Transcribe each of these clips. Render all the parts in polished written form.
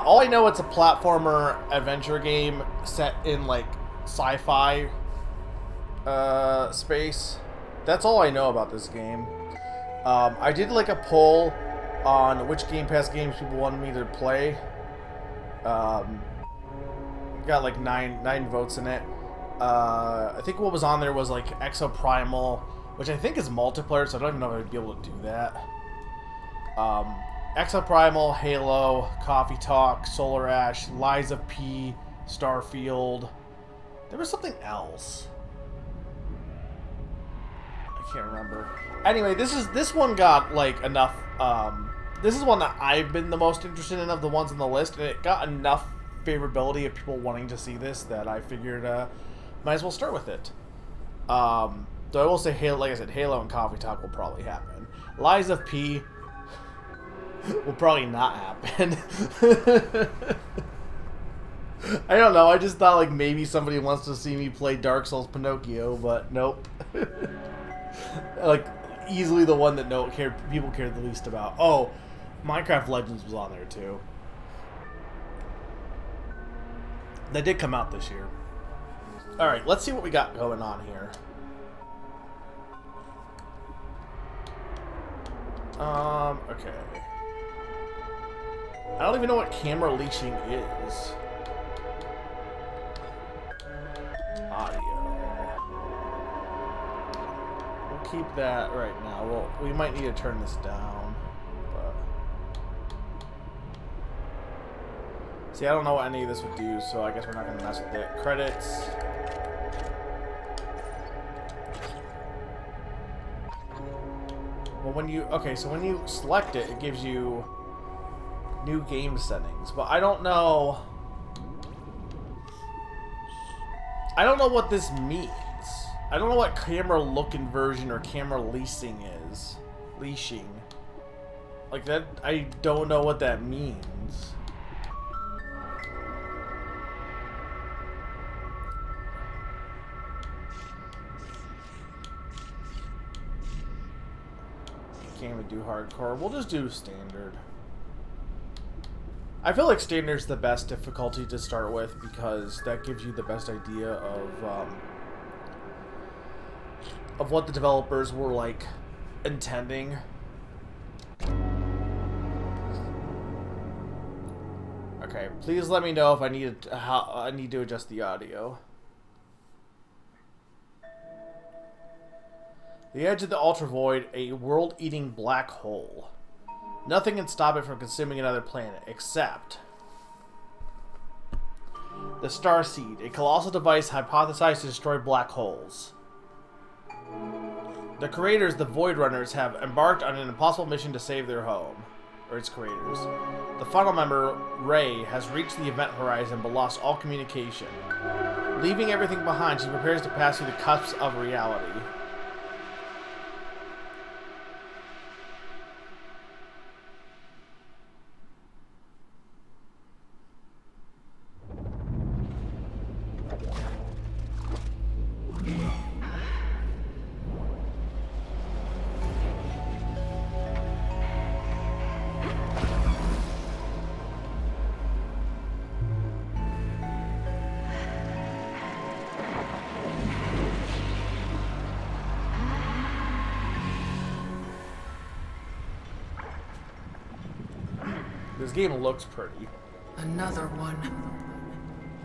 all I know, it's a platformer adventure game set in like sci-fi space. That's all I know about this game. I did like a poll on which Game Pass games people wanted me to play. Got like nine votes in it. I think what was on there was like Exoprimal, which I think is multiplayer, so I don't even know if I'd be able to do that. Exoprimal, Halo, Coffee Talk, Solar Ash, Lies of P, Starfield. There was something else. I can't remember. Anyway, this one got like enough. This is one that I've been the most interested in of the ones on the list, and it got enough favorability of people wanting to see this that I figured might as well start with it. Though I will say, Halo, like I said, Halo and Coffee Talk will probably happen. Lies of P will probably not happen. I don't know. I just thought like maybe somebody wants to see me play Dark Souls Pinocchio, but nope. Like easily the one that people care the least about. Oh, Minecraft Legends was on there too. That did come out this year. All right, let's see what we got going on here. Okay. I don't even know what camera leashing is. Audio. We'll keep that right now. Well, we might need to turn this down. But... See, I don't know what any of this would do, so I guess we're not going to mess with it. Credits. Well, when you... Okay, so when you select it, it gives you new game settings. But I don't know... I don't know what this means. I don't know what camera look inversion or camera leasing is. Leashing. Like that, I don't know what that means. Can't even do hardcore. We'll just do standard. I feel like standard's the best difficulty to start with because that gives you the best idea of what the developers were like intending. Okay, please let me know if I need to adjust the audio. The edge of the Ultra Void, a world-eating black hole. Nothing can stop it from consuming another planet, except the Starseed, a colossal device hypothesized to destroy black holes. The creators, the Void Runners, have embarked on an impossible mission to save their home, or its creators. The final member, Ray, has reached the event horizon but lost all communication. Leaving everything behind, she prepares to pass through the cusps of reality. This game looks pretty. Another one.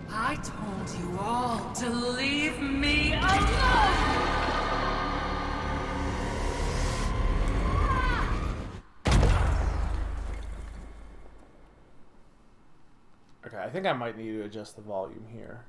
I told you all to leave me alone! Okay, I think I might need to adjust the volume here.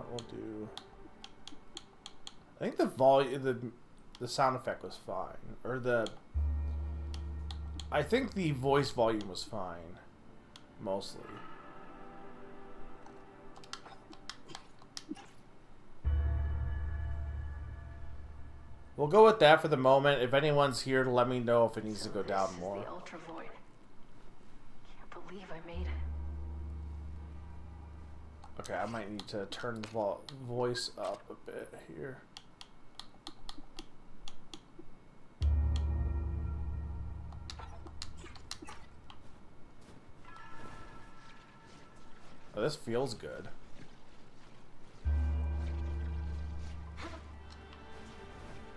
We'll do... I think the volume, the sound effect was fine. Or I think the voice volume was fine. Mostly. We'll go with that for the moment. If anyone's here, let me know if it needs to go down This is more. the Ultra Void. Can't believe I made it. Okay, I might need to turn the voice up a bit here. Oh, this feels good.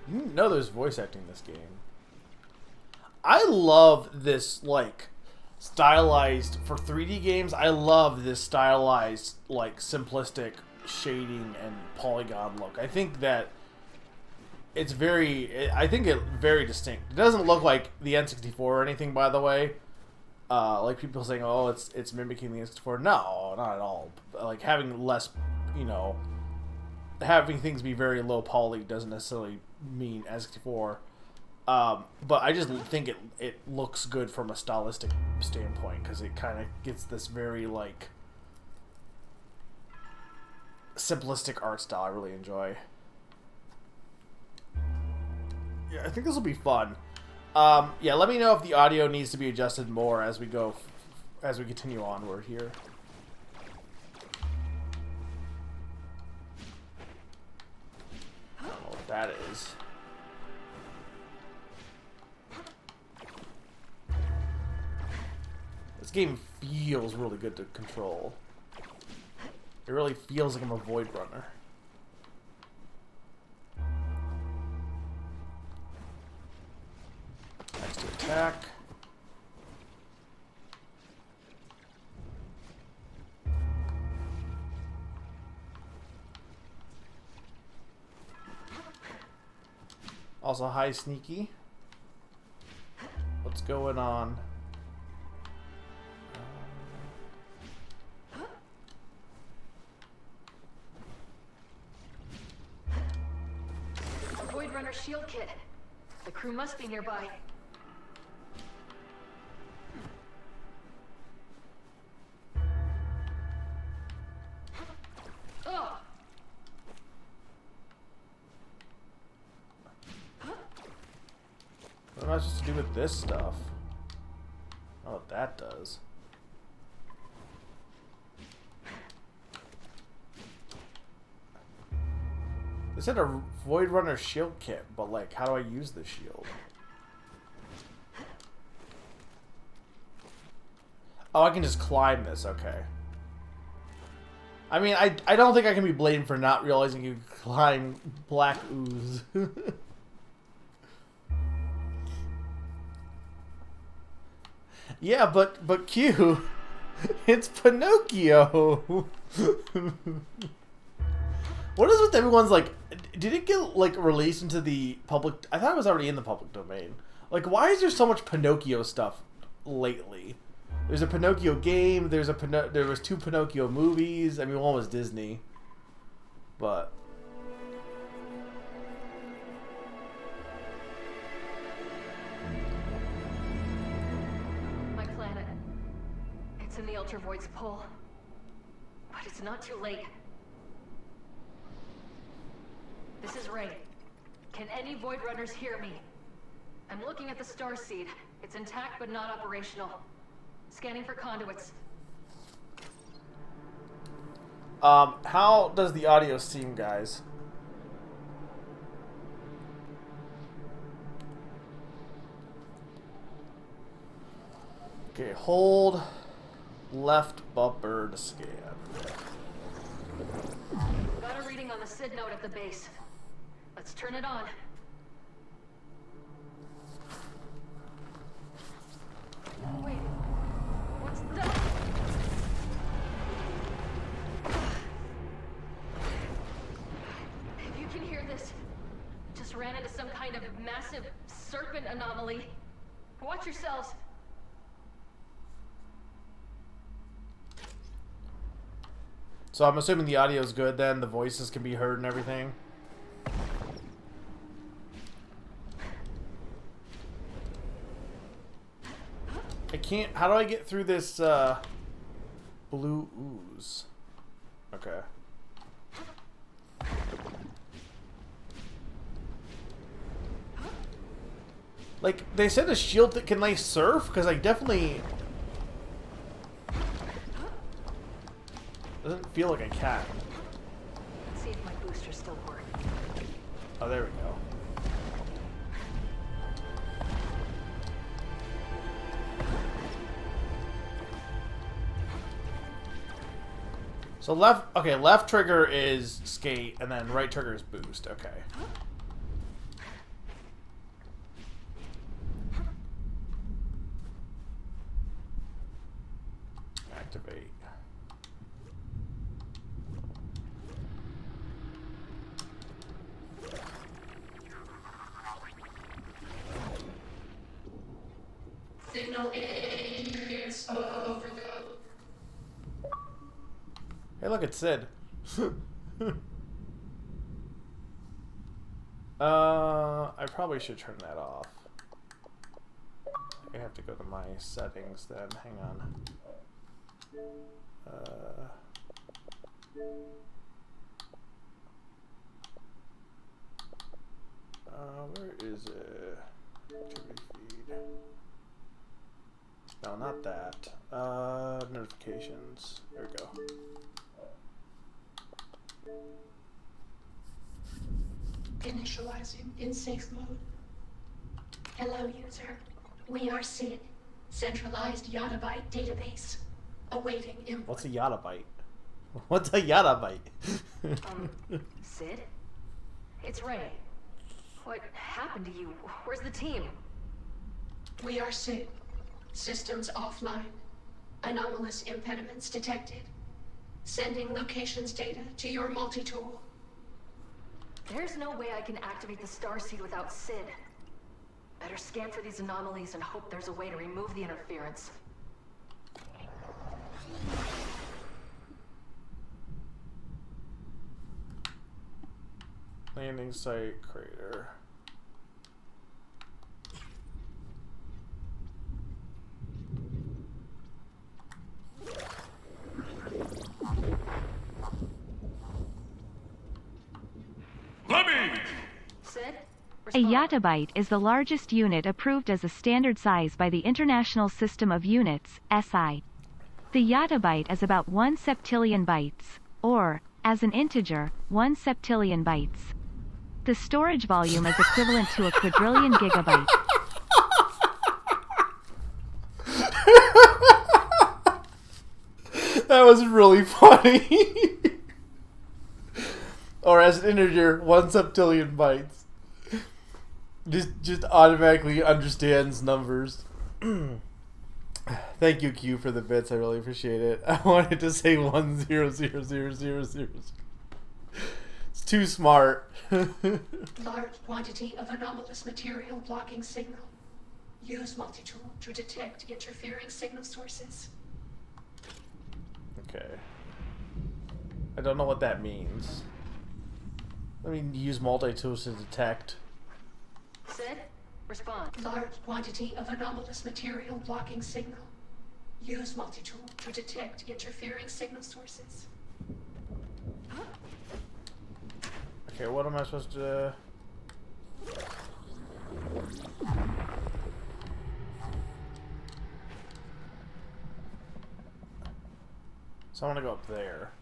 You didn't know there's voice acting in this game. I love this, like, stylized, for 3D games, I love this stylized, like, simplistic shading and polygon look. I think that it's very, I think it very distinct. It doesn't look like the N64 or anything, by the way. Like people saying, oh, it's mimicking the N64. No, not at all. Like, having less, you know, having things be very low poly doesn't necessarily mean N64. But I just think it looks good from a stylistic standpoint, because it kind of gets this very, like, simplistic art style I really enjoy. Yeah, I think this will be fun. Yeah, let me know if the audio needs to be adjusted more as we go, as we continue onward here. I don't know what that is. This game feels really good to control. It really feels like I'm a Void Runner. Next to attack. Also, hi, Sneaky. What's going on? A Void Runner shield kit. The crew must be nearby. Oh! What am I supposed to do with this stuff? Oh, what that does. They said a Void Runner shield kit, but, like, how do I use the shield? Oh, I can just climb this, okay. I mean, I don't think I can be blamed for not realizing you could climb black ooze. Yeah, but Q, it's Pinocchio. What is with everyone's, like, did it get, like, released into the public? I thought it was already in the public domain. Like, why is there so much Pinocchio stuff lately? There's a Pinocchio game, there was 2 Pinocchio movies. I mean, one was Disney. But My planet. It's in the Ultra Void's pull. But it's not too late. This is Ray. Can any Void Runners hear me? I'm looking at the Starseed. It's intact but not operational. Scanning for conduits. how does the audio seem, guys? Okay, hold left bumper to scan. Got a reading on the SID node at the base. Let's turn it on. Wait. What's that? If you can hear this, just ran into some kind of massive serpent anomaly. Watch yourselves. So I'm assuming the audio is good then, the voices can be heard and everything. I can't, how do I get through this blue ooze? Okay. Like, they said a shield that can, like, surf? Because I definitely... Doesn't feel like I can. Let's see if my boosters still work. Oh, there we go. So left trigger is skate, and then right trigger is boost. Okay. Activate. Signal interference overcode. Hey, look, it's Sid. I probably should turn that off. I have to go to my settings then. Hang on. Where is it? Activity feed. No, not that. Notifications. There we go. Initializing in safe mode. Hello, user. We are SID, centralized Yottabyte database, awaiting input. What's a Yottabyte? What's a Yottabyte? Sid? It's Ray. What happened to you? Where's the team? We are SID. Systems offline. Anomalous impediments detected. Sending locations data to your multi-tool. There's no way I can activate the Starseed without Sid. Better scan for these anomalies and hope there's a way to remove the interference. Landing site crater. Sid? A yottabyte is the largest unit approved as a standard size by the International System of Units, SI. The yottabyte is about 1 septillion bytes, or, as an integer, 1 septillion bytes. The storage volume is equivalent to a quadrillion gigabyte. That was really funny. Or as an integer, 1 septillion bytes. Just automatically understands numbers. Thank you, Q, for the bits. I really appreciate it. I wanted to say 1000000. It's too smart. Large quantity of anomalous material blocking signal. Use multi-tool to detect interfering signal sources. Okay. I don't know what that means. Let me use multi-tools to detect. Sid? Respond. Large quantity of anomalous material blocking signal. Use multi-tool to detect interfering signal sources. Okay, what am I supposed to... So I'm gonna go up there.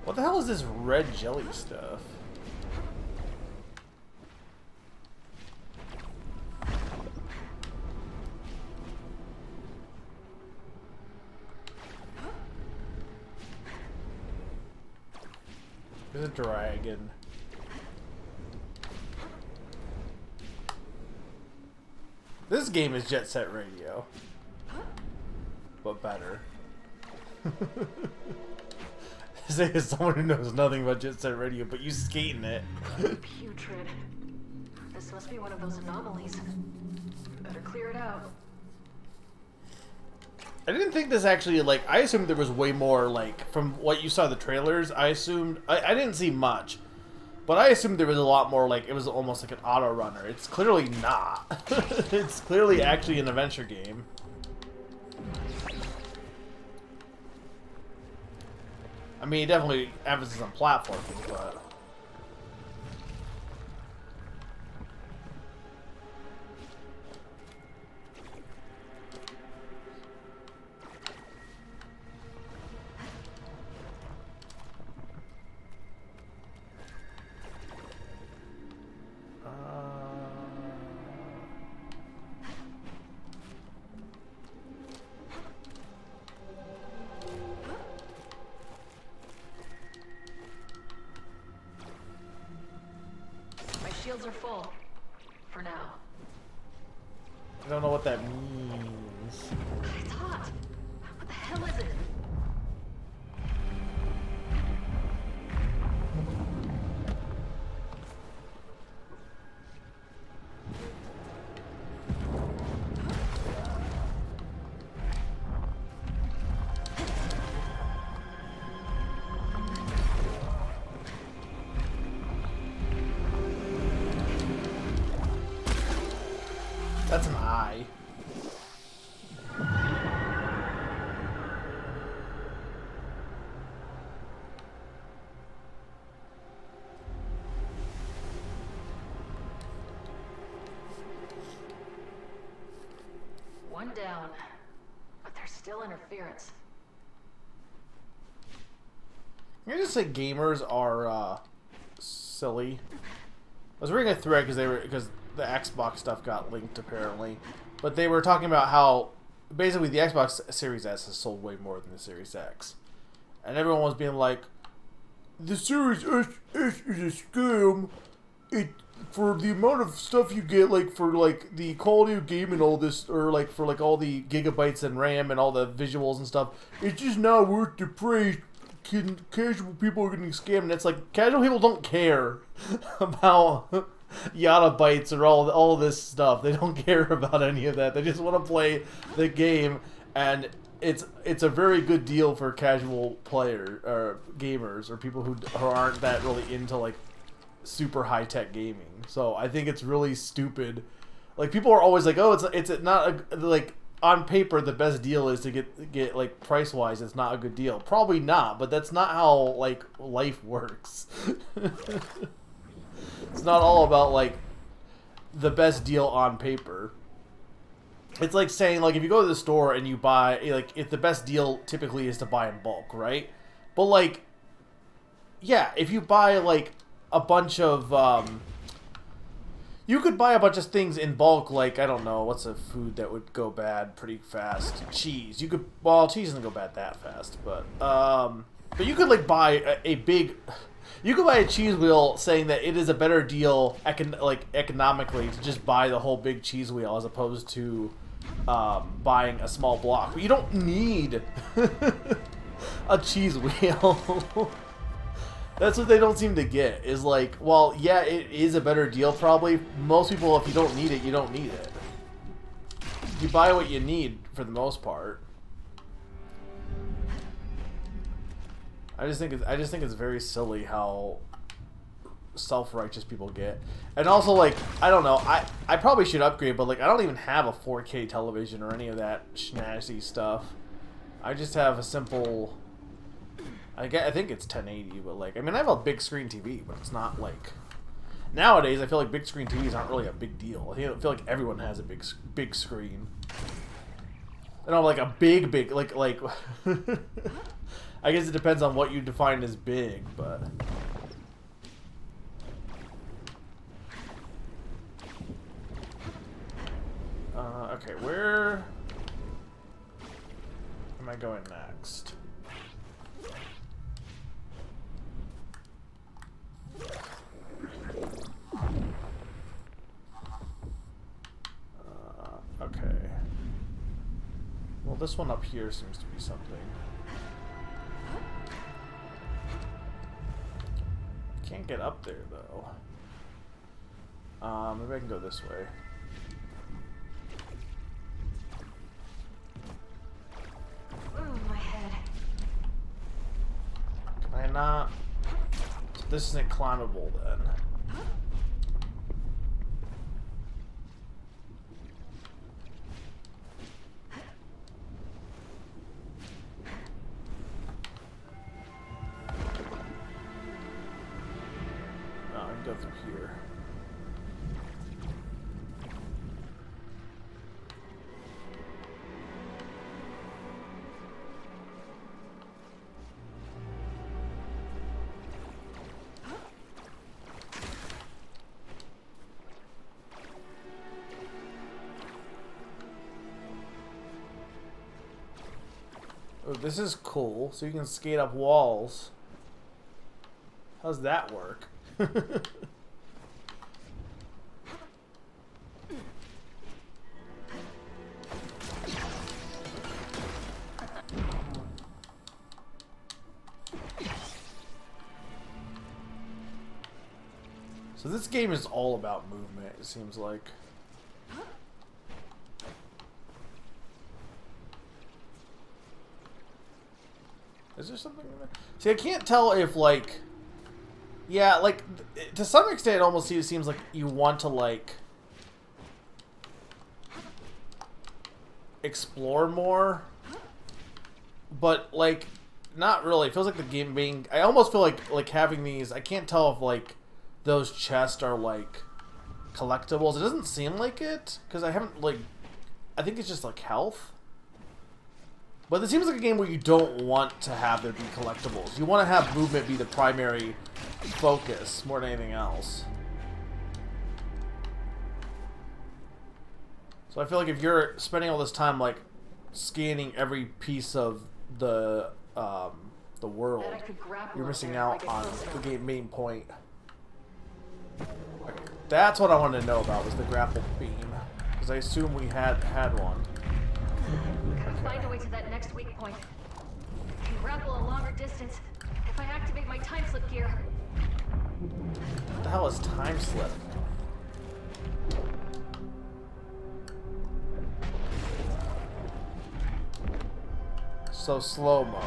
What the hell is this red jelly stuff? There's a dragon. This game is Jet Set Radio. But better. Say as someone who knows nothing about Jet Set Radio, but you skate in it. Putrid. This must be one of those anomalies. Better clear it out. I didn't think this actually, like, I assumed there was way more, like, from what you saw the trailers, I assumed, I didn't see much, but I assumed there was a lot more, like, it was almost like an auto runner. It's clearly not. It's clearly actually an adventure game. I mean, definitely emphasis on platforming, but... My shields are full. For now. I don't know what that means. It's hot. What the hell is it? That's an eye. One down. But there's still interference. Can I just say gamers are silly? I was reading a thread because the Xbox stuff got linked apparently, but they were talking about how basically the Xbox Series S has sold way more than the Series X, and everyone was being like, the Series S is a scam. It for the amount of stuff you get, like for like the quality of game and all this, or like for like all the gigabytes and RAM and all the visuals and stuff, it's just not worth the price. Casual people are getting scammed, and it's like casual people don't care about Yada bytes or all this stuff. They don't care about any of that. They just want to play the game, and it's a very good deal for casual players or gamers or people who aren't that really into like super high tech gaming. So I think it's really stupid. Like people are always like, oh, it's not a, like on paper the best deal is to get like price wise it's not a good deal. Probably not, but that's not how like life works. It's not all about like the best deal on paper. It's like saying like if you go to the store and you buy like if the best deal typically is to buy in bulk, right? But like yeah, if you buy like a bunch of you could buy a bunch of things in bulk, like I don't know, what's a food that would go bad pretty fast? Cheese. You could cheese doesn't go bad that fast, but you could like buy a big. You could buy a cheese wheel saying that it is a better deal, economically, to just buy the whole big cheese wheel as opposed to buying a small block. But you don't need a cheese wheel. That's what they don't seem to get. Is like, well, yeah, it is a better deal probably. Most people, if you don't need it, you don't need it. You buy what you need for the most part. I just think it's very silly how self-righteous people get. And also, like, I don't know, I probably should upgrade, but like I don't even have a 4K television or any of that snazzy stuff. I just have a simple, I think it's 1080, but like, I mean, I have a big screen TV, but it's not like, nowadays I feel like big screen TVs aren't really a big deal. I feel like everyone has a big screen. I don't like a big like I guess it depends on what you define as big, but okay, where am I going next? Okay. Well, this one up here seems to be something. Can't get up there though. Maybe I can go this way. Ooh, my head. Can I not? This isn't climbable then. go through here. Oh, this is cool. So you can skate up walls. How's that work? So this game is all about movement, it seems like. Is there something in there? See, I can't tell if, like... Yeah, like, to some extent it almost seems like you want to, like... explore more. But, like, not really. It feels like the game being... I almost feel like having these... I can't tell if, like, those chests are, like, collectibles. It doesn't seem like it, because I haven't, like... I think it's just, like, health. But it seems like a game where you don't want to have there be collectibles. You want to have movement be the primary focus more than anything else. So I feel like if you're spending all this time like scanning every piece of the world, you're missing out on the game main point. Okay, that's what I wanted to know about, was the grapple beam, because I assume we had one. Find a way to that next weak point. I can grapple a longer distance if I activate my time slip gear. What the hell is time slip? So slow-mo.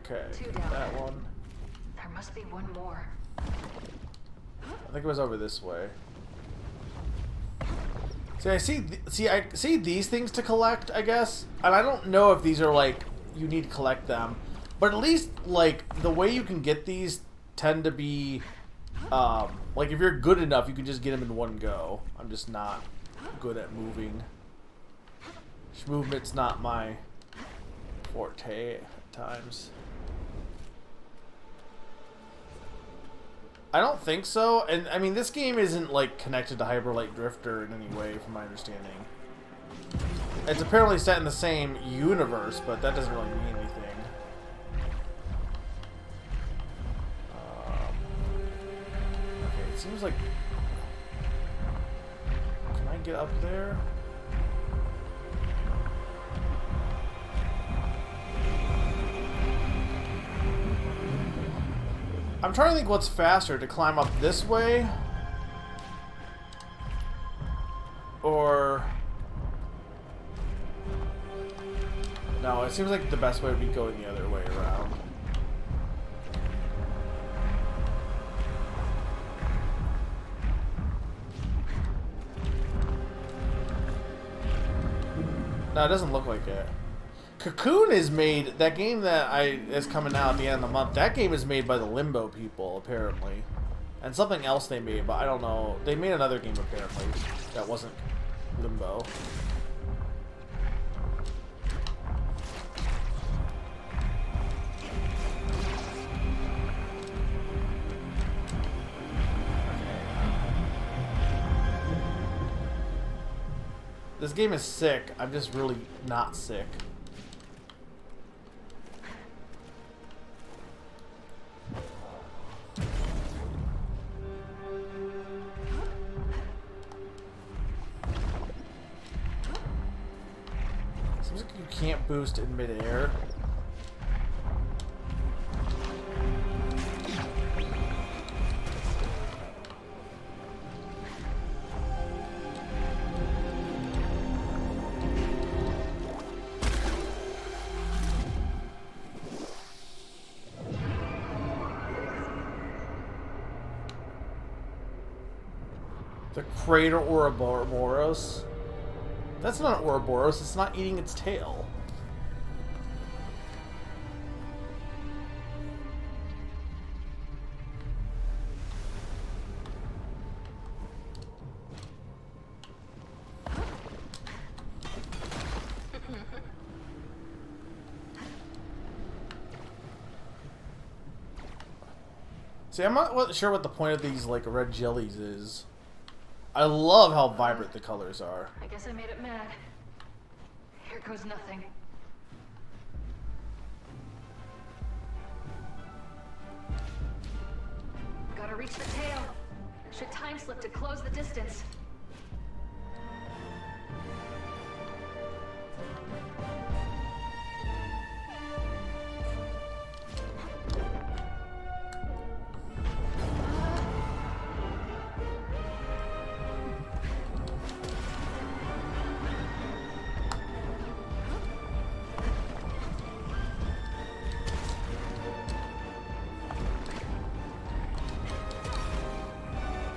Okay, that one. There must be one more. I think it was over this way. See, I see these things to collect, I guess, and I don't know if these are like you need to collect them, but at least like the way you can get these tend to be, like if you're good enough, you can just get them in one go. I'm just not good at moving. Movement's not my forte at times. I don't think so, and I mean this game isn't like connected to Hyper Light Drifter in any way, from my understanding. It's apparently set in the same universe, but that doesn't really mean anything. Okay, it seems like... Can I get up there? I'm trying to think what's faster, to climb up this way, or... No, it seems like the best way would be going the other way around. No, it doesn't look like it. Cocoon is made, that game that is coming out at the end of the month, that game is made by the Limbo people, apparently. And something else they made, but I don't know. They made another game, apparently, that wasn't Limbo. This game is sick. I'm just really not sick. Seems like you can't boost in midair. The crater Ouroboros. That's not an Ouroboros. It's not eating its tail. See, I'm not sure what the point of these, like, red jellies is. I love how vibrant the colors are. I guess I made it mad. Here goes nothing. Gotta reach the tail. Should time slip to close the distance.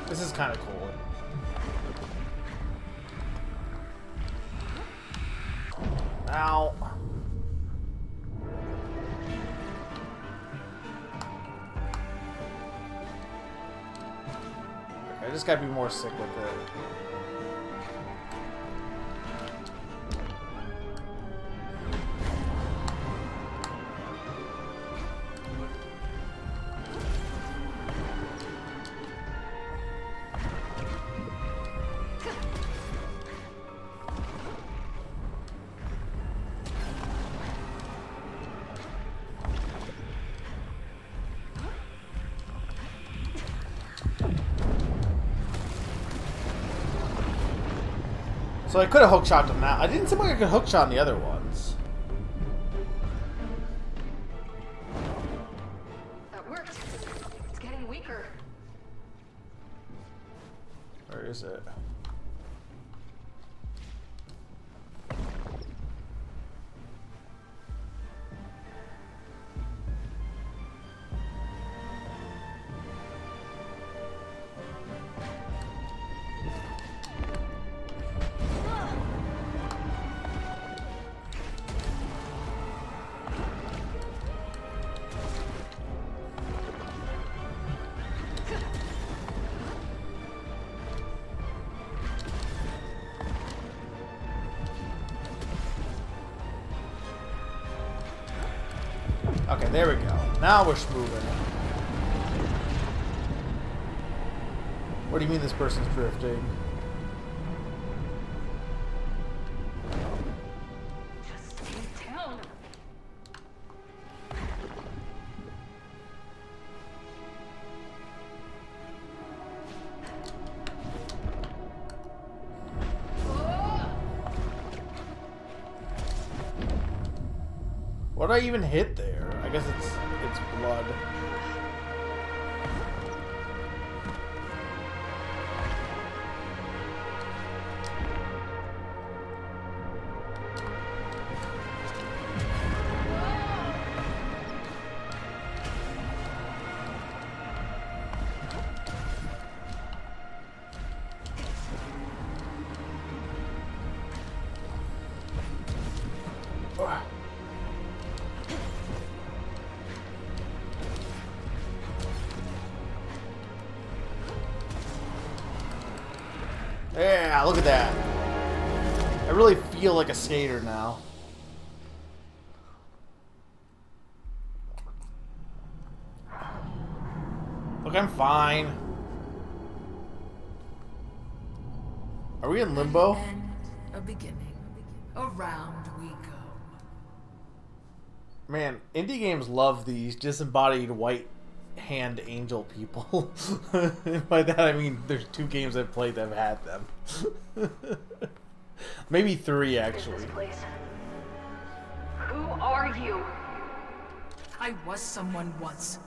This is kind of cool. Ow. I just gotta be more sick with it. So I could have hookshot them now. I didn't seem like I could hookshot on the other ones. That worked. It's getting weaker. Where is it? Okay, there we go. Now we're moving. What do you mean this person's drifting? Just stay down. What did I even hit there? I guess it's blood. Yeah, look at that. I really feel like a skater now. Look, I'm fine. Are we in limbo? End, a beginning. Around we go. Man, indie games love these disembodied white hand angel people. By that I mean there's 2 games I've played that have had them. Maybe 3 actually. This place. Who are you? I was someone once,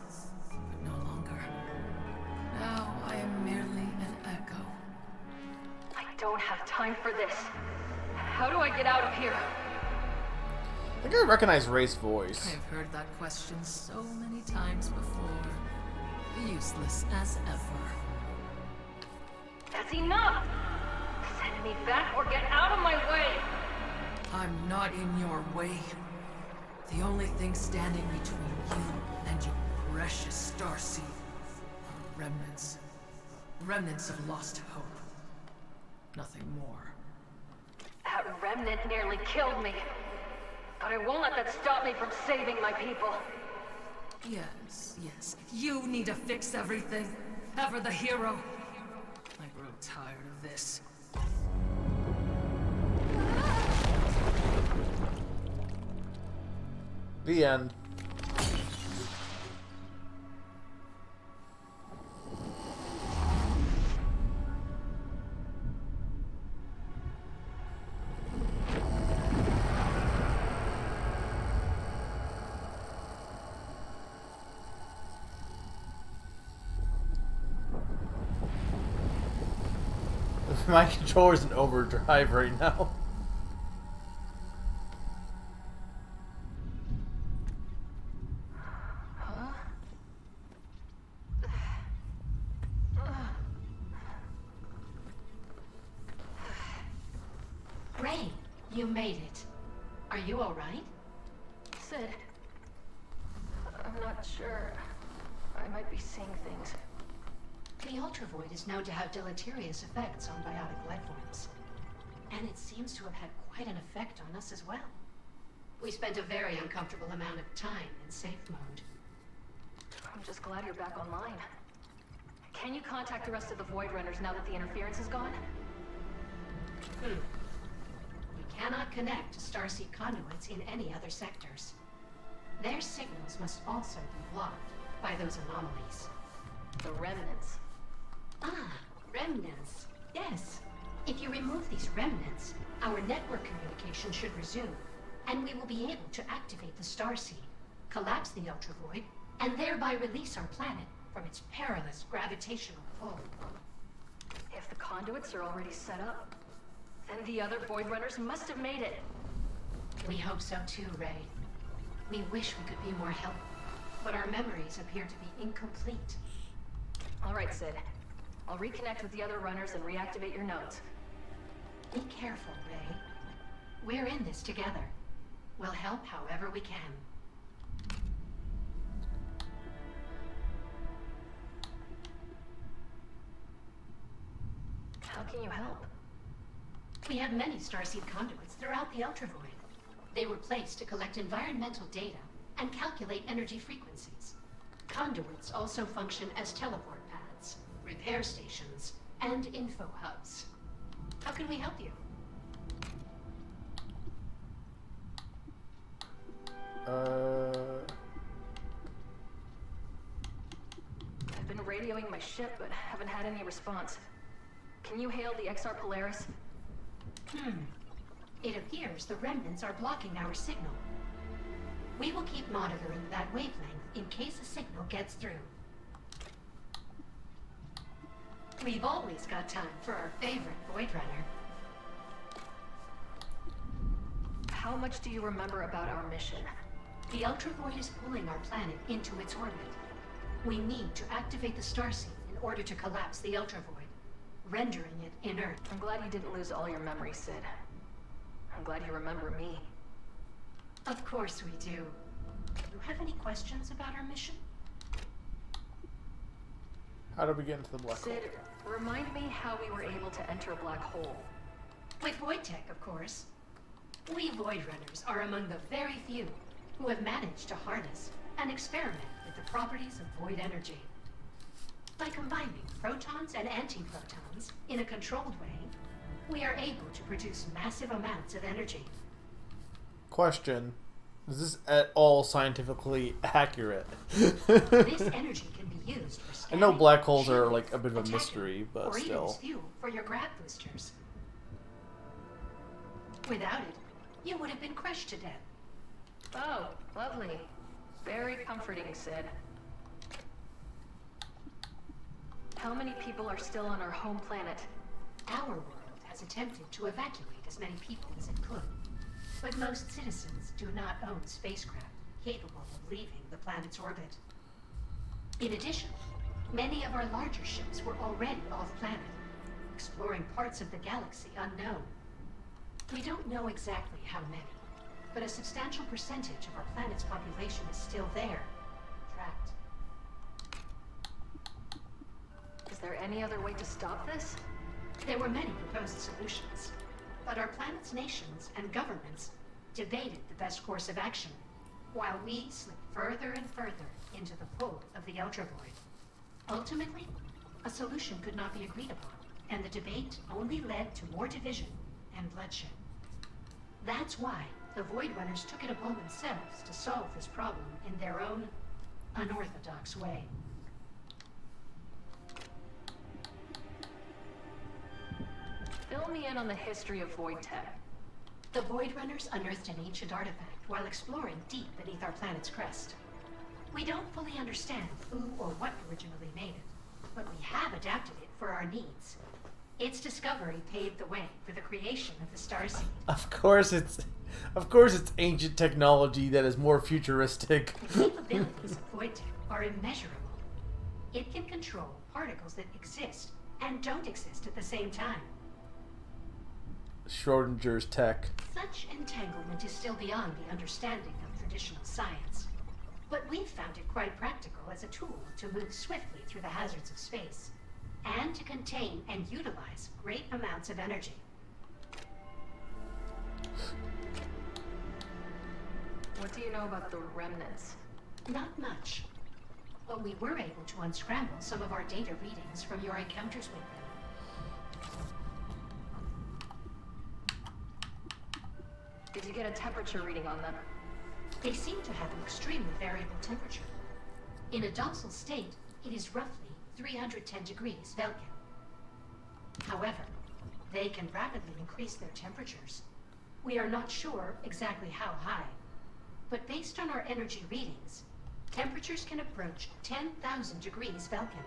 but no longer. Now I am merely an echo. I don't have time for this. How do I get out of here? I think I recognize Ray's voice. I've heard that question so many times before. Useless as ever. That's enough! Send me back or get out of my way! I'm not in your way. The only thing standing between you and your precious starseed are remnants. Remnants of lost hope. Nothing more. That remnant nearly killed me. But I won't let that stop me from saving my people. Yes, yes. You need to fix everything. Ever the hero. I grew tired of this. The end. My controller's in overdrive right now. Ray, you made it. Are you all right? Sid, I'm not sure. I might be seeing things. The Ultravoid is known to have deleterious effects on biotic life forms. And it seems to have had quite an effect on us as well. We spent a very uncomfortable amount of time in safe mode. I'm just glad you're back online. Can you contact the rest of the Void Runners now that the interference is gone? We cannot connect to Starseed conduits in any other sectors. Their signals must also be blocked by those anomalies. The remnants. Ah, remnants. Yes. If you remove these remnants, our network communication should resume, and we will be able to activate the Starseed, collapse the Ultravoid, and thereby release our planet from its perilous gravitational pull. If the conduits are already set up, then the other Void Runners must have made it. We hope so too, Ray. We wish we could be more helpful, but our memories appear to be incomplete. All right, Sid. I'll reconnect with the other runners and reactivate your nodes. Be careful, Ray. We're in this together. We'll help however we can. How can you help? We have many Starseed conduits throughout the Ultravoid. They were placed to collect environmental data and calculate energy frequencies. Conduits also function as teleport pads, repair stations, and info hubs. How can we help you? I've been radioing my ship, but haven't had any response. Can you hail the XR Polaris? It appears the remnants are blocking our signal. We will keep monitoring that wavelength in case a signal gets through. We've always got time for our favorite Void Runner. How much do you remember about our mission? The Ultravoid is pulling our planet into its orbit. We need to activate the Starseed in order to collapse the Ultravoid, rendering it inert. I'm glad you didn't lose all your memories, Sid. I'm glad you remember me. Of course we do. Do you have any questions about our mission? How did we get into the black hole? Sid, remind me how we were able to enter a black hole. With Void Tech, of course. We Void Runners are among the very few who have managed to harness and experiment with the properties of void energy. By combining protons and antiprotons in a controlled way, we are able to produce massive amounts of energy. Question. Is this at all scientifically accurate? This energy can be used for I scanning, know black holes are shielding, like a bit of a attacking, mystery, but or even still. as fuel for your grav boosters. Without it, you would have been crushed to death. Oh, lovely. Very comforting, Sid. How many people are still on our home planet? Our world has attempted to evacuate as many people as it could, but most citizens do not own spacecraft capable of leaving the planet's orbit. In addition, many of our larger ships were already off-planet. exploring parts of the galaxy unknown. We don't know exactly how many, but a substantial percentage of our planet's population is still there, trapped. Is there any other way to stop this? There were many proposed solutions, but our planet's nations and governments debated the best course of action, while we slipped further and further into the pull of the Ultra Void. Ultimately, a solution could not be agreed upon, and the debate only led to more division and bloodshed. That's why the Void Runners took it upon themselves to solve this problem in their own unorthodox way. Fill me in on the history of Void Tech. The Void Runners unearthed an ancient artifact while exploring deep beneath our planet's crust. We don't fully understand who or what originally made it, but we have adapted it for our needs. Its discovery paved the way for the creation of the Starseed. Of course it's ancient technology that is more futuristic. The capabilities of Void Tech are immeasurable. It can control particles that exist and don't exist at the same time. Schrodinger's tech. Such entanglement is still beyond the understanding of traditional science. But we've found it quite practical as a tool to move swiftly through the hazards of space, and to contain and utilize great amounts of energy. What do you know about the remnants? Not much. But we were able to unscramble some of our data readings from your encounters with them. Did you get a temperature reading on them? They seem to have an extremely variable temperature. In a docile state, it is roughly 310 degrees Vulcan. However, they can rapidly increase their temperatures. We are not sure exactly how high, but based on our energy readings, temperatures can approach 10,000 degrees Vulcan.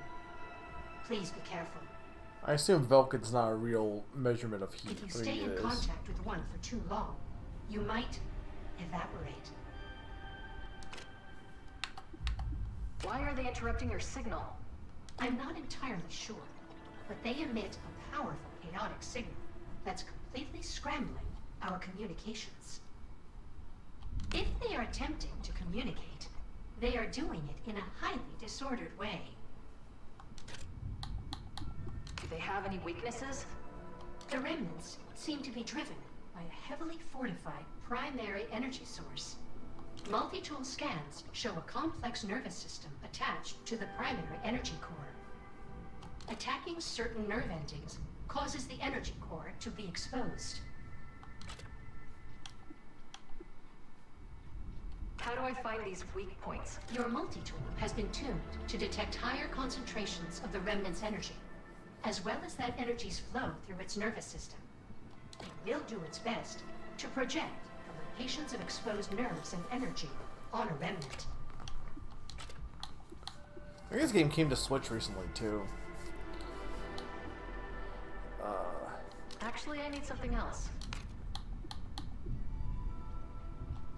Please be careful. I assume Vulcan's not a real measurement of heat. If you but stay it in is. contact with one for too long, you might evaporate. Why are they interrupting your signal? I'm not entirely sure, but they emit a powerful chaotic signal that's completely scrambling our communications. If they are attempting to communicate, they are doing it in a highly disordered way. Do they have any weaknesses? The remnants seem to be driven by a heavily fortified primary energy source. Multi-tool scans show a complex nervous system attached to the primary energy core. Attacking certain nerve endings causes the energy core to be exposed. How do I find these weak points? Your multi-tool has been tuned to detect higher concentrations of the remnant's energy, as well as that energy's flow through its nervous system. It will do its best to project the locations of exposed nerves and energy on a remnant. I think this game came to Switch recently too. Actually, I need something else.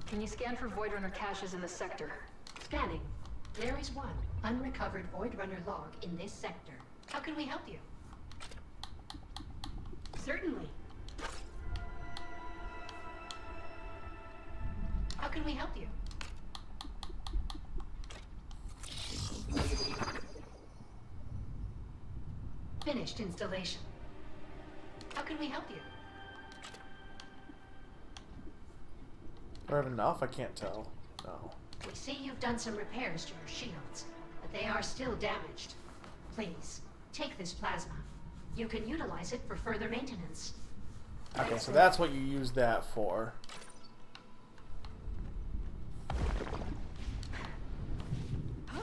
Can you scan for Void Runner caches in the sector? Scanning. There is one unrecovered Void Runner log in this sector. How can we help you? Certainly. How can we help you? Finished installation. How can we help you? Do I have enough? I can't tell. No. We see you've done some repairs to your shields, but they are still damaged. Please, take this plasma. You can utilize it for further maintenance. Okay, so that's what you use that for.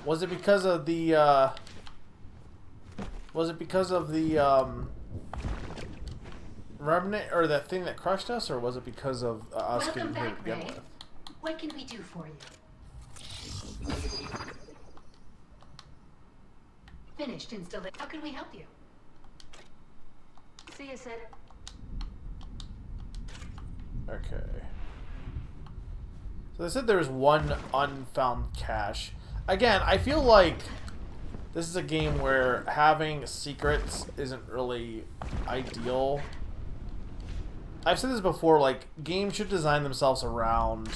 Was it because of the, remnant, or that thing that crushed us, or was it because of us Welcome getting here to back, begin Ray. with? What can we do for you? Finished installation. How can we help you? See you, Sid. Okay. So they said there was one unfound cache. Again, I feel like this is a game where having secrets isn't really ideal. I've said this before, like, games should design themselves around,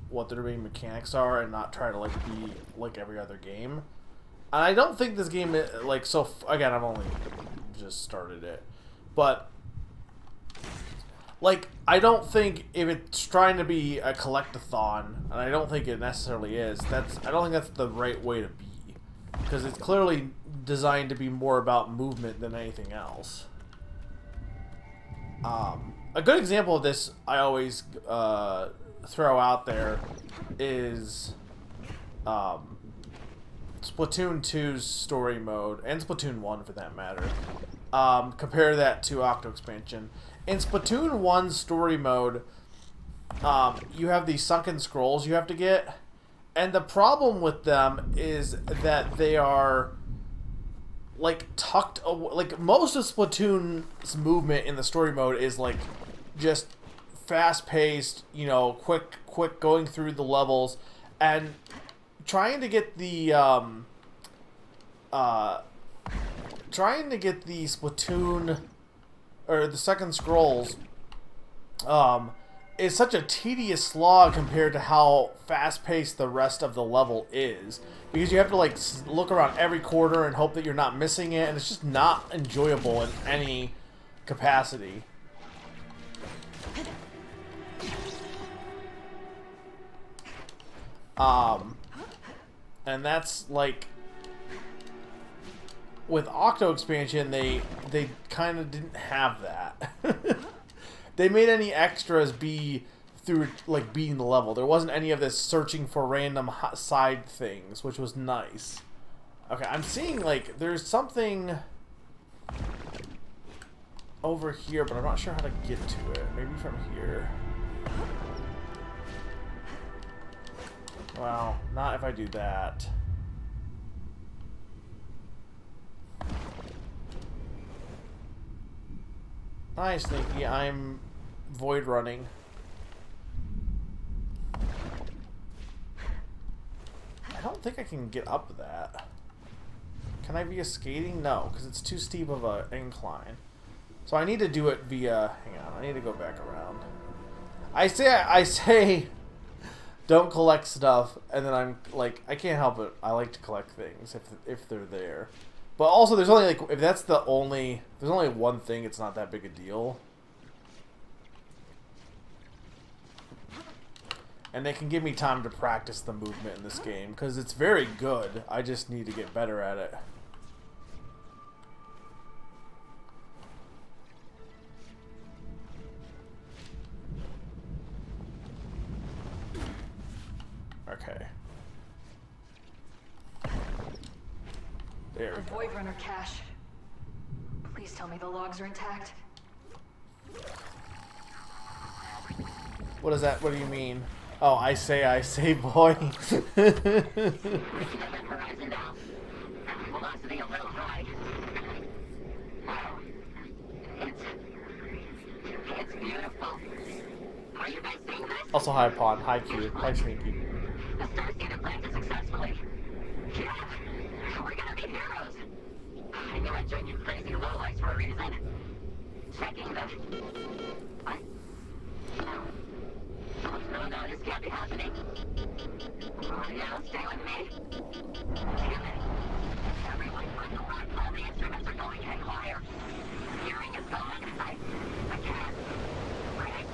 what their main mechanics are and not try to, like, be like every other game. And I don't think this game, like, again, I've only just started it, but, like, I don't think if it's trying to be a collect-a-thon, and I don't think it necessarily is, I don't think that's the right way to be. Because it's clearly designed to be more about movement than anything else. A good example of this I always throw out there is Splatoon 2's story mode, and Splatoon 1 for that matter. Compare that to Octo Expansion. In Splatoon 1's story mode, you have these sunken scrolls you have to get. And the problem with them is that they are, like, tucked away. Like, most of Splatoon's movement in the story mode is, like, just fast-paced, you know, quick going through the levels. And trying to get the Splatoon, or the second scrolls, is such a tedious slog compared to how fast-paced the rest of the level is. Because you have to, like, look around every corner and hope that you're not missing it, and it's just not enjoyable in any capacity. And that's, like, with Octo Expansion, they kind of didn't have that. They made any extras be through, like, beating the level. There wasn't any of this searching for random side things, which was nice. Okay, I'm seeing, like, there's something over here, but I'm not sure how to get to it. Maybe from here. Well, not if I do that. Nice, Sneaky. I'm void running. I don't think I can get up that. Can I via skating? No, because it's too steep of an incline. So I need to do it via... Hang on, I need to go back around. I say don't collect stuff, and then I'm like, I can't help it. I like to collect things if they're there. But also, there's only, like, if that's the only... There's only one thing, it's not that big a deal. And they can give me time to practice the movement in this game, because it's very good. I just need to get better at it. Okay. There we The go. Void Runner cache. Please tell me the logs are intact. What is that? What do you mean? Oh, I say, boy. Also, hi, Pawn. Hi, Q. Hi, Sneaky. The Starseed implanted successfully. Yeah, we're gonna be heroes. I knew I'd join you crazy lowlights for a reason. Checking them. What? No. No, this can't be happening. Oh, yeah, stay with me. Damn it. Everyone on the rock, all the instruments are going haywire. Hearing is gone. I can't. Right.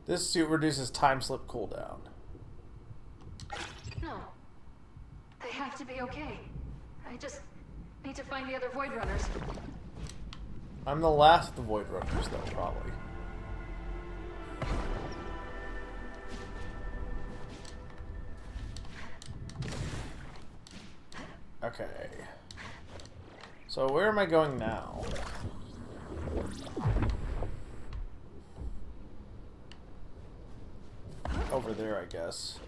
This suit reduces time slip cooldown. No. They have to be okay. I just need to find the other Void Runners. I'm the last of the Void Runners, though, probably. Okay. So where am I going now? Over there, I guess.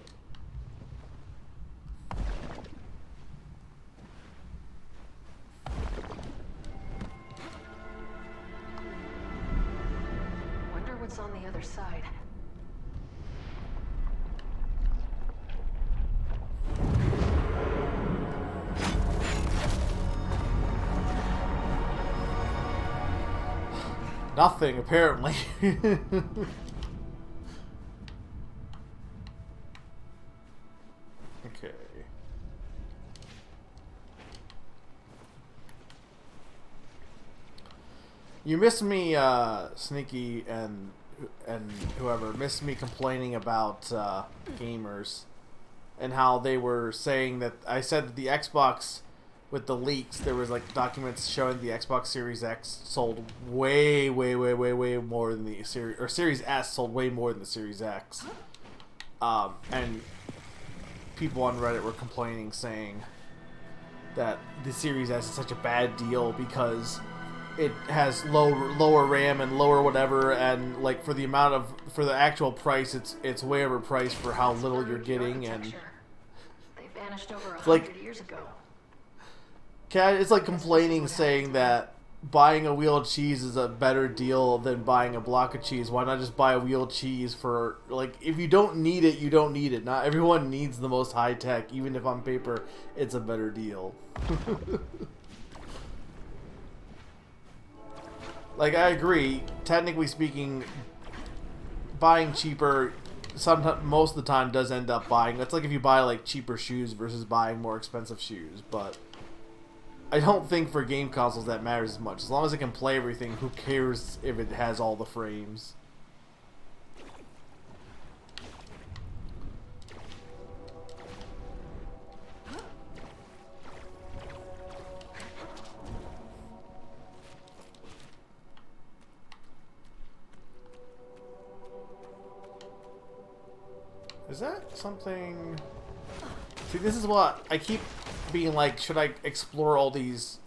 the other side. Nothing, apparently. Okay. You missed me, Sneaky and whoever missed me complaining about gamers and how they were saying that I said that the Xbox with the leaks, there was like documents showing the Xbox Series X sold way more than the Series S sold way more than the Series X, and people on Reddit were complaining, saying that the Series S is such a bad deal because it has lower RAM and lower whatever, and like for the actual price, it's way overpriced for how little you're getting, and They vanished over it's like 100 years ago. it's like complaining, saying that buying a wheel of cheese is a better deal than buying a block of cheese. Why not just buy a wheel of cheese for, like, if you don't need it, you don't need it. Not everyone needs the most high tech, even if on paper it's a better deal. Like, I agree, technically speaking, buying cheaper most of the time does end up buying. That's like if you buy like cheaper shoes versus buying more expensive shoes, but I don't think for game consoles that matters as much. As long as it can play everything, who cares if it has all the frames? Is that something... See, this is what I keep being like, should I explore all these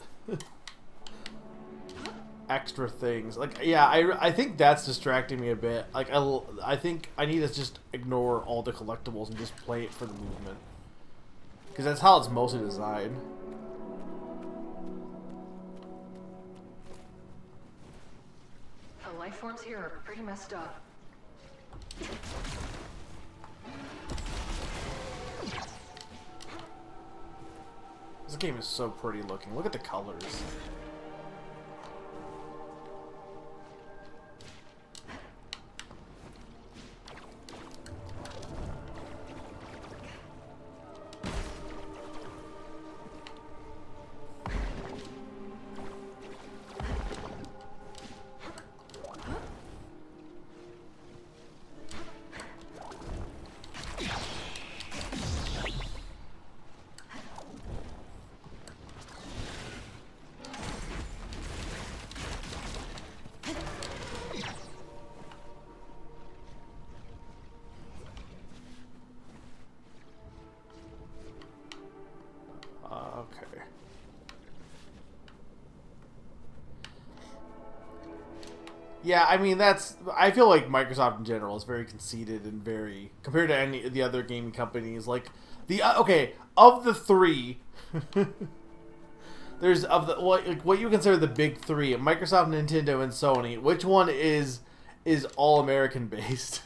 extra things? Like, yeah, I think that's distracting me a bit. Like, I think I need to just ignore all the collectibles and just play it for the movement. Because that's how it's mostly designed. The life forms here are pretty messed up. This game is so pretty looking. Look at the colors. Okay. Yeah, I mean, I feel like Microsoft in general is very conceited and very, compared to any of the other gaming companies, like okay, of the three, there's what you consider the big three: Microsoft, Nintendo, and Sony. Which one is all American based?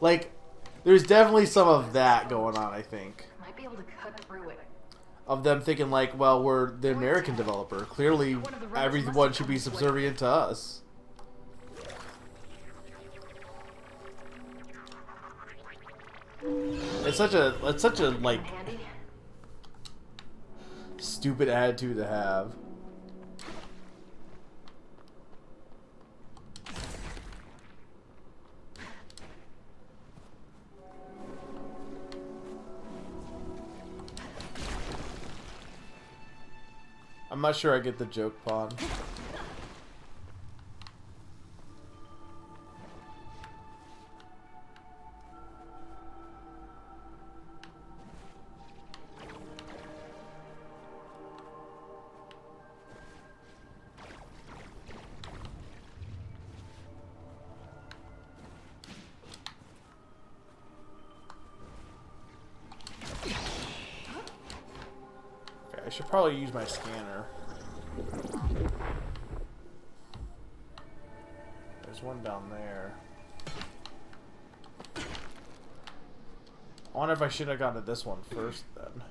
Like, there's definitely some of that going on, I think. Might be able to cut through it. Of them thinking like, well, we're the American developer. Clearly, everyone should be subservient to us. It's such a like Handy? stupid attitude to have. I'm not sure I get the joke, Pawn. I should probably use my scanner. There's one down there. I wonder if I should have gone to this one first then.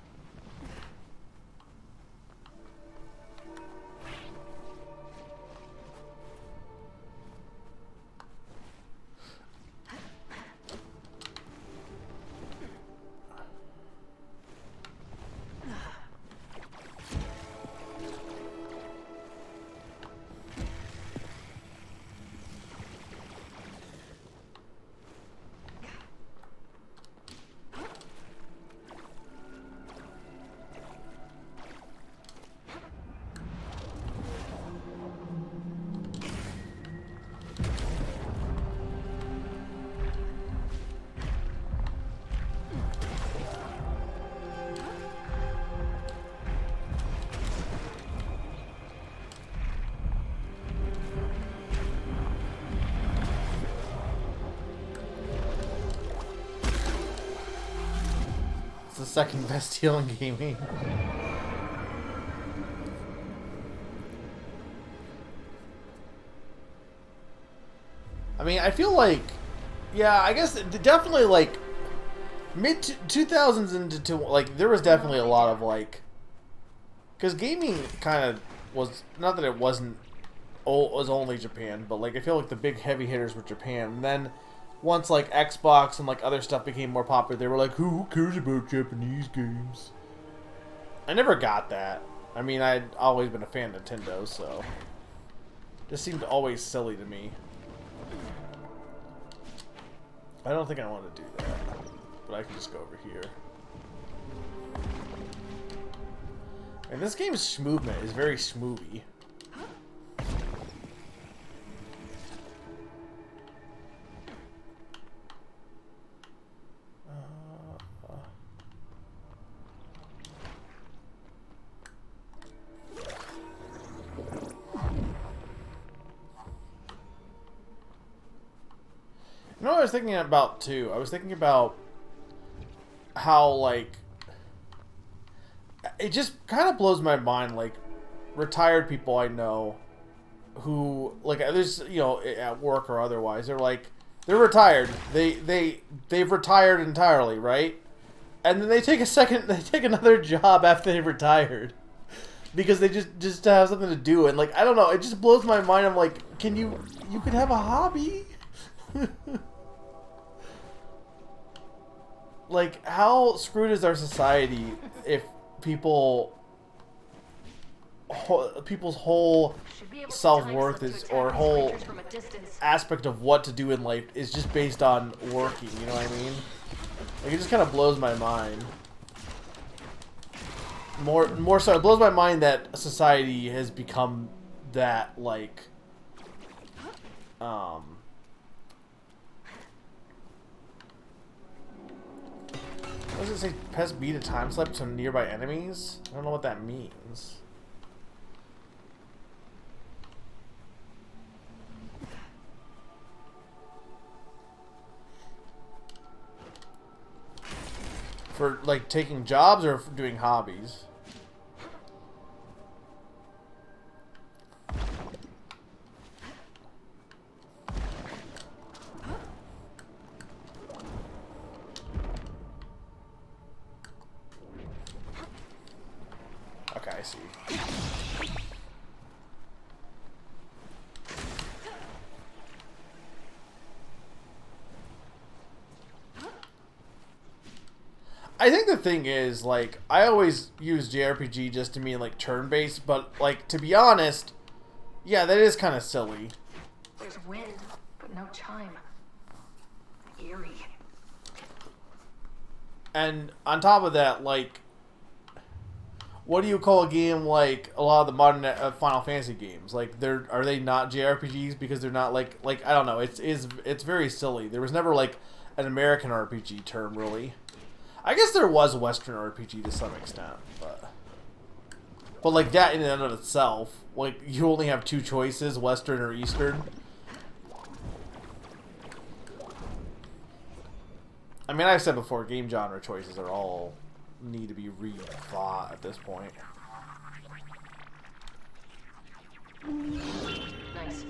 The second best heal in gaming. I mean, I feel like, yeah, I guess definitely like mid 2000s into like there was definitely a lot of like, because gaming kind of was, not that it wasn't was only Japan, but like I feel like the big heavy hitters were Japan, and then once like Xbox and like other stuff became more popular, they were like, who cares about Japanese games? I never got that. I mean, I'd always been a fan of Nintendo, so it just seemed always silly to me. I don't think I want to do that, but I can just go over here. And this game's movement is very smoothie. You know what I was thinking about too? I was thinking about how like it just kind of blows my mind, like retired people I know who like there's, you know, at work or otherwise, they're retired. They've retired entirely, right? And then they take another job after they've retired because they just have something to do, and like I don't know, it just blows my mind. I'm like, you could have a hobby. Like, how screwed is our society if people's whole self-worth is, or whole aspect of what to do in life is just based on working, you know what I mean? Like, it just kind of blows my mind. More so, it blows my mind that society has become that, like, what does it say? Press B to time slip to nearby enemies? I don't know what that means. For, like, taking jobs or for doing hobbies? Okay, I see. I think the thing is, like, I always use JRPG just to mean, like, turn-based, but, like, to be honest, yeah, that is kind of silly. There's wind, but no chime. Eerie. And on top of that, like, what do you call a game like a lot of the modern Final Fantasy games? Like, are they not JRPGs because they're not like I don't know. It's very silly. There was never like an American RPG term really. I guess there was Western RPG to some extent, but like that in and of itself, like you only have two choices, Western or Eastern. I mean, I've said before, game genre choices are all need to be rethought at this point. Nice.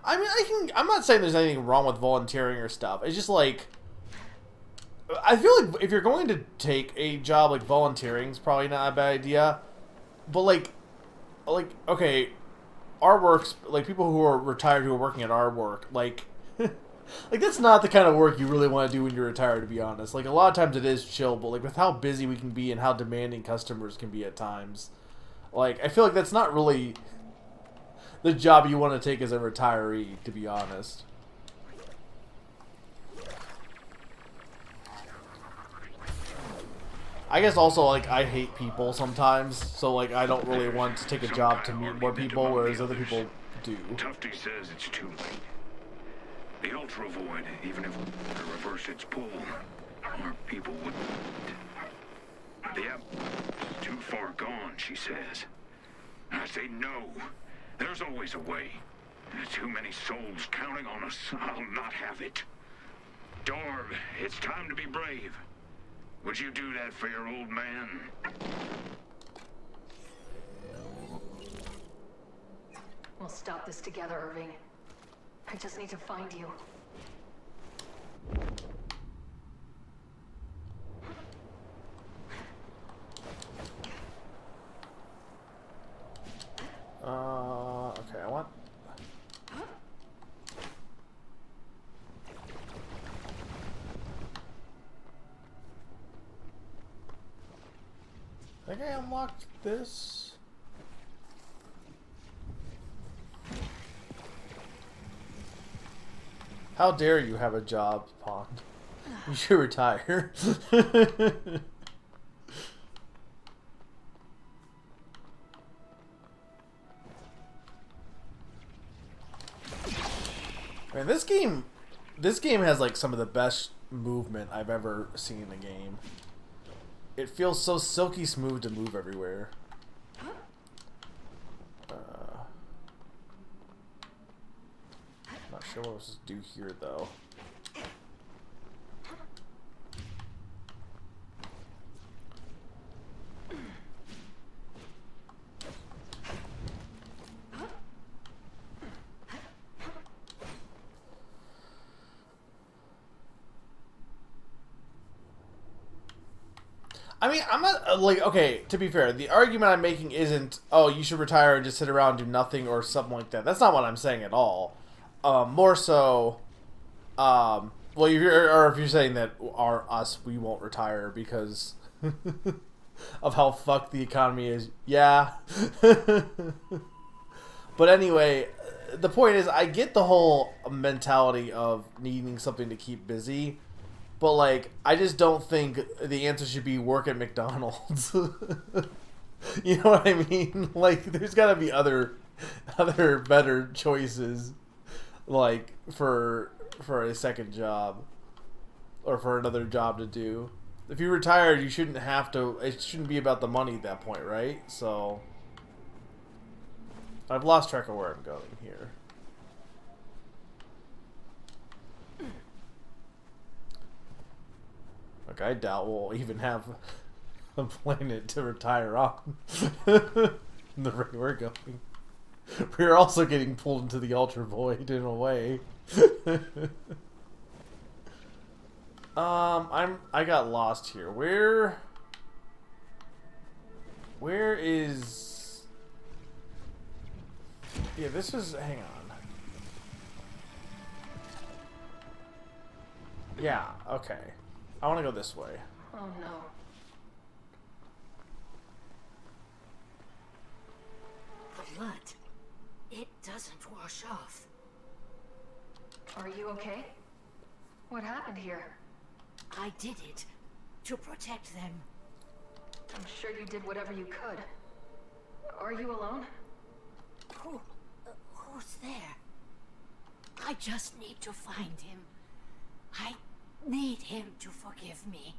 I mean, I'm not saying there's anything wrong with volunteering or stuff. It's just like, I feel like if you're going to take a job, like volunteering is probably not a bad idea. But like, okay, our works, like people who are retired who are working at our work, like, like that's not the kind of work you really want to do when you're retired, to be honest. Like a lot of times it is chill, but like with how busy we can be and how demanding customers can be at times, like I feel like that's not really the job you want to take as a retiree, to be honest. I guess also, like, I hate people sometimes, so, like, I don't really want to take a job to meet more people, whereas other people do. Tufty says it's too late. The Ultra Void, even if it reversed its pull, our people wouldn't. The app is too far gone, she says. I say no. There's always a way. There's too many souls counting on us. I'll not have it. Dorb, it's time to be brave. Would you do that for your old man? We'll stop this together, Irving. I just need to find you. Okay, I want... I think I unlocked this. How dare you have a job, Pond? You should retire. Man, this game has like some of the best movement I've ever seen in a game. It feels so silky smooth to move everywhere. Not sure what else to do here though. I mean, I'm not, like, okay, to be fair, the argument I'm making isn't, oh, you should retire and just sit around and do nothing or something like that. That's not what I'm saying at all. More so, well, if you're saying that we won't retire because of how fucked the economy is, yeah. But anyway, the point is, I get the whole mentality of needing something to keep busy. But, like, I just don't think the answer should be work at McDonald's. You know what I mean? Like, there's got to be other better choices, like, for a second job. Or for another job to do. If you're retired, you shouldn't have to... It shouldn't be about the money at that point, right? So... I've lost track of where I'm going here. Look, I doubt we'll even have a planet to retire on. The rate we're going. We're also getting pulled into the Ultra Void in a way. I got lost here. Where is... Yeah, this was... Hang on. Yeah, okay. I want to go this way. Oh no. The blood. It doesn't wash off. Are you okay? What happened here? I did it to protect them. I'm sure you did whatever you could. Are you alone? Who's there? I just need to find him. I need him to forgive me.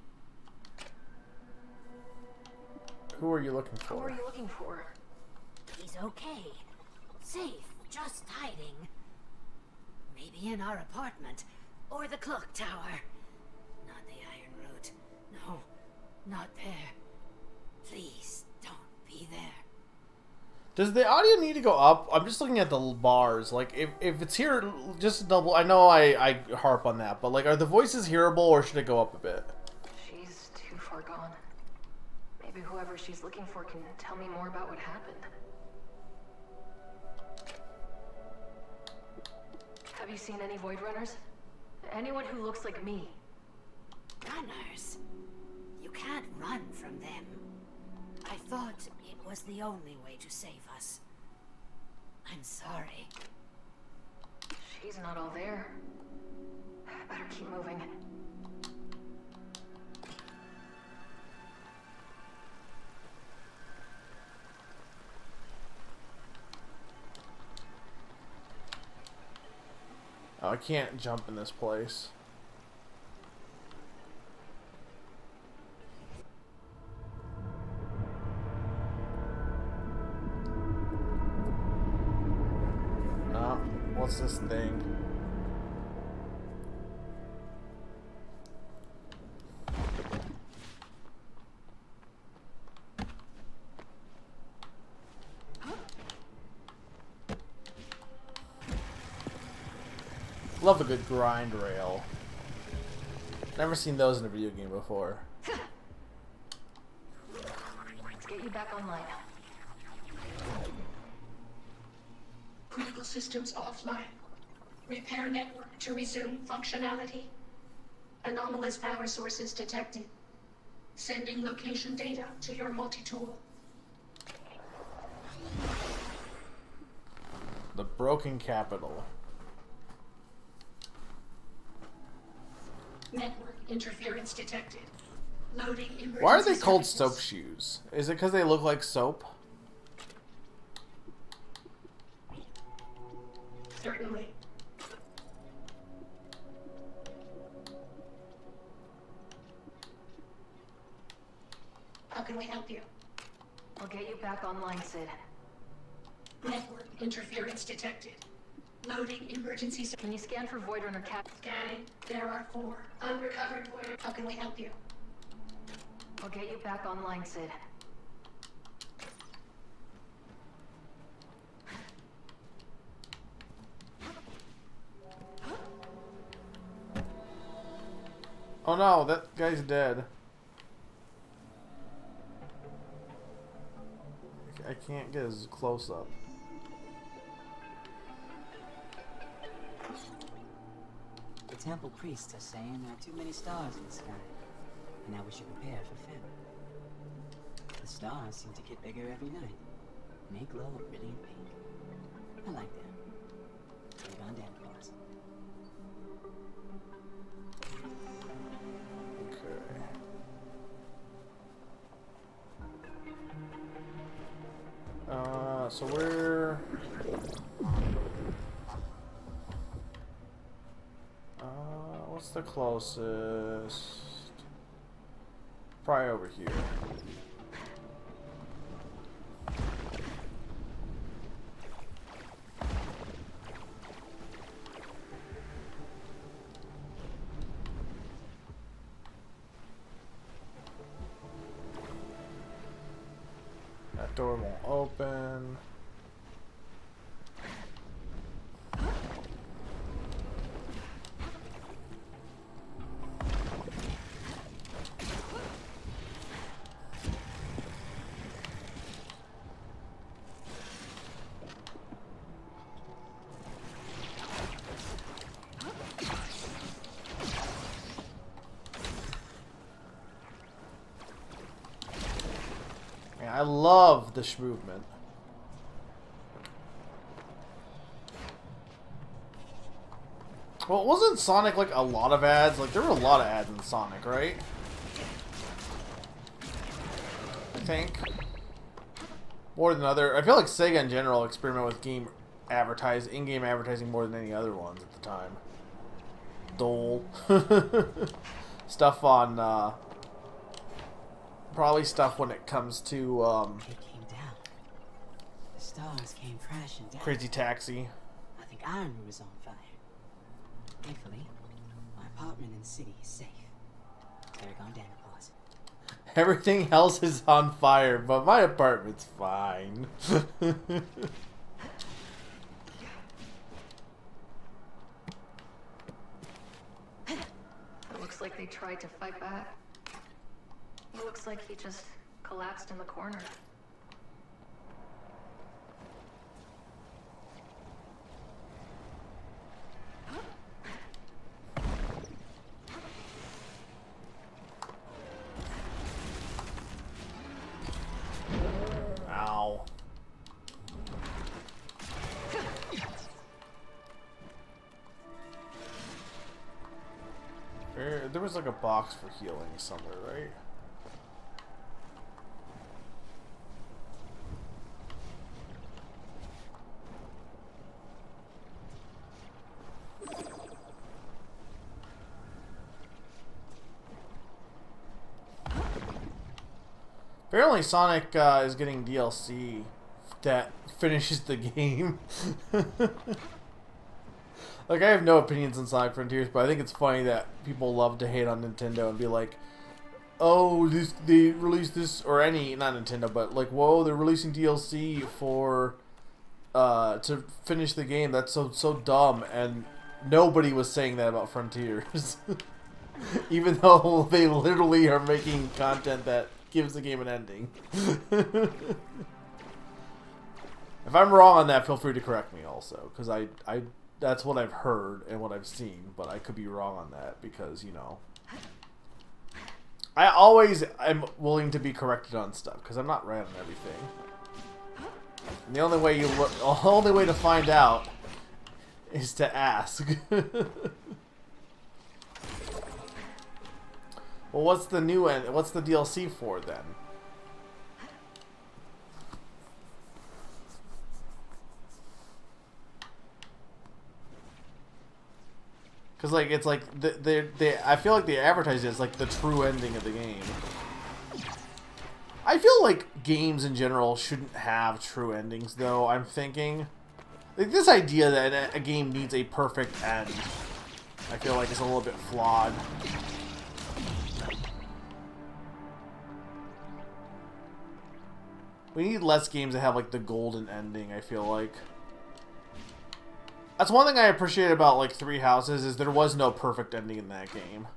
Who are you looking for? Who are you looking for? He's okay. Safe, just hiding. Maybe in our apartment, or the clock tower. Not the Iron Root. No, not there. Please, don't be there. Does the audio need to go up? I'm just looking at the bars. Like, if it's here, just double. I know I harp on that, but like, are the voices hearable or should it go up a bit? She's too far gone. Maybe whoever she's looking for can tell me more about what happened. Have you seen any Void Runners? Anyone who looks like me? Runners? You can't run from them. I thought it was the only way to save us. I'm sorry. She's not all there. Better keep moving. Oh, I can't jump in this place. What's this thing? Love a good grind rail. Never seen those in a video game before. Let's get you back online. Critical systems offline. Repair network to resume functionality. Anomalous power sources detected. Sending location data to your multi-tool. The Broken Capital. Network interference detected. Loading emergency Why are they called services. soap shoes? Is it because they look like soap? Certainly. How can we help you? I'll get you back online, Sid. Network interference detected. Loading emergency services. Can you scan for Void Runner Cap? Scanning. There are 4 unrecovered void. How can we help you? I'll get you back online, Sid. Oh no, that guy's dead. I can't get his close up. The temple priests are saying there are too many stars in the sky, and now we should prepare for famine. The stars seem to get bigger every night, and they glow a brilliant pink. I like that. They've gone down, boss. So we're... what's the closest? Probably over here. That door won't open. Man, I love the movement. Well, wasn't Sonic like a lot of ads? Like there were a lot of ads in Sonic, right? I think more than other. I feel like Sega in general experiment with in-game advertising more than any other ones at the time. Dole stuff on probably stuff when it comes to It came down. The stars came crashing down. Crazy Taxi. I think Ironwood was on fire. Thankfully, my apartment in the city is safe. They're gone down, boss. Everything else is on fire, but my apartment's fine. It looks like they tried to fight back. It looks like he just collapsed in the corner. Ow. There was like a box for healing somewhere, right? Apparently Sonic is getting DLC that finishes the game. Like, I have no opinions on Sonic Frontiers, but I think it's funny that people love to hate on Nintendo and be like, oh, they released this, or any, not Nintendo, but like, whoa, they're releasing DLC for, to finish the game. That's so dumb, and nobody was saying that about Frontiers. Even though they literally are making content that gives the game an ending. If I'm wrong on that, feel free to correct me also, because I that's what I've heard and what I've seen, but I could be wrong on that because, you know, I always am willing to be corrected on stuff because I'm not right on everything. And the only way to find out is to ask. Well, what's the new end? What's the DLC for then? Because, like, it's like, I feel like they advertise it as, like, the true ending of the game. I feel like games in general shouldn't have true endings, though, I'm thinking. Like, this idea that a game needs a perfect end, I feel like is a little bit flawed. We need less games that have, like, the golden ending, I feel like. That's one thing I appreciate about, like, Three Houses, is there was no perfect ending in that game.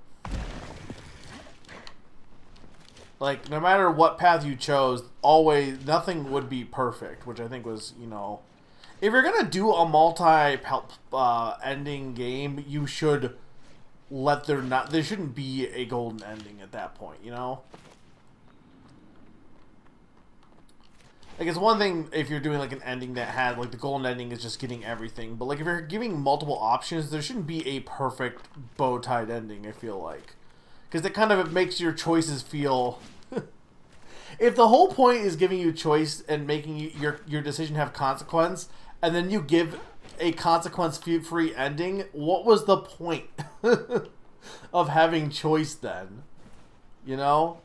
Like, no matter what path you chose, always, nothing would be perfect, which I think was, you know... If you're gonna do a multi-ending game, you should let there shouldn't be a golden ending at that point, you know? Like, it's one thing if you're doing, like, an ending that had, like, the golden ending is just getting everything. But, like, if you're giving multiple options, there shouldn't be a perfect bow-tied ending, I feel like. Because that kind of makes your choices feel... If the whole point is giving you choice and making your decision have consequence, and then you give a consequence-free ending, what was the point of having choice then? You know?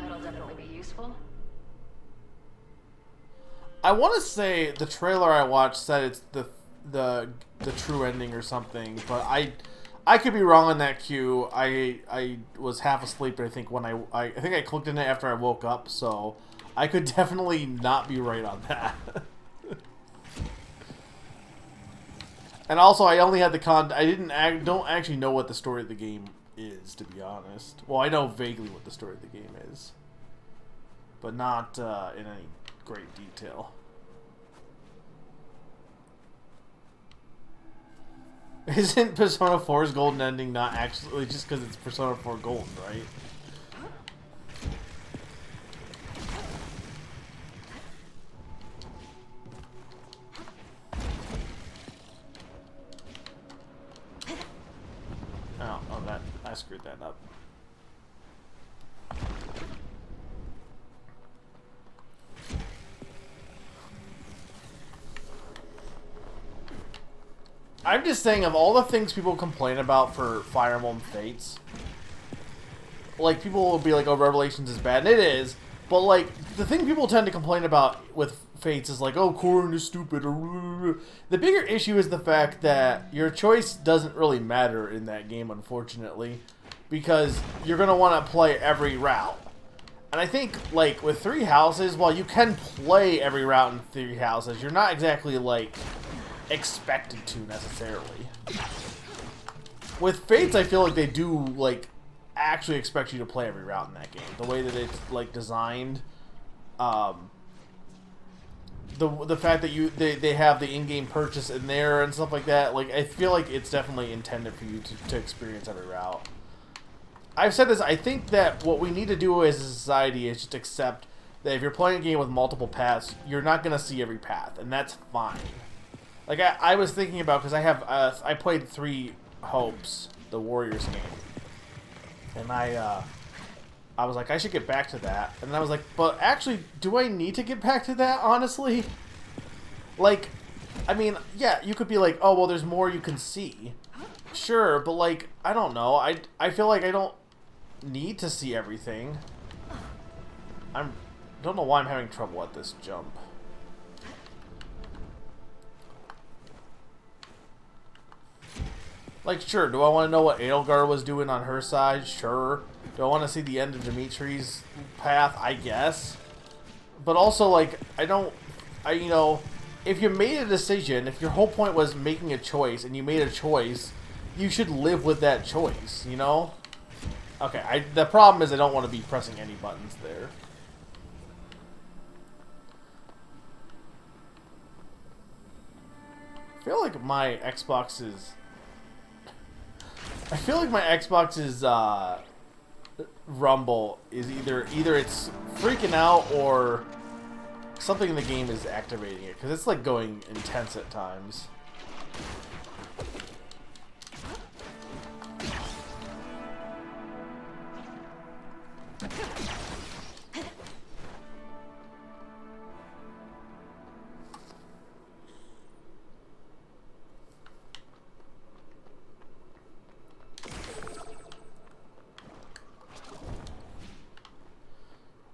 That'll definitely be useful. I want to say the trailer I watched said it's the true ending or something, but I could be wrong on that cue. I was half asleep, I think, when I think I clicked in it after I woke up, so I could definitely not be right on that. And also, I only had the don't actually know what the story of the game is, to be honest. Well, I know vaguely what the story of the game is, but not in any great detail. Isn't Persona 4's golden ending not actually just because it's Persona 4 Golden, right? Oh, that I screwed that up. I'm just saying, of all the things people complain about for Fire Emblem Fates, like, people will be like, oh, Revelations is bad, and it is, but, like, the thing people tend to complain about with Fates is like, oh, Corrin is stupid. The bigger issue is the fact that your choice doesn't really matter in that game, unfortunately, because you're going to want to play every route. And I think, like, with 3 houses, while you can play every route in 3 houses, you're not exactly, like, expected to, necessarily. With Fates, I feel like they do, like, actually expect you to play every route in that game. The way that it's, like, designed, the fact that they have the in-game purchase in there and stuff like that, like, I feel like it's definitely intended for you to experience every route. I've said this, I think that what we need to do as a society is just accept that if you're playing a game with multiple paths, you're not going to see every path, and that's fine. Like, I was thinking about, because I played 3 Hopes, the Warriors game, and I was like, I should get back to that. And then I was like, but actually, do I need to get back to that, honestly? Like, I mean, yeah, you could be like, oh, well, there's more you can see. Sure, but, like, I don't know. I feel like I don't need to see everything. I don't know why I'm having trouble at this jump. Like, sure, do I want to know what Edelgard was doing on her side? Sure. Do I want to see the end of Dimitri's path? I guess. But also, like, you know, if you made a decision, if your whole point was making a choice, and you made a choice, you should live with that choice, you know? Okay, the problem is I don't want to be pressing any buttons there. I feel like my Xbox's rumble is either it's freaking out or something in the game is activating it, because it's like going intense at times.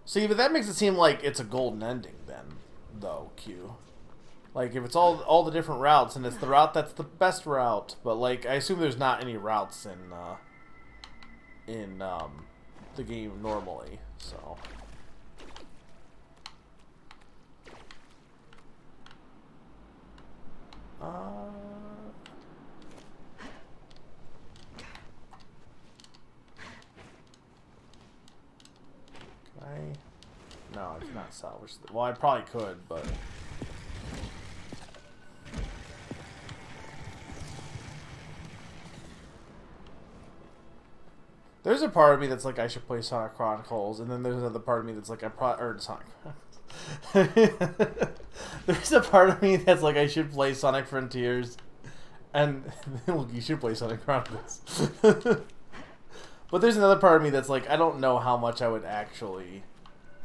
See, but that makes it seem like it's a golden ending then, though, Q. Like, if it's all the different routes, and it's the route that's the best route, but, like, I assume there's not any routes in the game normally, so... No, it's not salvage. Well, I probably could, but... There's a part of me that's like, I should play Sonic Chronicles, and then there's another part of me that's like, or Sonic... There's a part of me that's like, I should play Sonic Frontiers, and look, you should play Sonic Chronicles. But there's another part of me that's like, I don't know how much I would actually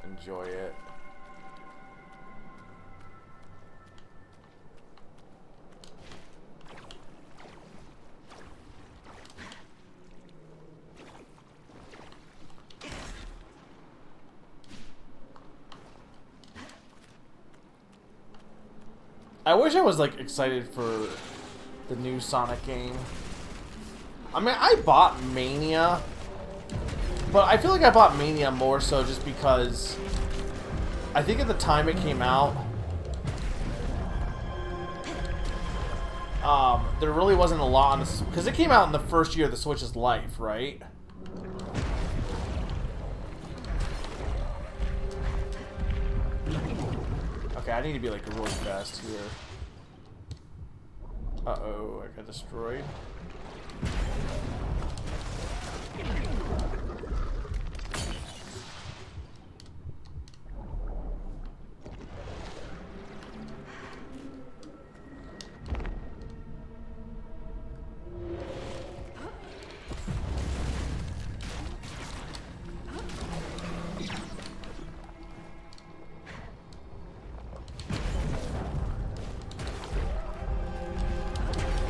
enjoy it. I wish I was like excited for the new Sonic game. I mean, I bought Mania, but I feel like I bought Mania more so just because I think at the time it came out, there really wasn't a lot on this, because it came out in the first year of the Switch's life, right? Okay, I need to be like really fast here. Uh-oh, I got destroyed.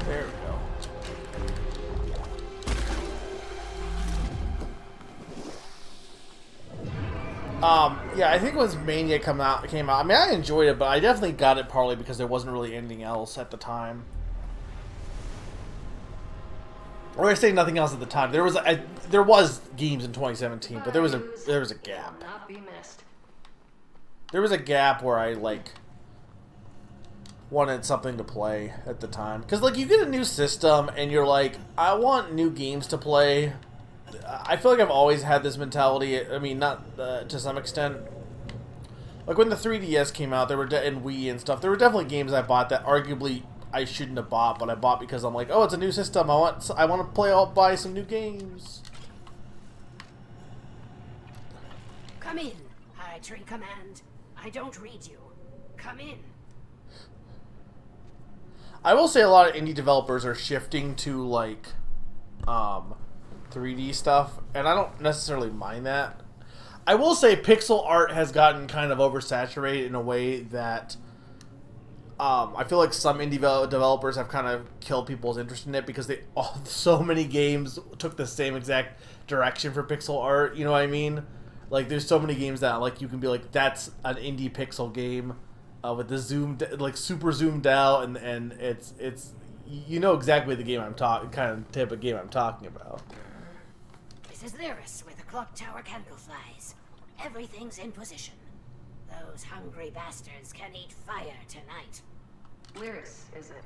There we go. Yeah, I think when Mania came out, I mean, I enjoyed it, but I definitely got it partly because there wasn't really anything else at the time. Or I say nothing else at the time. There was games in 2017, but there was a gap. Not be missed. There was a gap where I like wanted something to play at the time, because like you get a new system and you're like, I want new games to play. I feel like I've always had this mentality. I mean, not to some extent. Like when the 3DS came out, there were and Wii and stuff. There were definitely games I bought that arguably I shouldn't have bought, but I bought because I'm like, oh, it's a new system. I want to play. I'll buy some new games. Come in, High Tree Command. I don't read you. Come in. I will say a lot of indie developers are shifting to like 3D stuff, and I don't necessarily mind that. I will say pixel art has gotten kind of oversaturated in a way that I feel like some indie developers have kind of killed people's interest in it because so many games took the same exact direction for pixel art. You know what I mean? Like, there's so many games that like you can be like, that's an indie pixel game with the super zoomed out, and it's you know exactly the game I'm talking, kind of type of game I'm talking about. This is Lyris with the clock tower candleflies. Everything's in position. Those hungry bastards can eat fire tonight. Lyris, is it?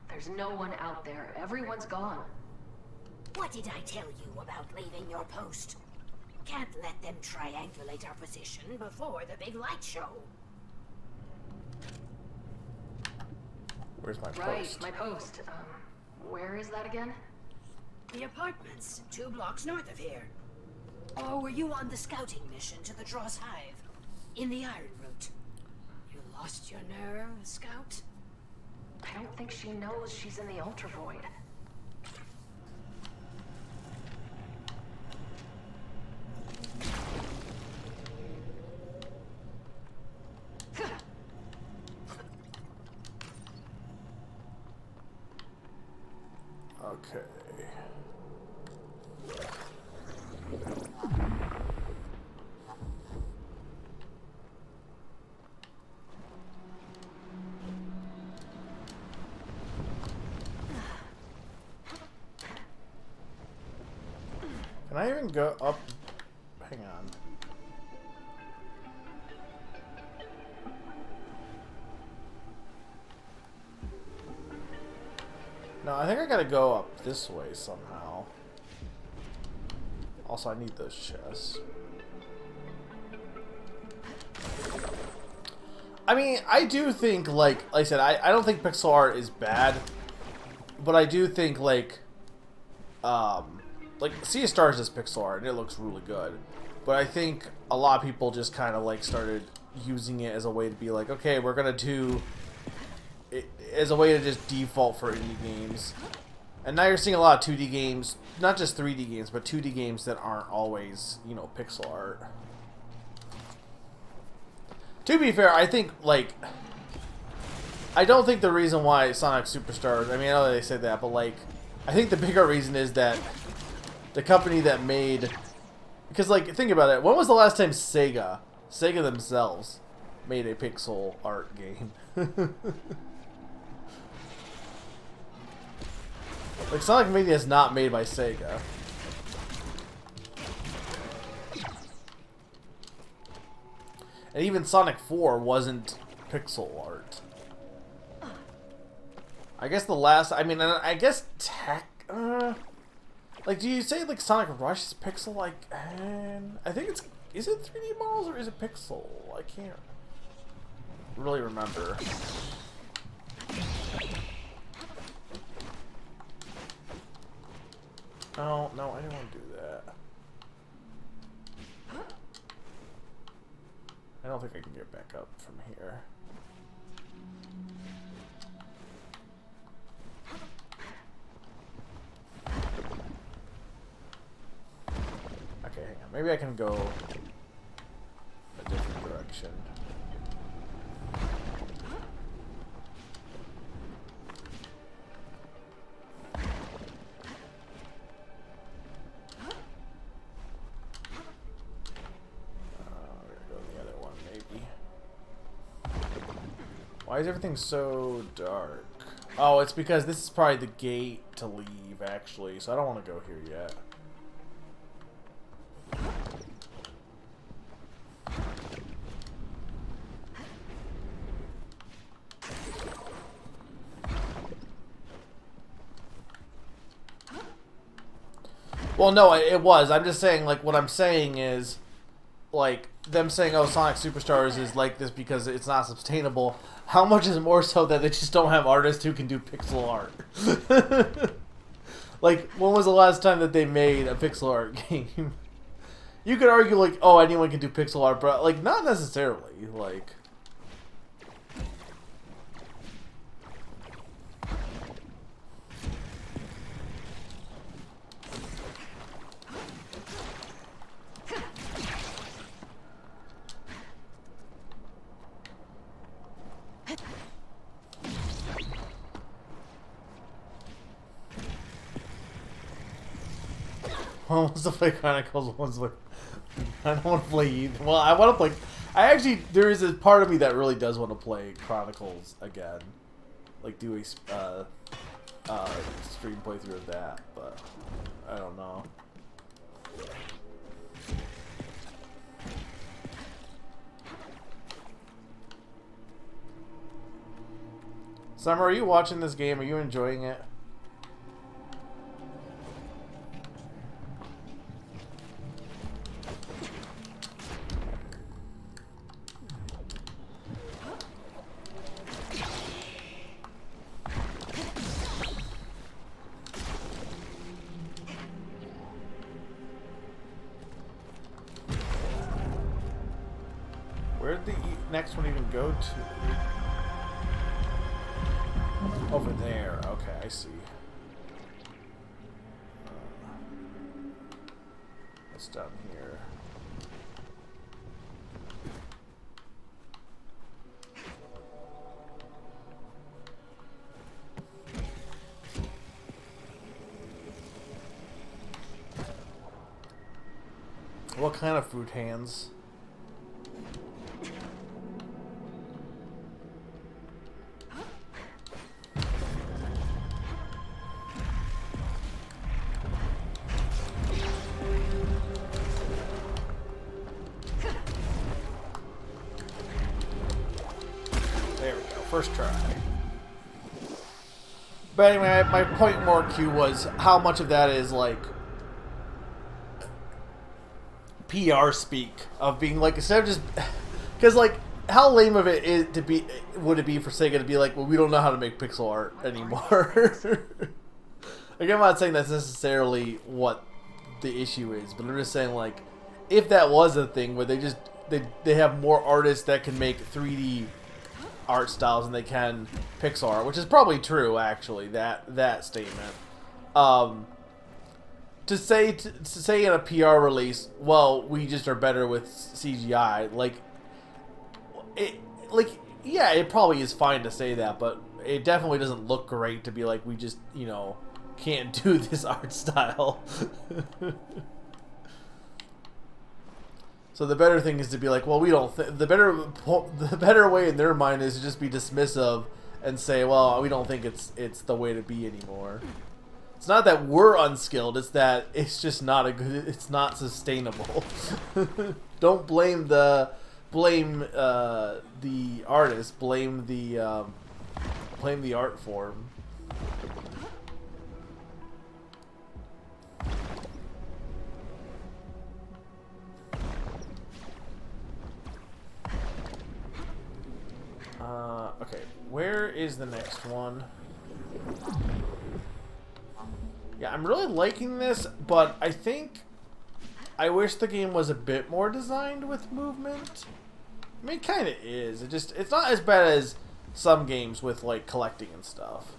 There's no one out there. Everyone's gone. What did I tell you about leaving your post? Can't let them triangulate our position before the big light show. Where's my post? Right, my post. Where is that again? The apartments, 2 blocks north of here. Or were you on the scouting mission to the Dross Hive? In the Iron Route? You lost your nerve, Scout? I don't think she knows she's in the Ultra Void. Okay. Can I even go up? Hang on. No, I think I gotta go up this way somehow. Also, I need those chests. I mean, I do think, like I said, I don't think pixel art is bad, but I do think, like Sea of Stars is pixel art, and it looks really good. But I think a lot of people just kind of, like, started using it as a way to be like, okay, we're gonna do it as a way to just default for indie games. And now you're seeing a lot of 2D games, not just 3D games, but 2D games that aren't always, you know, pixel art. To be fair, I think, like, I don't think the reason why Sonic Superstars, I mean, I know they said that, but, like, I think the bigger reason is that the company that made, because, like, think about it, when was the last time Sega themselves made a pixel art game? Like, Sonic Mania is not made by Sega. And even Sonic 4 wasn't pixel art. I guess the last, I mean, I guess like, do you say, like, Sonic Rush is pixel? Like, I think it's, is it 3D models or is it pixel? I can't really remember. Oh, no, I didn't want to do that. I don't think I can get back up from here. Okay, hang on. Maybe I can go a different direction. Why is everything so dark? Oh, it's because this is probably the gate to leave, actually, so I don't want to go here yet. Well, no, it was. I'm just saying, like, what I'm saying is, like, them saying, oh, Sonic Superstars is like this because it's not sustainable. How much is more so that they just don't have artists who can do pixel art? Like, when was the last time that they made a pixel art game? You could argue, like, oh, anyone can do pixel art, but, like, not necessarily. Like... One wants to play Chronicles, one's like, I don't want to play either. Well, I want to play... I actually... There is a part of me that really does want to play Chronicles again. Like, do a stream playthrough of that, but... I don't know. Summer, are you watching this game? Are you enjoying it? Where'd the next one even go to? Over there. Okay, I see. What's down here? What kind of food hands? First try. But anyway, my point more, Q, was how much of that is like PR speak of being like, instead of just because like how lame of it is to be would it be for Sega to be like, well, we don't know how to make pixel art anymore. Like, I'm not saying that's necessarily what the issue is, but I'm just saying, like, if that was a thing where they have more artists that can make 3D art styles than they can pixel art, which is probably true, actually, that statement. To say in a PR release, well, we just are better with CGI, yeah, it probably is fine to say that, but it definitely doesn't look great to be like, we just, you know, can't do this art style. So the better thing is to be like, well, we don't. The better way in their mind is to just be dismissive and say, well, we don't think it's the way to be anymore. It's not that we're unskilled; it's that it's just not a good. It's not sustainable. Don't blame the artist. Blame the art form. Okay, where is the next one? Yeah, I'm really liking this, but I think I wish the game was a bit more designed with movement. I mean, it kind of is. It's not as bad as some games with, like, collecting and stuff.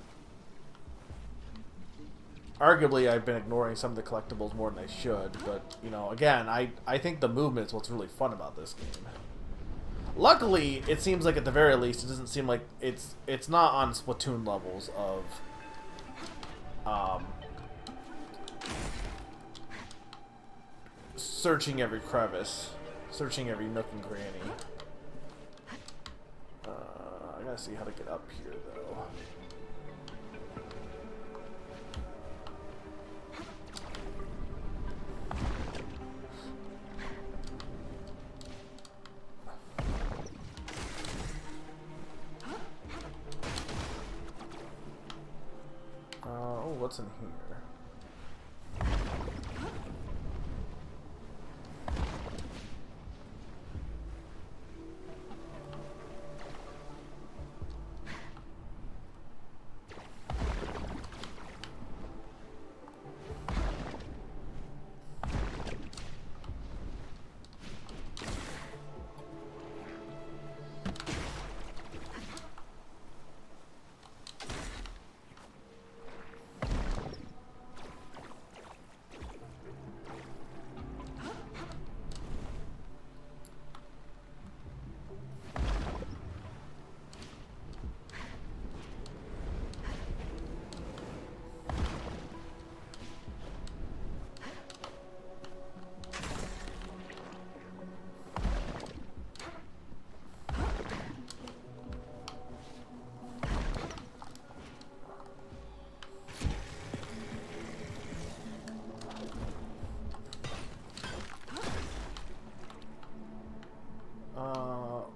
Arguably, I've been ignoring some of the collectibles more than I should, but, you know, again, I think the movement is what's really fun about this game. Luckily, it seems like at the very least, it doesn't seem like it's not on Splatoon levels of searching every crevice, searching every nook and cranny. I gotta gotta see how to get up here, though. Oh, what's in here?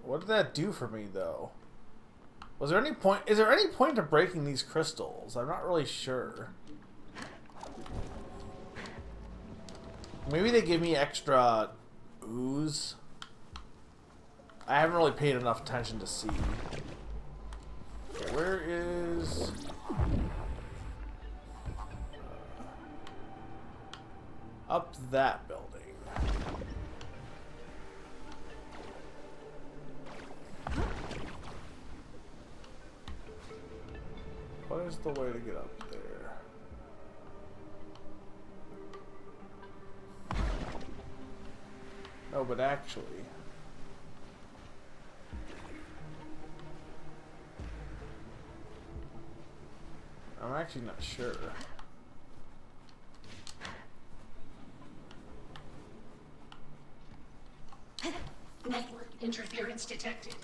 What did that do for me, though? Was there any point? Is there any point to breaking these crystals? I'm not really sure. Maybe they give me extra ooze. I haven't really paid enough attention to see. Okay, where is... up that building. What is the way to get up there? No, but actually... I'm actually not sure. Network interference detected.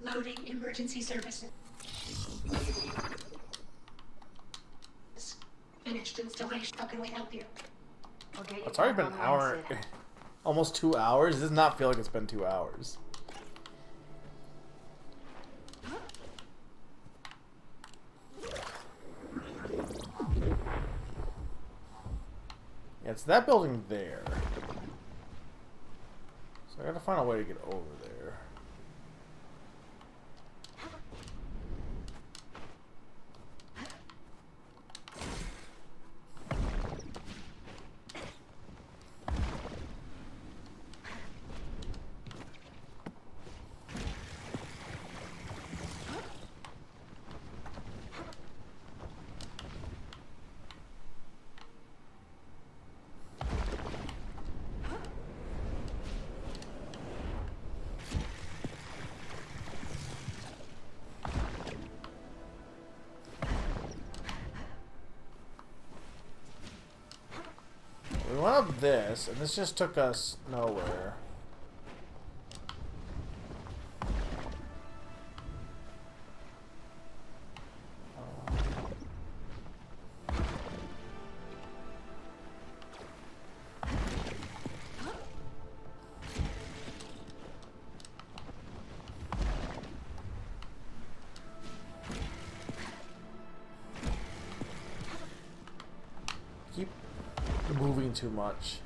Loading emergency services. Finished installation. How can we help you? I'll get you It's already back been an online, hour, Sid. almost 2 hours. It does not feel like it's been 2 hours. Yeah, it's that building there. So I gotta find a way to get over there. We went up this, and this just took us nowhere. Keep moving too much.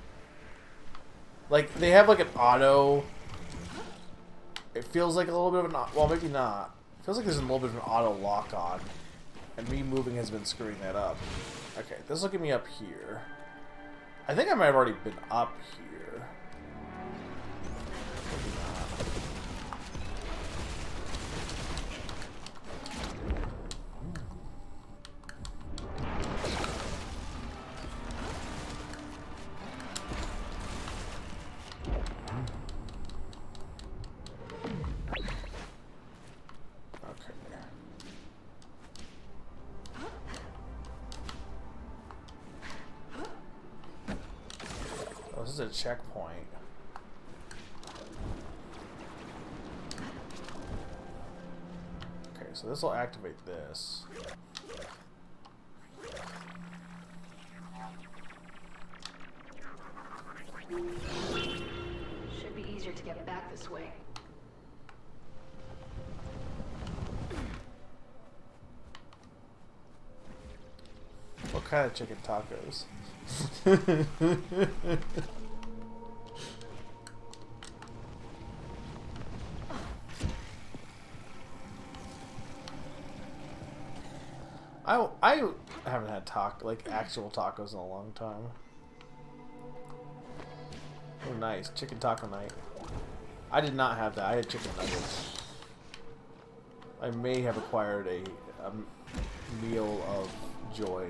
Like, they have like an auto. It feels like a little bit of an, well, maybe not. It feels like there's a little bit of an auto lock on, and me moving has been screwing that up. Okay, this will get me up here. I think I might have already been up here. Maybe not. Oh, this is a checkpoint. Okay, so this will activate this. Should be easier to get back this way. What kind of chicken tacos? I haven't had actual tacos in a long time. Oh, nice. Chicken taco night. I did not have that. I had chicken nuggets. I may have acquired a meal of joy.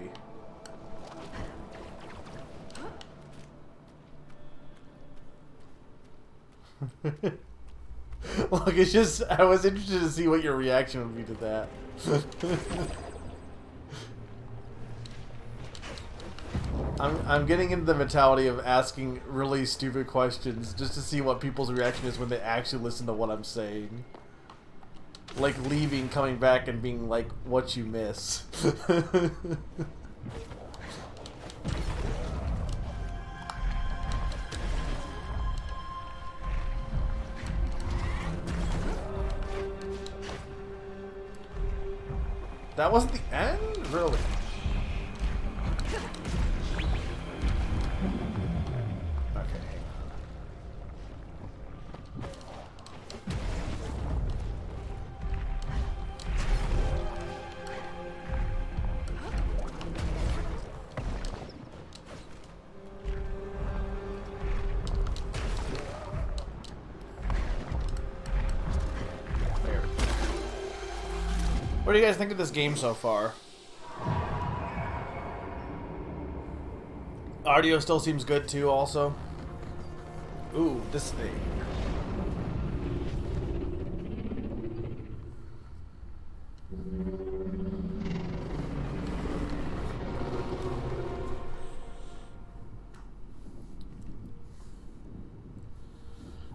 Look, it's just, I was interested to see what your reaction would be to that. I'm getting into the mentality of asking really stupid questions just to see what people's reaction is when they actually listen to what I'm saying. Like leaving, coming back, and being like, what you miss. That wasn't the end? Really? Okay. What do you guys think of this game so far? Audio still seems good too, also. Ooh, this thing.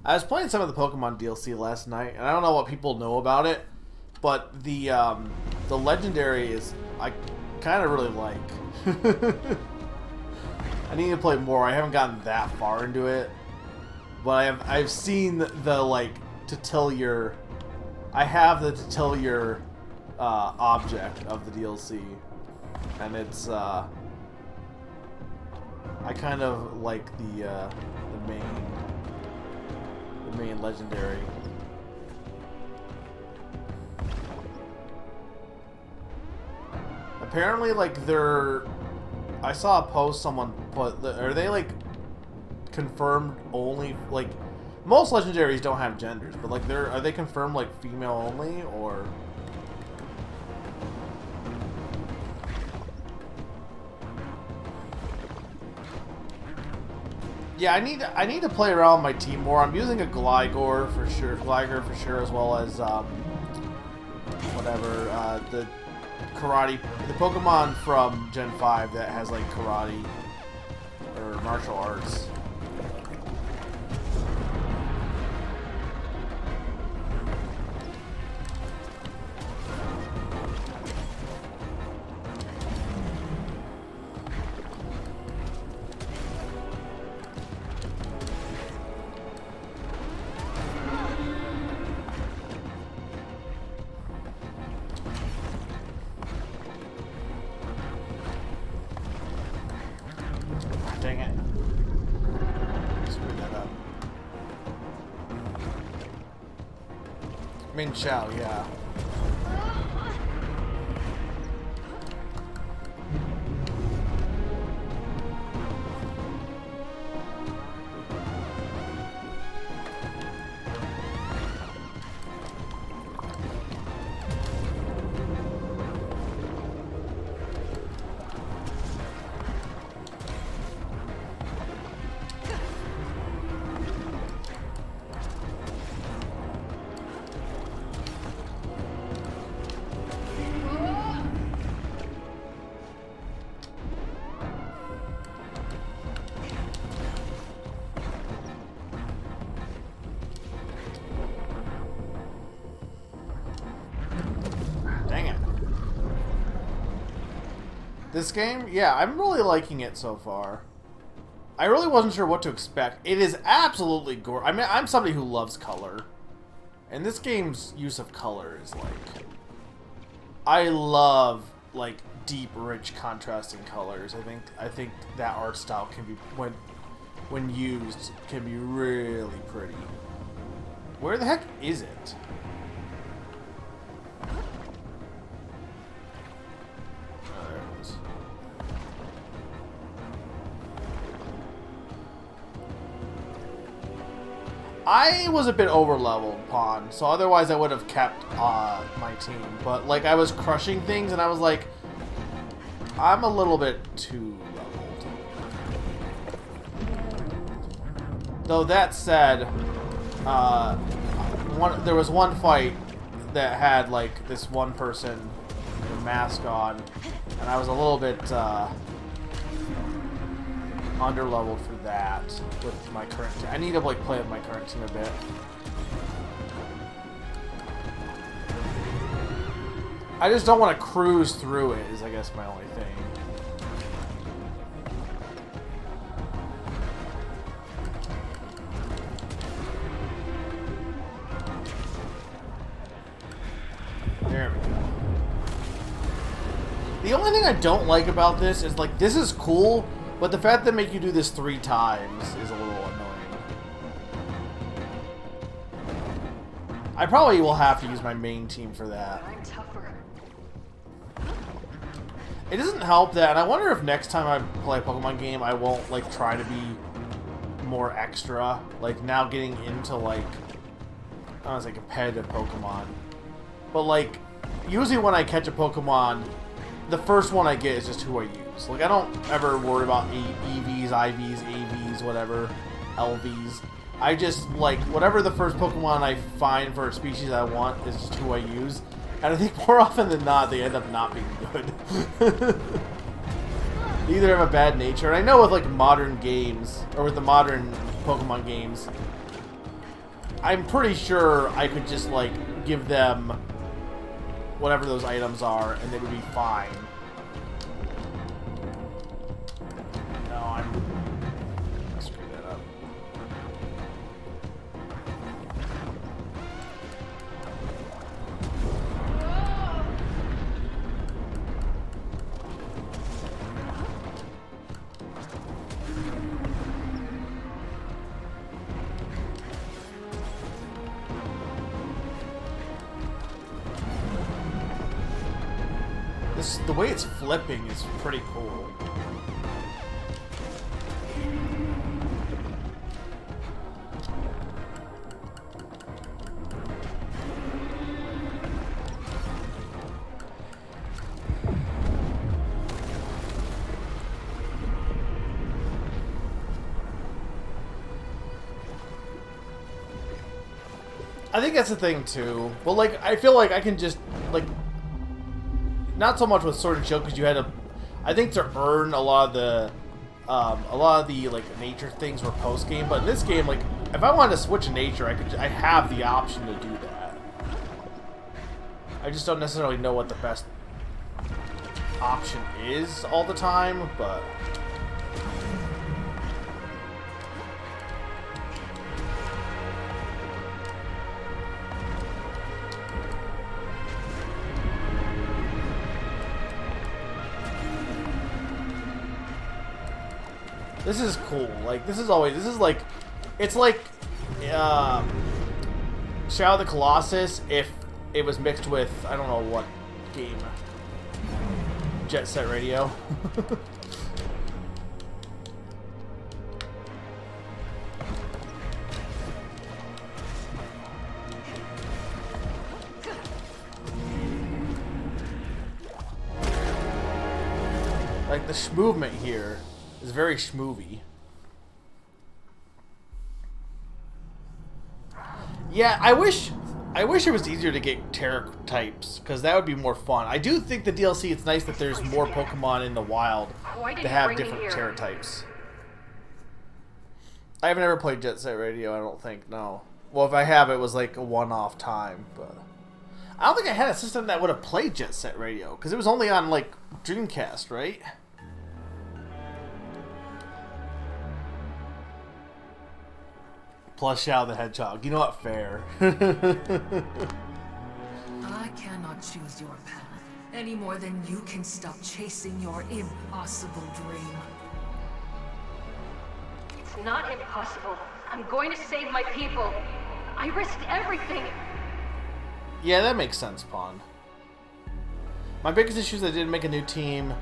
I was playing some of the Pokemon DLC last night, and I don't know what people know about it, but the legendary is I kind of really like. I need to play more. I haven't gotten that far into it, but I've seen the like Titilier. I have the Titilier object of the DLC, and it's I kind of like the main legendary. Apparently, like, I saw a post someone put, are they, like, confirmed only, like, most legendaries don't have genders, but, like, are they confirmed, like, female only, or? Yeah, I need to play around with my team more. I'm using a Gligar for sure, as well as, the karate, the Pokemon from Gen 5 that has like karate or martial arts. Dang it. Screwed that up. Min Chao, yeah. This game? Yeah, I'm really liking it so far. I really wasn't sure what to expect. It is absolutely gorgeous. I mean, I'm somebody who loves color. And this game's use of color is like... I love, like, deep, rich, contrasting colors. I think that art style can be, when used, can be really pretty. Where the heck is it? Oh, there it is. I was a bit over-leveled, Pawn, so otherwise I would have kept my team. But, like, I was crushing things, and I was like, I'm a little bit too leveled. Though that said, there was one fight that had, like, this one person with a mask on, and I was a little bit underleveled for that with my current team. I need to, like, play with my current team a bit. I just don't want to cruise through it, is I guess my only thing. There we go. The only thing I don't like about this is, like, this is cool, but the fact that they make you do this 3 times is a little annoying. I probably will have to use my main team for that. I'm tougher. It doesn't help that, and I wonder if next time I play a Pokemon game, I won't, like, try to be more extra. Like, now getting into, like, I don't want to say competitive Pokemon. But, like, usually when I catch a Pokemon, the first one I get is just who I use. Like, I don't ever worry about EVs, IVs, AVs, whatever, LVs. I just, like, whatever the first Pokemon I find for a species I want is just who I use. And I think more often than not, they end up not being good. They either have a bad nature. And I know with, like, modern games, or with the modern Pokemon games, I'm pretty sure I could just, like, give them whatever those items are, and they would be fine. No, I'm screw that up. The way it's flipping is pretty cool. I think that's the thing too. But, like, I feel like I can just, like, not so much with Sword and Shield because you had to, I think, to earn a lot of the like nature things were post game. But in this game, like, if I wanted to switch to nature, I have the option to do that. I just don't necessarily know what the best option is all the time, but. This is cool. Like, this is like, it's like, Shadow of the Colossus if it was mixed with, I don't know what game. Jet Set Radio. Like, the movement here is very schmoovy. Yeah, I wish it was easier to get Terra types, because that would be more fun. I do think the DLC, it's nice that there's more Pokemon in the wild that have different Terra types. I haven't ever played Jet Set Radio, I don't think, no. Well, if I have, it was like a one-off time, but I don't think I had a system that would have played Jet Set Radio, because it was only on, like, Dreamcast, right? Plus Shadow the Hedgehog. You know what? Fair. I cannot choose your path any more than you can stop chasing your impossible dream. It's not impossible. I'm going to save my people. I risked everything. Yeah, that makes sense, Pawn. My biggest issue is I didn't make a new team,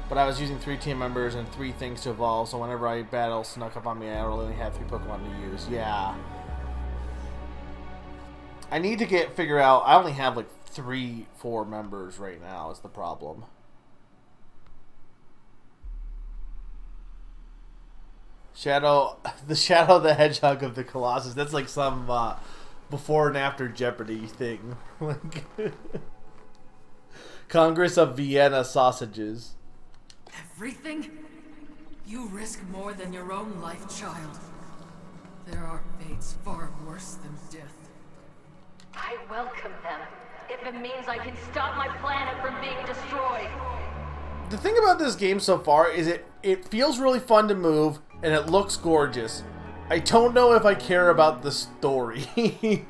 but I was using 3 team members and 3 things to evolve, so whenever I battle snuck up on me, I only had 3 Pokemon to use. Yeah. I need to figure out, I only have like 3-4 members right now is the problem. The Shadow the Hedgehog of the Colossus. That's like some before and after Jeopardy thing. Like Congress of Vienna sausages. Everything? You risk more than your own life, child. There are fates far worse than death. I welcome them. If it means I can stop my planet from being destroyed. The thing about this game so far is it feels really fun to move and it looks gorgeous. I don't know if I care about the story.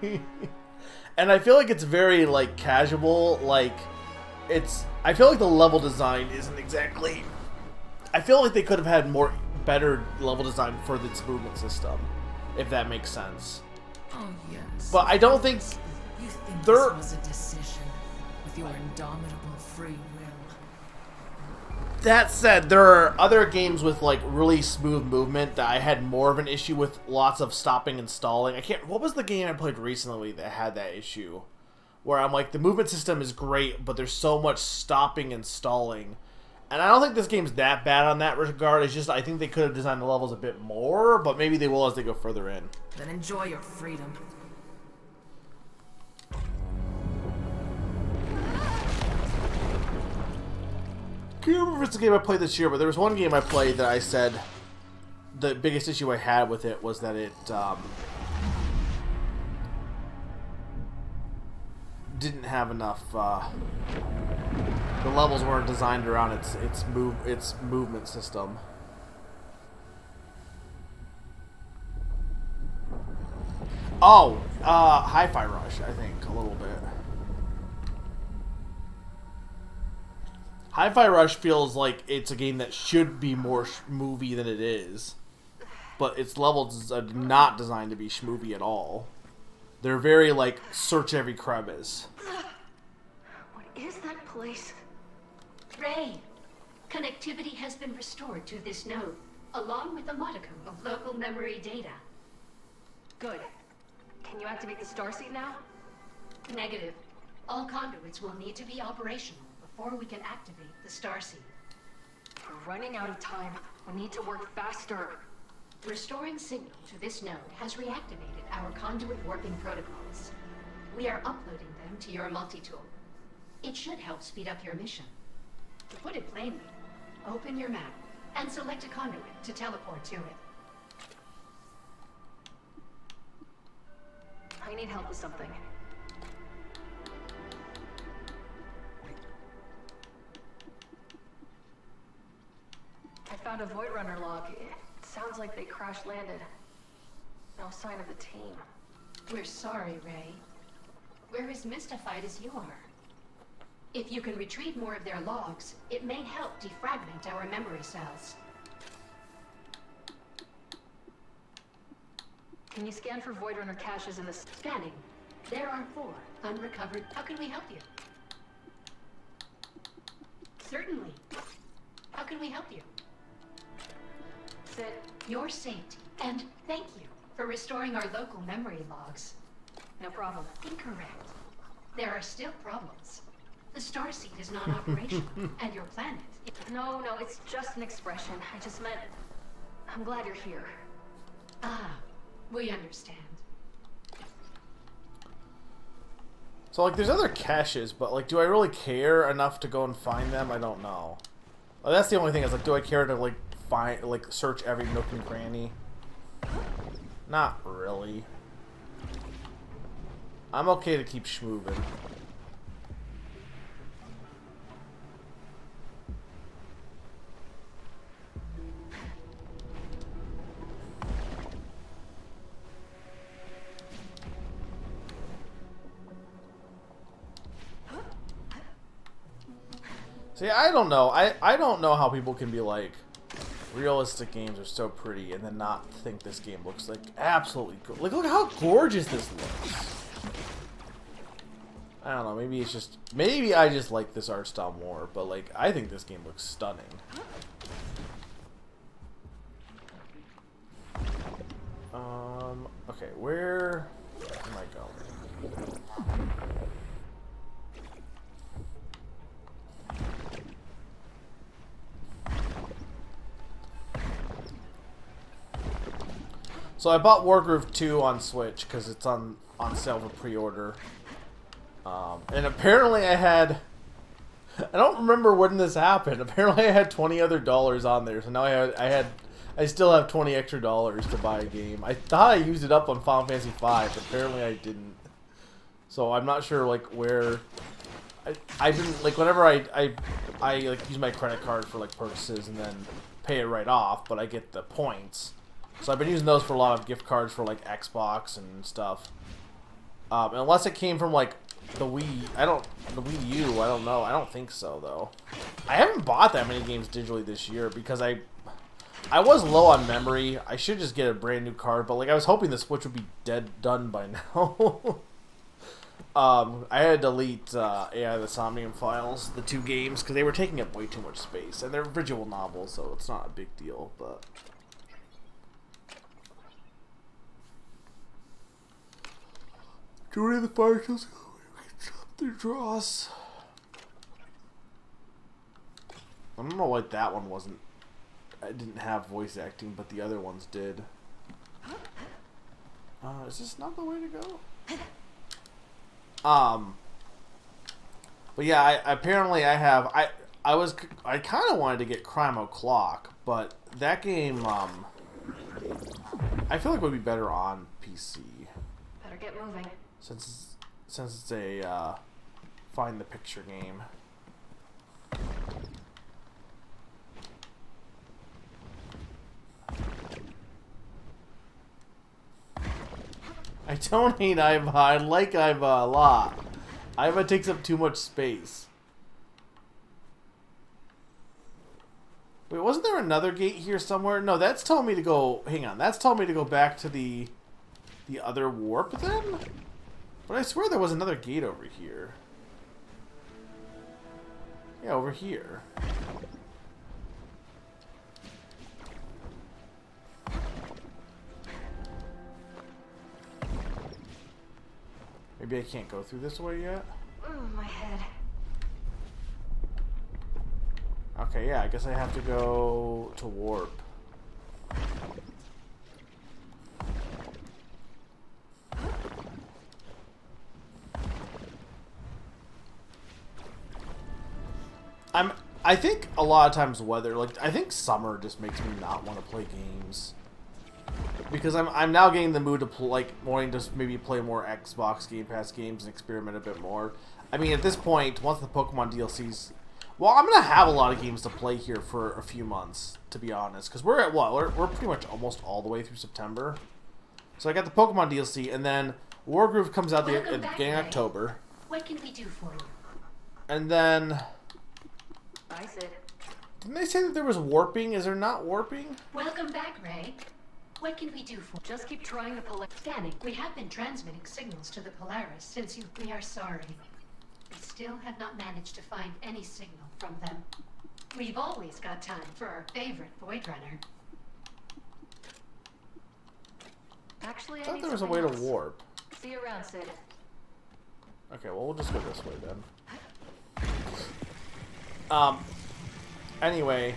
And I feel like it's very like casual, like I feel like the level design isn't exactly, I feel like they could have had better level design for this movement system, if that makes sense. Oh yes. But I don't think you think there this was a decision with your indomitable free will. That said, there are other games with like really smooth movement that I had more of an issue with, lots of stopping and stalling. What was the game I played recently that had that issue? Where I'm like, the movement system is great, but there's so much stopping and stalling. And I don't think this game's that bad on that regard. It's just, I think they could have designed the levels a bit more, but maybe they will as they go further in. Then enjoy your freedom. I can't remember if it's a game I played this year, but there was one game I played that I said the biggest issue I had with it was that it didn't have enough. The levels weren't designed around its movement system. Oh, Hi-Fi Rush, I think, a little bit. Hi-Fi Rush feels like it's a game that should be more movie than it is, but its levels are not designed to be schmovie at all. They're very like search every crevice. What is that place? Ray, connectivity has been restored to this node, along with a modicum of local memory data. Good. Can you activate the starseed now? Negative. All conduits will need to be operational before we can activate the starseed. We're running out of time. We need to work faster. Restoring signal to this node has reactivated our conduit warping protocols. We are uploading them to your multi-tool. It should help speed up your mission. To put it plainly, open your map and select a conduit to teleport to it. I need help with something. I found a Void Runner log. It sounds like they crash-landed. No sign of the team. We're sorry, Ray. We're as mystified as you are. If you can retrieve more of their logs, it may help defragment our memory cells. Can you scan for Void Runner caches in the... Scanning. There are 4 unrecovered. How can we help you? Certainly. How can we help you? Sit. Your safety, and thank you for restoring our local memory logs. No problem. Incorrect. There are still problems. The starseed is not operational, and your planet... No, it's just an expression. I just meant... I'm glad you're here. Ah, we understand. So, like, there's other caches, but, like, do I really care enough to go and find them? I don't know. Well, that's the only thing is, like, do I care to, like, search every nook and cranny? Not really. I'm okay to keep schmooving. See, I don't know. I don't know how people can be like, realistic games are so pretty and then not think this game looks like absolutely like look how gorgeous this looks. I don't know, maybe it's just maybe I just like this art style more, but like I think this game looks stunning. Okay, where am I going? So I bought Wargroove 2 on Switch because it's on sale for pre-order. And apparently I had... I don't remember when this happened. Apparently I had $20 other on there. So now I still have $20 extra to buy a game. I thought I used it up on Final Fantasy V, but apparently I didn't. So I'm not sure like where... I've been like whenever I like use my credit card for like purchases and then pay it right off, but I get the points. So I've been using those for a lot of gift cards for like Xbox and stuff. Unless it came from like the Wii, the Wii U, I don't know. I don't think so though. I haven't bought that many games digitally this year because I was low on memory. I should just get a brand new card, but like I was hoping the Switch would be done by now. I had to delete AI the Somnium files, the 2 games, because they were taking up way too much space, and they're visual novels, so it's not a big deal, but. Joining the fire kills their dross. I don't know why that one wasn't. I didn't have voice acting, but the other ones did. Is this not the way to go? But yeah, apparently I have. I kind of wanted to get Crime O'Clock, but that game. I feel like would be better on PC. Better get moving. Since it's a find the picture game. I don't hate Iva. I like Iva a lot. Iva takes up too much space. Wait, wasn't there another gate here somewhere? No, that's telling me to go... Hang on. That's telling me to go back to the other warp then? But I swear there was another gate over here. Yeah, over here. Maybe I can't go through this way yet? Ooh, my head. Okay, yeah, I guess I have to go to warp. I think a lot of times weather, like, I think summer just makes me not want to play games. Because I'm now getting the mood to play, like, wanting to maybe play more Xbox Game Pass games and experiment a bit more. I mean, at this point, once the Pokemon DLCs... Well, I'm going to have a lot of games to play here for a few months, to be honest. Because we're at what? We're pretty much almost all the way through September. So I got the Pokemon DLC, and then Wargroove comes out at the beginning of October. What can we do for you? And then... Bye, Sid. Didn't they say that there was warping? Is there not warping? Welcome back, Ray. What can we do for you? Just keep trying the Scanning. We have been transmitting signals to the Polaris since you... We are sorry. We still have not managed to find any signal from them. We've always got time for our favorite Void Runner. Actually, I thought there was a way to warp. See you around, Sid. Okay, well, we'll just go this way then. Anyway.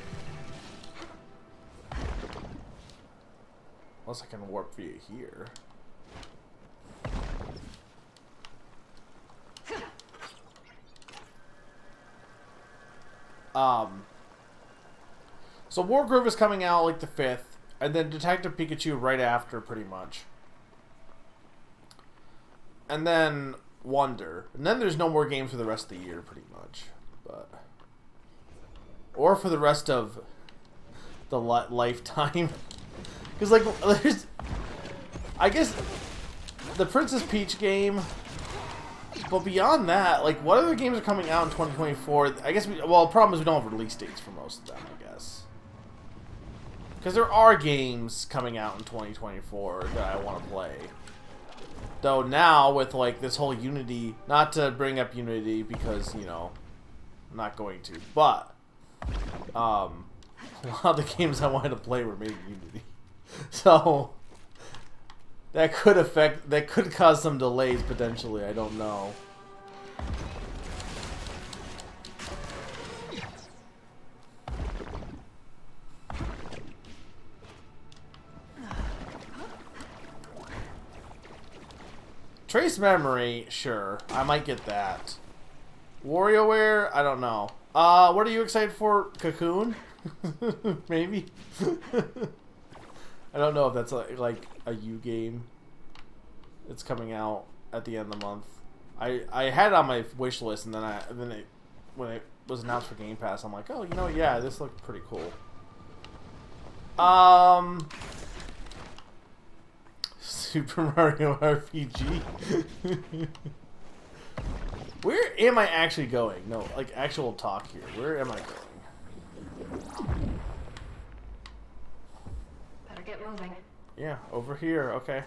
Unless I can warp via here. So Wargroove is coming out like the 5th, and then Detective Pikachu right after, pretty much. And then Wonder. And then there's no more games for the rest of the year, pretty much. But... Or for the rest of the lifetime. Because, like, there's... I guess the Princess Peach game... But beyond that, like, what other games are coming out in 2024? I guess well, the problem is we don't have release dates for most of them, I guess. Because there are games coming out in 2024 that I want to play. Though now, with, like, this whole Unity, not to bring up Unity because, you know, I'm not going to, but, a lot of the games I wanted to play were made in Unity. So, that could cause some delays, potentially, I don't know. Trace Memory, sure. I might get that. WarioWare, I don't know. What are you excited for? Cocoon? Maybe? I don't know if that's like a U game. It's coming out at the end of the month. I had it on my wish list, and then when it was announced for Game Pass, I'm like, oh, you know, yeah, this looked pretty cool. Super Mario RPG. Where am I actually going? No, like actual talk here. Where am I going? Better get moving. Yeah, over here. Okay.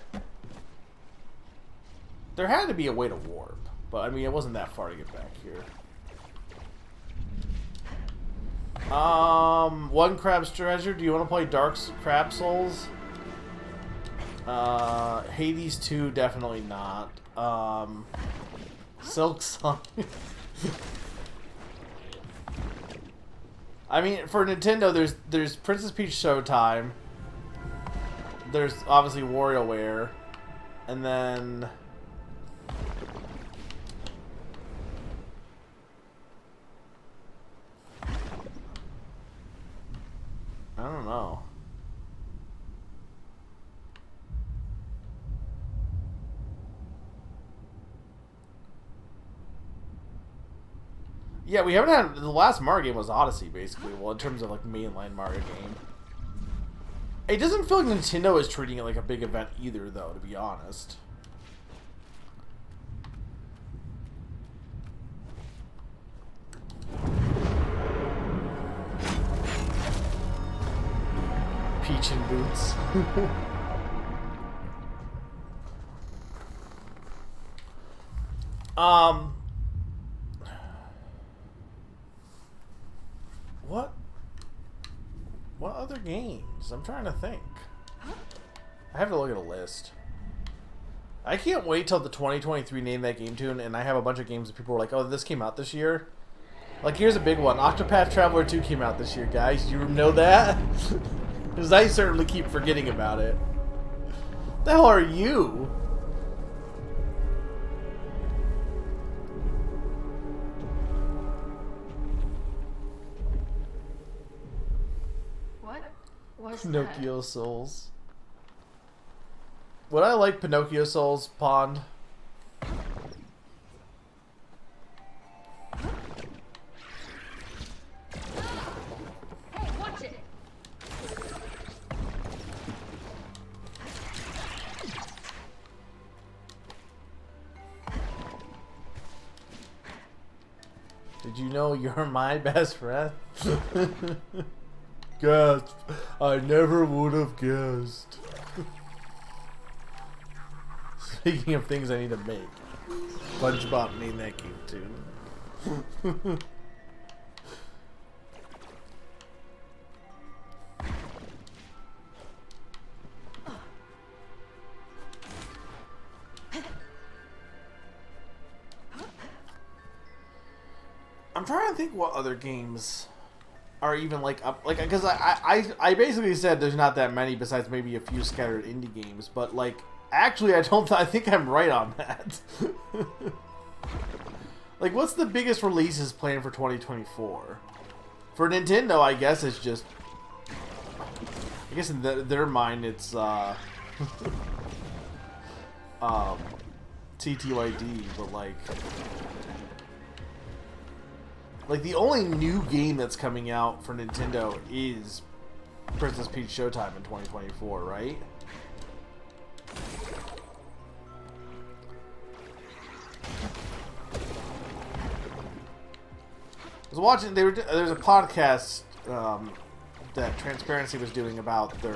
There had to be a way to warp, but I mean, it wasn't that far to get back here. One Crab's Treasure. Do you want to play Dark Crab Souls? Hades 2, definitely not. Silk Song. I mean, for Nintendo, there's Princess Peach Showtime. There's obviously WarioWare, and then I don't know. Yeah, we haven't had... The last Mario game was Odyssey, basically. Well, in terms of, like, mainline Mario game. It doesn't feel like Nintendo is treating it like a big event either, though, to be honest. Peach in boots. What other games? I'm trying to think. I have to look at a list. I can't wait till the 2023 Name That Game tune, and I have a bunch of games that people are like, oh, this came out this year. Like, here's a big one. Octopath Traveler 2 came out this year, guys. You know that? Because I certainly keep forgetting about it. What the hell are you? Pinocchio Souls. Would I like Pinocchio Souls, Pond? Hey, watch it. Did you know you're my best friend? Gasp. I never would have guessed. Speaking of things I need to make, SpongeBob made that game too. I'm trying to think what other games are even like up, like, because I basically said there's not that many besides maybe a few scattered indie games, but like actually I think I'm right on that. Like, what's the biggest releases planned for 2024? For Nintendo, I guess it's just, I guess in their mind it's TTYD, but like the only new game that's coming out for Nintendo is Princess Peach Showtime in 2024, right? was watching. There's a podcast that Transparency was doing about the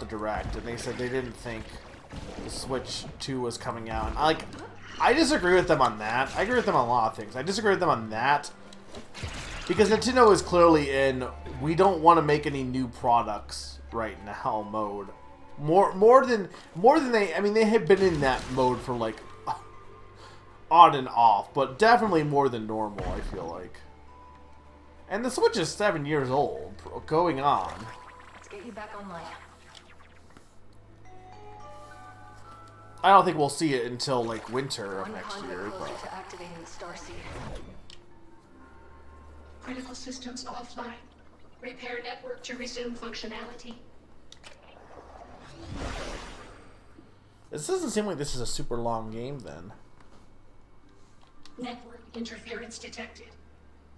Direct, and they said they didn't think the Switch 2 was coming out. And I disagree with them on that. I agree with them on a lot of things. I disagree with them on that because Nintendo is clearly in we don't want to make any new products right now mode. More than they. I mean, they have been in that mode for like on and off, but definitely more than normal. I feel like. And the Switch is 7 years old, going on. Let's get you back online. I don't think we'll see it until like winter of One next conduit year. closer But to activating the Starseed. Critical systems offline. Repair network to resume functionality. this doesn't seem like this is a super long game then. Network interference detected.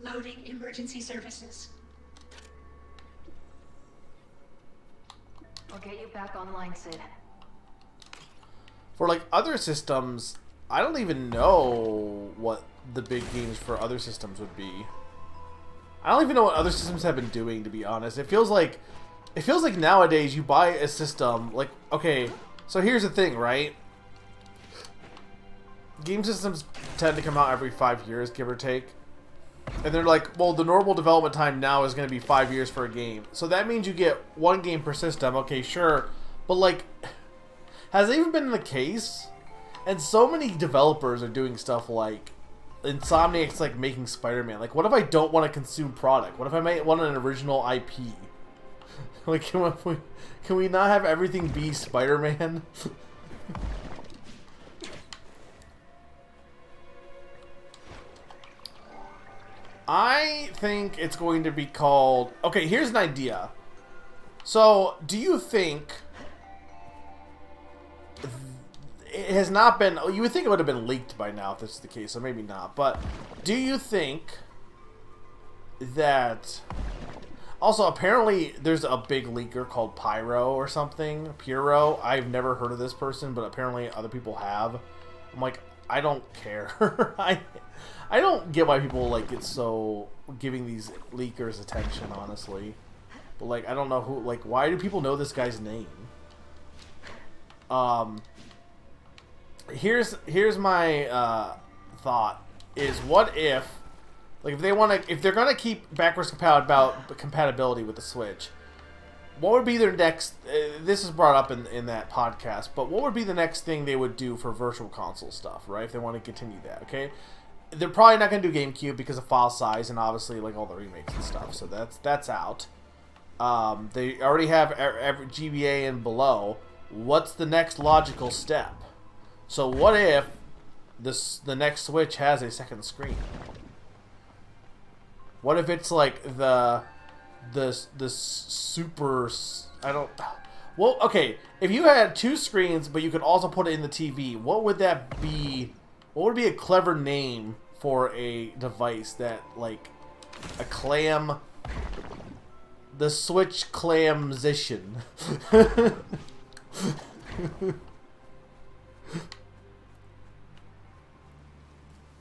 Loading emergency services. I'll get you back online, Sid. For like other systems, I don't even know what the big games for other systems would be. I don't even know what other systems have been doing, to be honest. It feels like nowadays you buy a system, like, okay, so here's the thing, right? Game systems tend to come out every 5 years, give or take. And they're like, well, the normal development time now is going to be 5 years for a game. So that means you get one game per system, okay, sure. But like, has it even been the case? And so many developers are doing stuff like Insomniac's like making Spider-Man. Like, what if I don't want to consume product? What if I might want an original IP? Like, can we not have everything be Spider-Man? I think it's going to be called... Okay, here's an idea. So, do you think... It has not been... You would think it would have been leaked by now if this is the case, so maybe not. But do you think that... Also, apparently, there's a big leaker called Pyro or something. Pyro. I've never heard of this person, but apparently other people have. I'm like, I don't care. I don't get why people like get so giving these leakers attention, honestly. But like, I don't know who. Like, why do people know this guy's name? Here's my thought: is what if, like, if they're gonna keep backwards compatibility with the Switch, what would be their next? This is brought up in that podcast, but what would be the next thing they would do for Virtual Console stuff, right? If they want to continue that, okay. They're probably not going to do GameCube because of file size and obviously like all the remakes and stuff. So that's out. They already have every GBA and below. What's the next logical step? So what if the next Switch has a second screen? What if it's like the super... I don't... Well, okay. If you had two screens, but you could also put it in the TV, what would that be? What would be a clever name for a device that, like, a clam... The Switch Clamzition.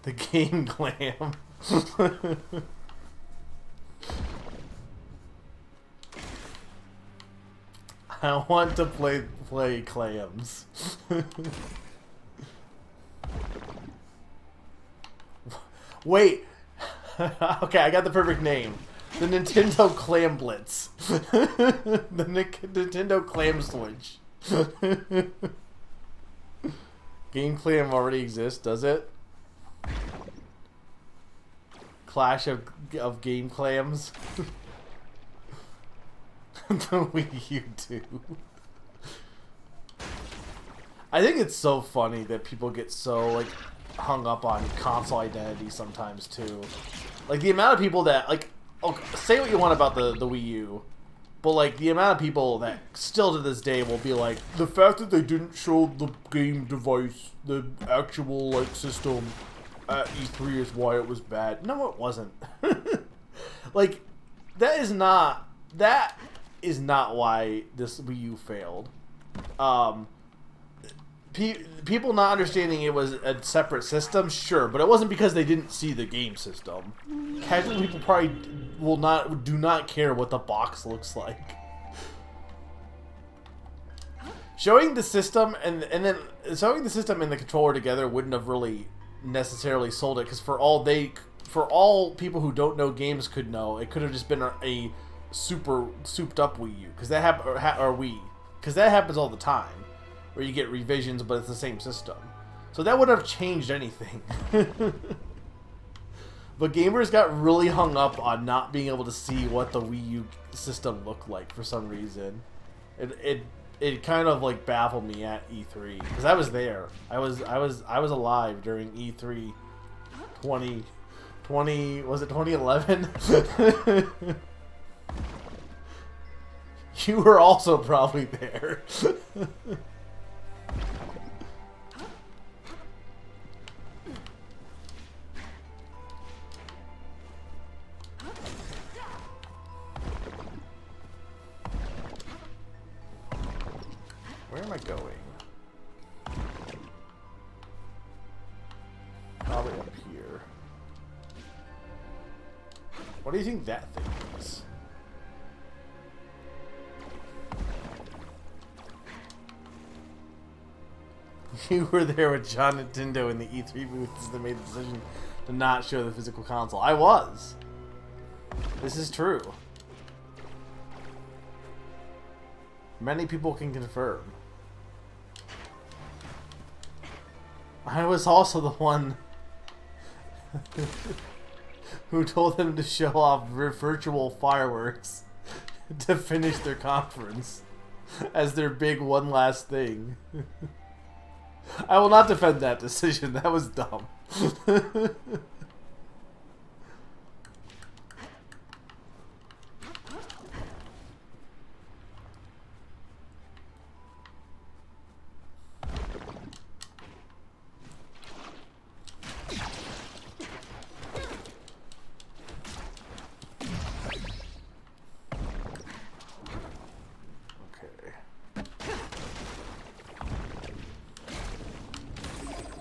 The Game Clam. I want to play clams. Wait. Okay, I got the perfect name. The Nintendo Clam Blitz. The Nintendo Clam Switch. Game Clam already exists, does it? Clash of Game Clams. The Wii U too. I think it's so funny that people get so like hung up on console identity sometimes too. Like the amount of people that like, okay, say what you want about the Wii U, but like the amount of people that still to this day will be like, the fact that they didn't show the game device, the actual like system at E3 is why it was bad. No, it wasn't. Like that is not why this Wii U failed. people not understanding it was a separate system, sure, but it wasn't because they didn't see the game system. Casual people probably do not care what the box looks like. Showing the system and then showing the system and the controller together wouldn't have really necessarily sold it, because for all people who don't know games could know, it could have just been a super souped up Wii U, because that happens all the time, where you get revisions but it's the same system. So that wouldn't have changed anything. But gamers got really hung up on not being able to see what the Wii U system looked like for some reason. It kind of like baffled me at E3, because I was there. I was alive during E3 2020, was it 2011? You were also probably there. Where am I going? Probably up here. What do you think that thing is? You were there with John Nintendo in the E3 booths that made the decision to not show the physical console. I was. This is true. Many people can confirm. I was also the one who told them to show off virtual fireworks to finish their conference as their big one last thing. I will not defend that decision. That was dumb.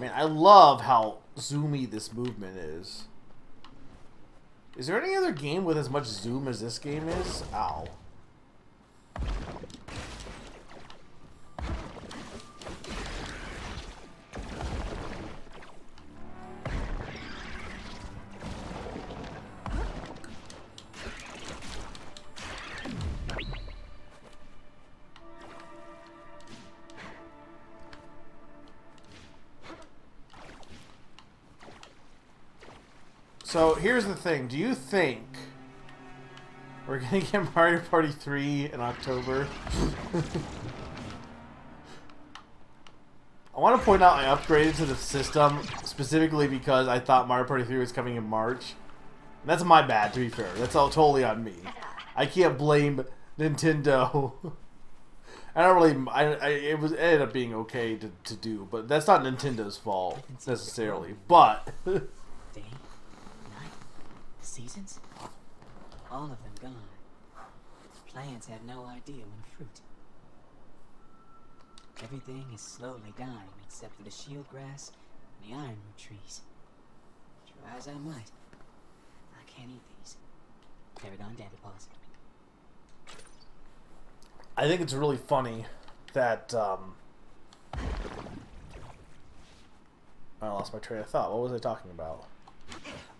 Man, I love how zoomy this movement is. Is there any other game with as much zoom as this game is? Ow. So here's the thing. Do you think we're gonna get Mario Party 3 in October? I want to point out I upgraded to the system specifically because I thought Mario Party 3 was coming in March. And that's my bad, to be fair. That's all totally on me. I can't blame Nintendo. I don't really. It ended up being okay to do, but that's not Nintendo's fault necessarily. But. Day, night, seasons, all of them gone. Plants have no idea when fruit. Everything is slowly dying except for the shield grass and the ironwood trees. Try as I might, I can't eat these. Paragon Dandapause. I think it's really funny that I lost my train of thought. What was I talking about?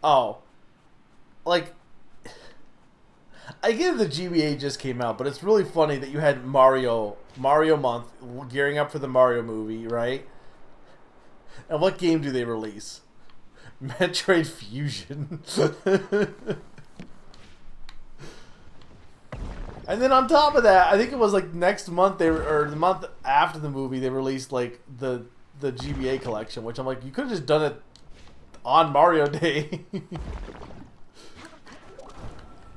Oh, like, I get the GBA just came out, but it's really funny that you had Mario month gearing up for the Mario movie, right? And what game do they release? Metroid Fusion. And then on top of that, I think it was like next month or the month after the movie, they released like the GBA collection, which I'm like, you could have just done it on Mario Day.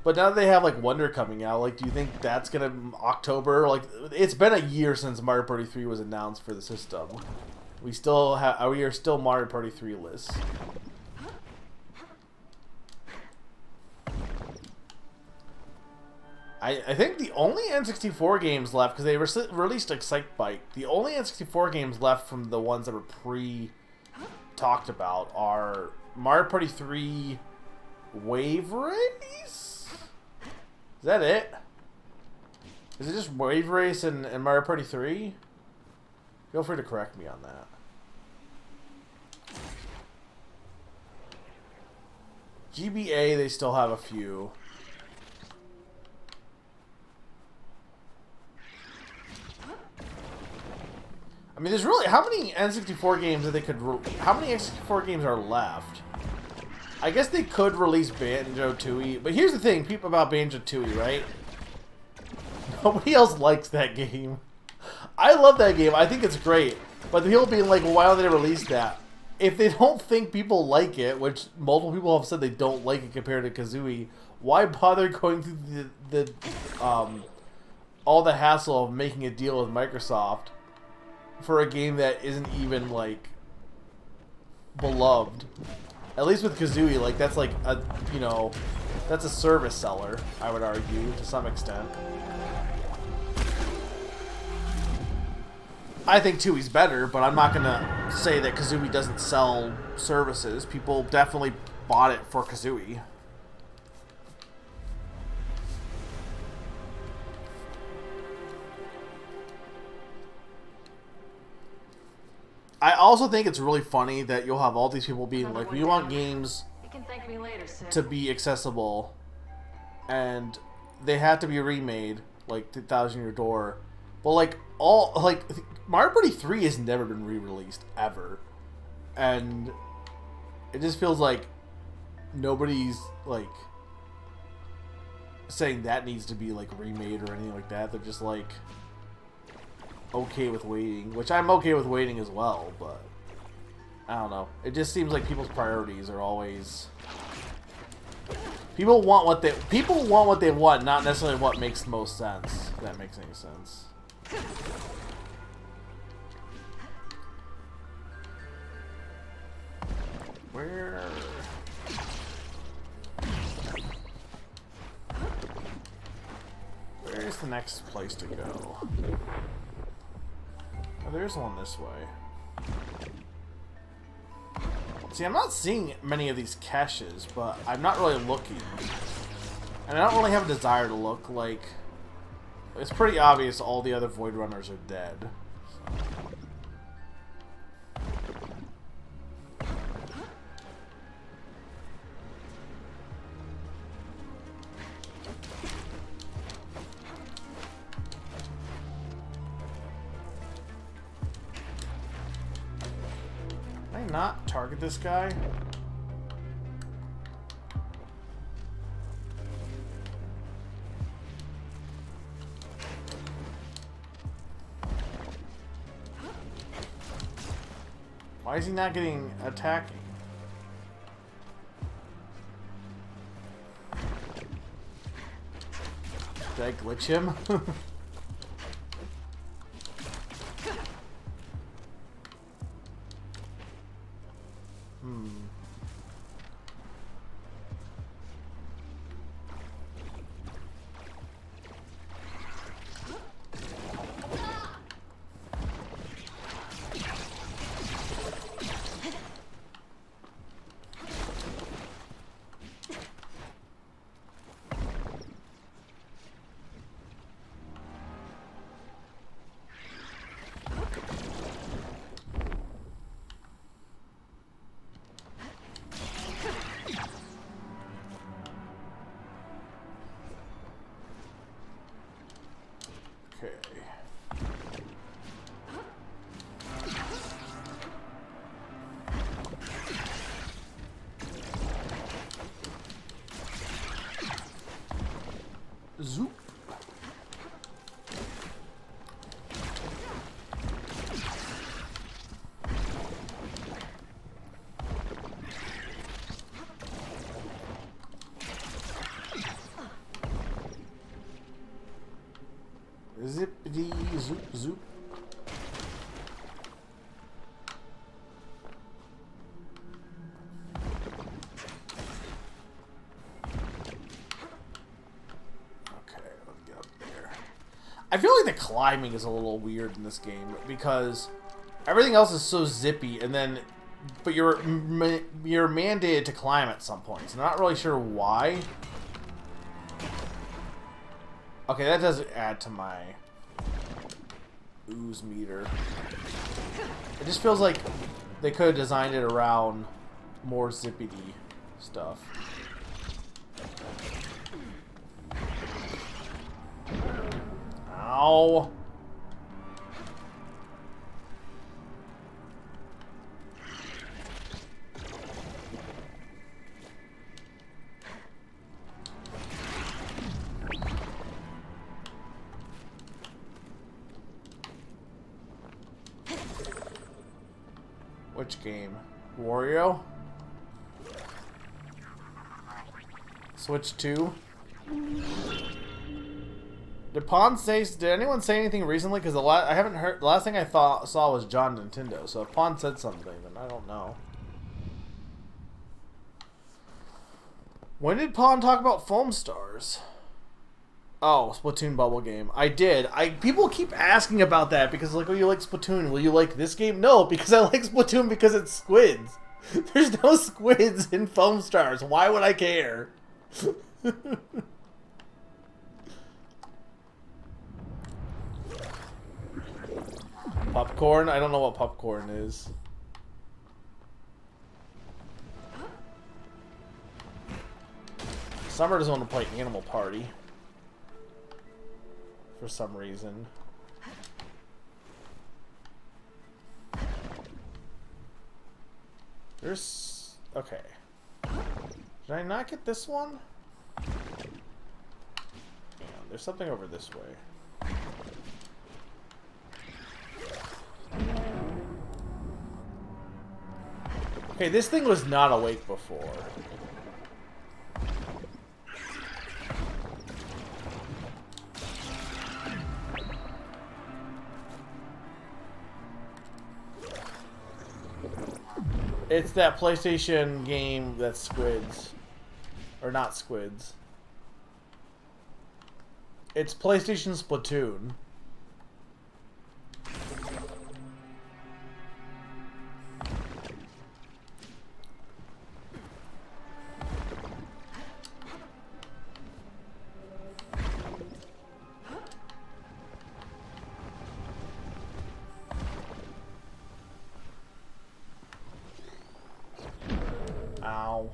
But now that they have like Wonder coming out, like, do you think that's gonna October? Like, it's been a year since Mario Party 3 was announced for the system. We are still Mario Party 3 lists. I think the only N64 games left, because they released Excitebike, the only N64 games left from the ones that were talked about are Mario Party 3 Wave Race? Is that it? Is it just Wave Race and Mario Party 3? Feel free to correct me on that. GBA, they still have a few. I mean, there's really... How many N64 games that they could... How many N64 games are left? I guess they could release Banjo-Tooie. But here's the thing people about Banjo-Tooie, right? Nobody else likes that game. I love that game. I think it's great. But the people being like, well, why don't they release that? If they don't think people like it, which multiple people have said they don't like it compared to Kazooie, why bother going through all the hassle of making a deal with Microsoft for a game that isn't even, like, beloved? At least with Kazooie, like, that's like a, you know, that's a service seller, I would argue, to some extent. I think Tooie's better, but I'm not gonna say that Kazooie doesn't sell services. People definitely bought it for Kazooie. I also think it's really funny that you'll have all these people being like, we want games You can thank me later, Sid. to be accessible, and they have to be remade, like 2000 Year Door. But like Mario Party 3 has never been re-released ever, and it just feels like nobody's like saying that needs to be like remade or anything like that. They're just like okay with waiting, which I'm okay with waiting as well, but I don't know. It just seems like people's priorities are always people want what they want, not necessarily what makes most sense. If that makes any sense. Where's the next place to go? Oh, there's one this way. See, I'm not seeing many of these caches, but I'm not really looking. And I don't really have a desire to look. Like, it's pretty obvious all the other Void Runners are dead. Can I not target this guy? Why is he not getting attacking? Did I glitch him? Zoop. Zippity zoop zoop. I feel like the climbing is a little weird in this game because everything else is so zippy, and then, but you're mandated to climb at some points. I'm not really sure why. Okay, that does add to my ooze meter. It just feels like they could have designed it around more zippity stuff. Ow. Which game? Wario? Switch 2? Did anyone say anything recently? Because I haven't heard. The last thing I saw was John Nintendo. So if Pon said something, then I don't know. When did Pon talk about Foam Stars? Oh, Splatoon Bubble Game. I did. People keep asking about that because like, oh, you like Splatoon? Will you like this game? No, because I like Splatoon because it's squids. There's no squids in Foam Stars. Why would I care? Popcorn? I don't know what popcorn is. Summer doesn't want to play Animal Party. For some reason. There's... Okay. Did I not get this one? Damn, there's something over this way. Okay, this thing was not awake before. It's that PlayStation game that's squids. Or not squids. It's PlayStation Splatoon. Ow.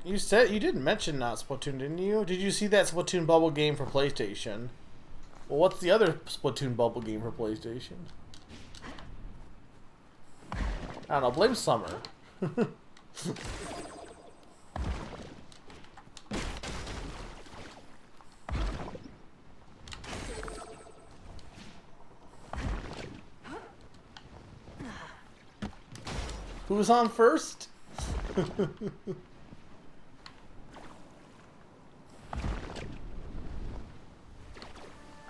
You said you didn't mention not Splatoon, didn't you? Did you see that Splatoon Bubble game for PlayStation? Well, what's the other Splatoon Bubble game for PlayStation? I don't know. Blame Summer. Who's on first?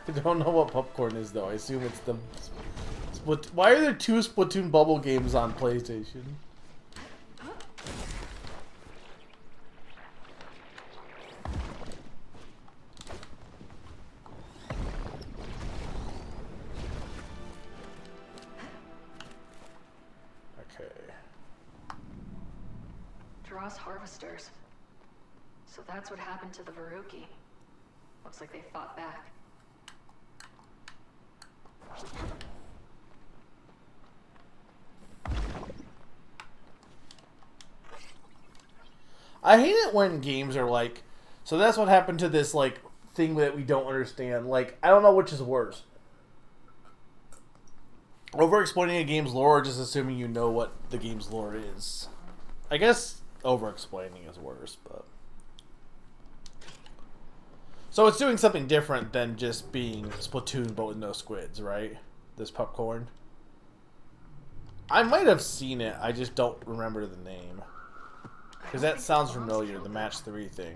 I don't know what popcorn is though. I assume it's the Why are there two Splatoon Bubble games on PlayStation? Dross harvesters. So that's what happened to the Veruki. Looks like they fought back. I hate it when games are like, so that's what happened to this like thing that we don't understand. Like, I don't know which is worse. Over-explaining a game's lore or just assuming you know what the game's lore is. I guess over-explaining is worse, but... So it's doing something different than just being Splatoon but with no squids, right? This popcorn. I might have seen it, I just don't remember the name. Because that sounds familiar, the Match 3 thing.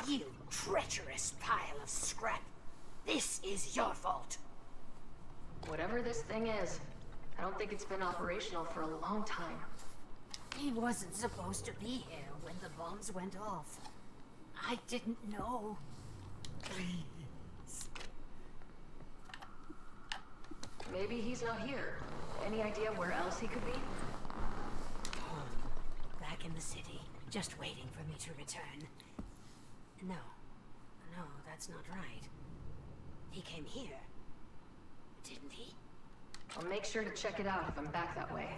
You treacherous pile of scrap. This is your fault. Whatever this thing is, I don't think it's been operational for a long time. He wasn't supposed to be here when the bombs went off. I didn't know. Please. Maybe he's not here. Any idea where else he could be? Back in the city, just waiting for me to return. No, that's not right. He came here, didn't he? I'll make sure to check it out if I'm back that way.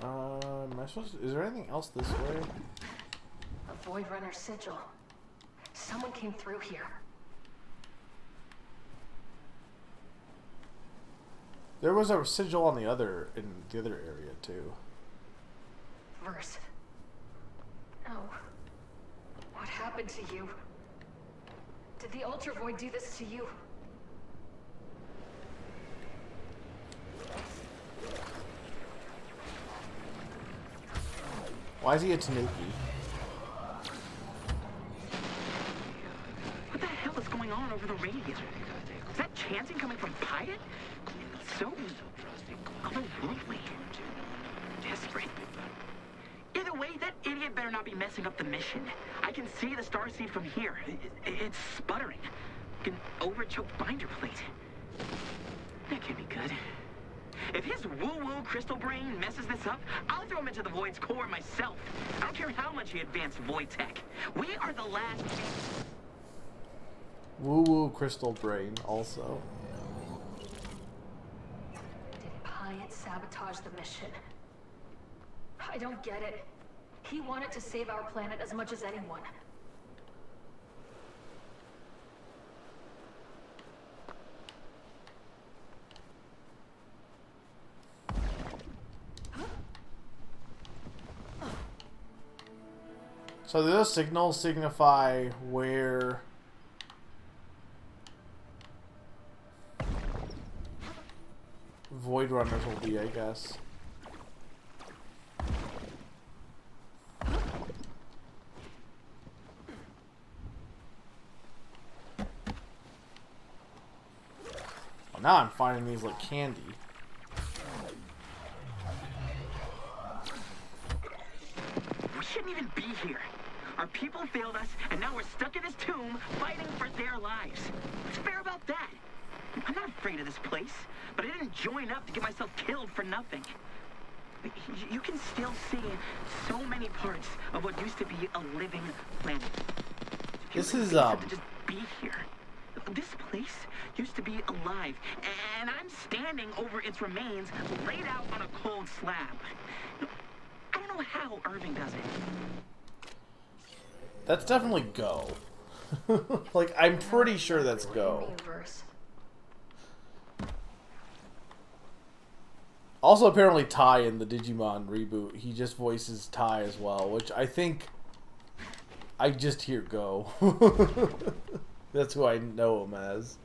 Am I supposed to, is there anything else this way? A Void Runner sigil. Someone came through here. There was a sigil on the other area too. Verse. No. What happened to you? Did the Ultra Void do this to you? Why is he a Tanuki? What the hell is going on over the radio? Is that chanting coming from Pyatt? So otherworldly. Desperate. Either way, that idiot better not be messing up the mission. I can see the starseed from here. It's sputtering. Like an over-choked binder plate. That can't be good. If his woo-woo crystal brain messes this up, I'll throw him into the Void's core myself. I don't care how much he advanced Void tech. We are the last... Woo-woo crystal brain also. Did Pyatt sabotage the mission? I don't get it. He wanted to save our planet as much as anyone. So do those signals signify where Void Runners will be, I guess. Well, now I'm finding these like candy. We shouldn't even be here. Our people failed us, and now we're stuck in this tomb fighting for their lives. What's fair about that? I'm not afraid of this place, but I didn't join up to get myself killed for nothing. You can still see so many parts of what used to be a living planet. This is to just be here. This place used to be alive, and I'm standing over its remains, laid out on a cold slab. I don't know how Irving does it. That's definitely Go. Like, I'm pretty sure that's Go. Also, apparently Ty in the Digimon reboot, he just voices Ty as well, which I think I just hear Go. That's who I know him as.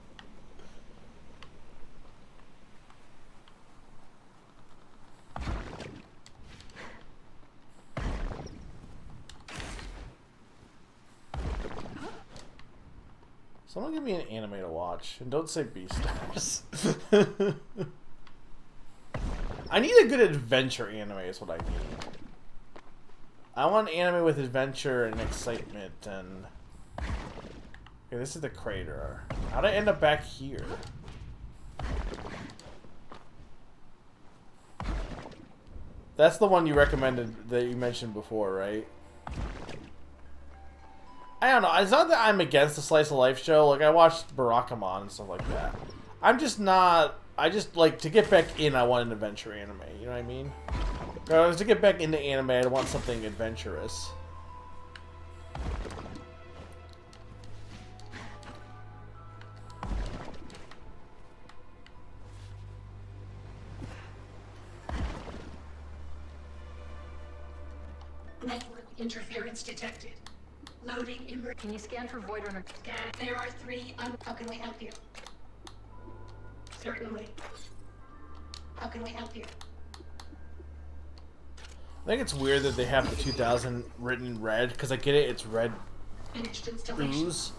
Someone give me an anime to watch, and don't say Beastars. I need a good adventure anime is what I need. I want an anime with adventure and excitement and... Okay, this is the crater. How'd I end up back here? That's the one you recommended, that you mentioned before, right? I don't know. It's not that I'm against the slice of life show. Like, I watched Barakamon and stuff like that. I'm just not... I just, like, to get back in, I want an adventure anime. You know what I mean? To get back into anime, I want something adventurous. Network interference detected. Loading emergency. Can you scan for Void Runner? Scan. There are 3 How can we help you? Certainly. How can we help you? I think it's weird that they have the 2000 written in red, because I get it, it's red ooze.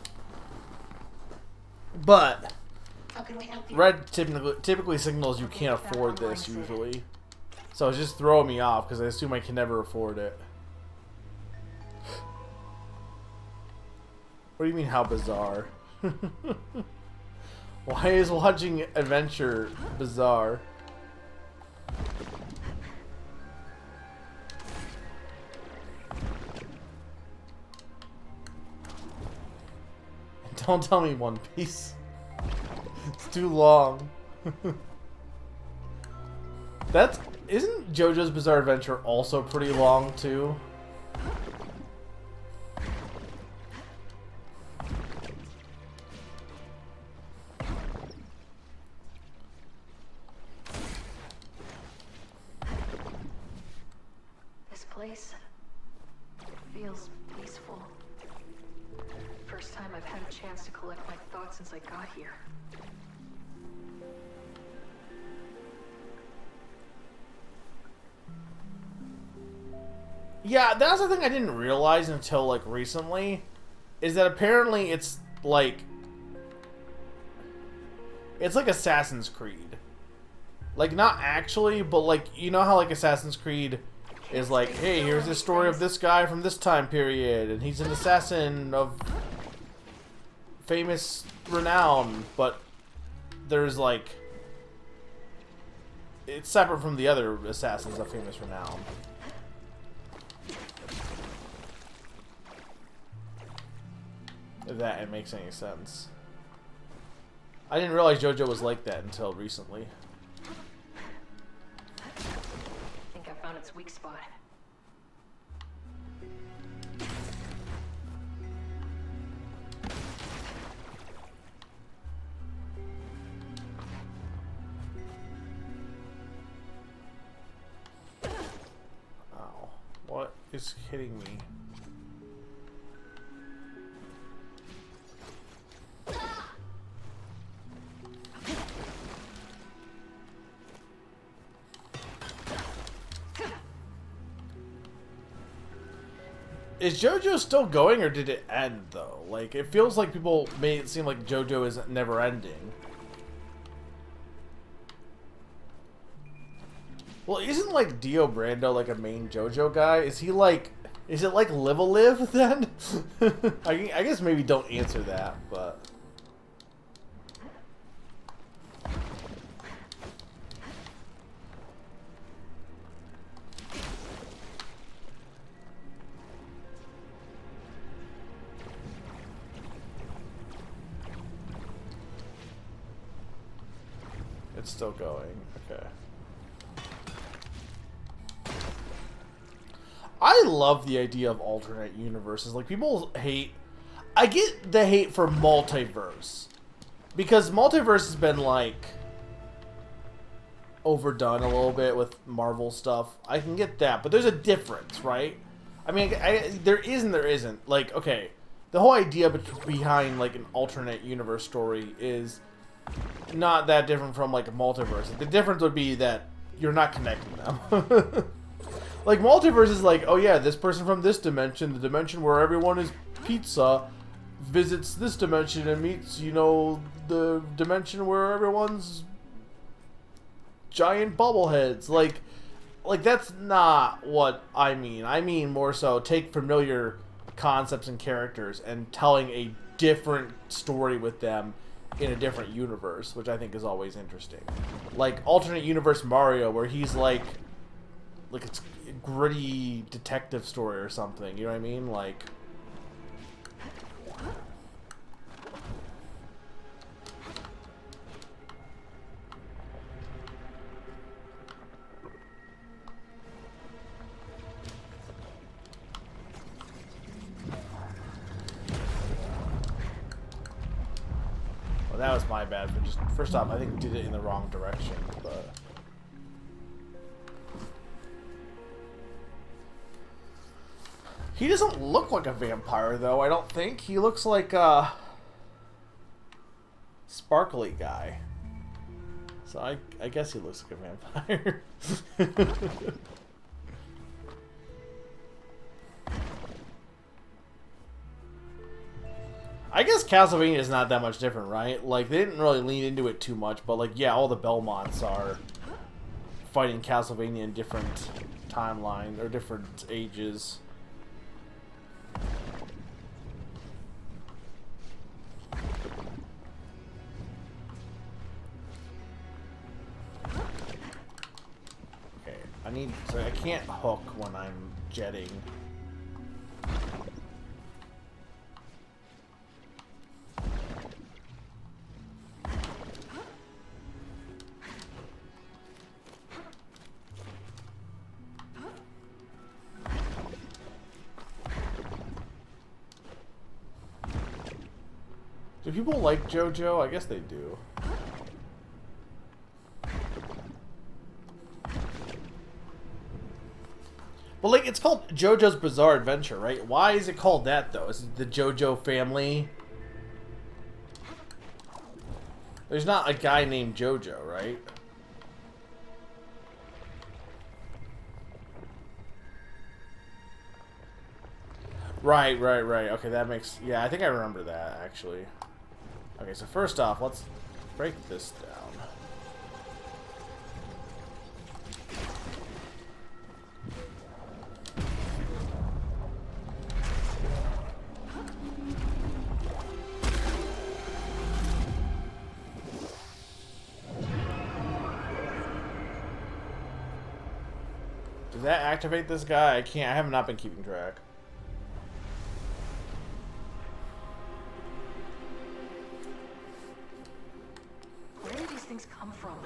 But How can we help you? red typically signals you can't afford this usually. So it's just throwing me off because I assume I can never afford it. What do you mean, how bizarre? Why is watching adventure bizarre? Don't tell me One Piece. It's too long. Isn't JoJo's Bizarre Adventure also pretty long too? This place feels peaceful. First time I've had a chance to collect my thoughts since I got here. Yeah, that's the thing I didn't realize until like recently, is that apparently it's like Assassin's Creed. Like, not actually, but like, you know how like Assassin's Creed is like, hey, here's the story of this guy from this time period, and he's an assassin of famous renown, but there's like, it's separate from the other assassins of famous renown. If that makes any sense. I didn't realize JoJo was like that until recently. I think I found its weak spot. Ow. What is hitting me? Is JoJo still going, or did it end, though? Like, it feels like people made it seem like JoJo is never ending. Well, isn't, like, Dio Brando, like, a main JoJo guy? Is he, like... Is it, like, Live-A-Live, then? I guess maybe don't answer that, but... It's still going. Okay. I love the idea of alternate universes. Like, people hate... I get the hate for multiverse. Because multiverse has been, like, overdone a little bit with Marvel stuff. I can get that. But there's a difference, right? I mean, there is and there isn't. Like, okay. The whole idea behind, like, an alternate universe story is... not that different from like a multiverse. The difference would be that you're not connecting them. Like, multiverse is like, oh yeah, this person from this dimension, the dimension where everyone is pizza, visits this dimension and meets, you know, the dimension where everyone's giant bobbleheads. Like that's not what I mean. I mean more so take familiar concepts and characters and telling a different story with them in a different universe, which I think is always interesting. Like alternate universe Mario, where he's like it's a gritty detective story or something, you know what I mean? Like, well, that was my bad for just, first off, I think did it in the wrong direction, but... He doesn't look like a vampire, though, I don't think. He looks like a... sparkly guy. So I guess he looks like a vampire. I guess Castlevania is not that much different, right? Like, they didn't really lean into it too much, but, like, yeah, all the Belmonts are fighting Castlevania in different timelines, or different ages. Okay, so I can't hook when I'm jetting. Do people like JoJo? I guess they do. But, like, it's called JoJo's Bizarre Adventure, right? Why is it called that, though? Is it the JoJo family? There's not a guy named JoJo, right? Right. Okay, that makes... Yeah, I think I remember that, actually. Okay, so first off, let's break this down. Does that activate this guy? I have not been keeping track. Come from?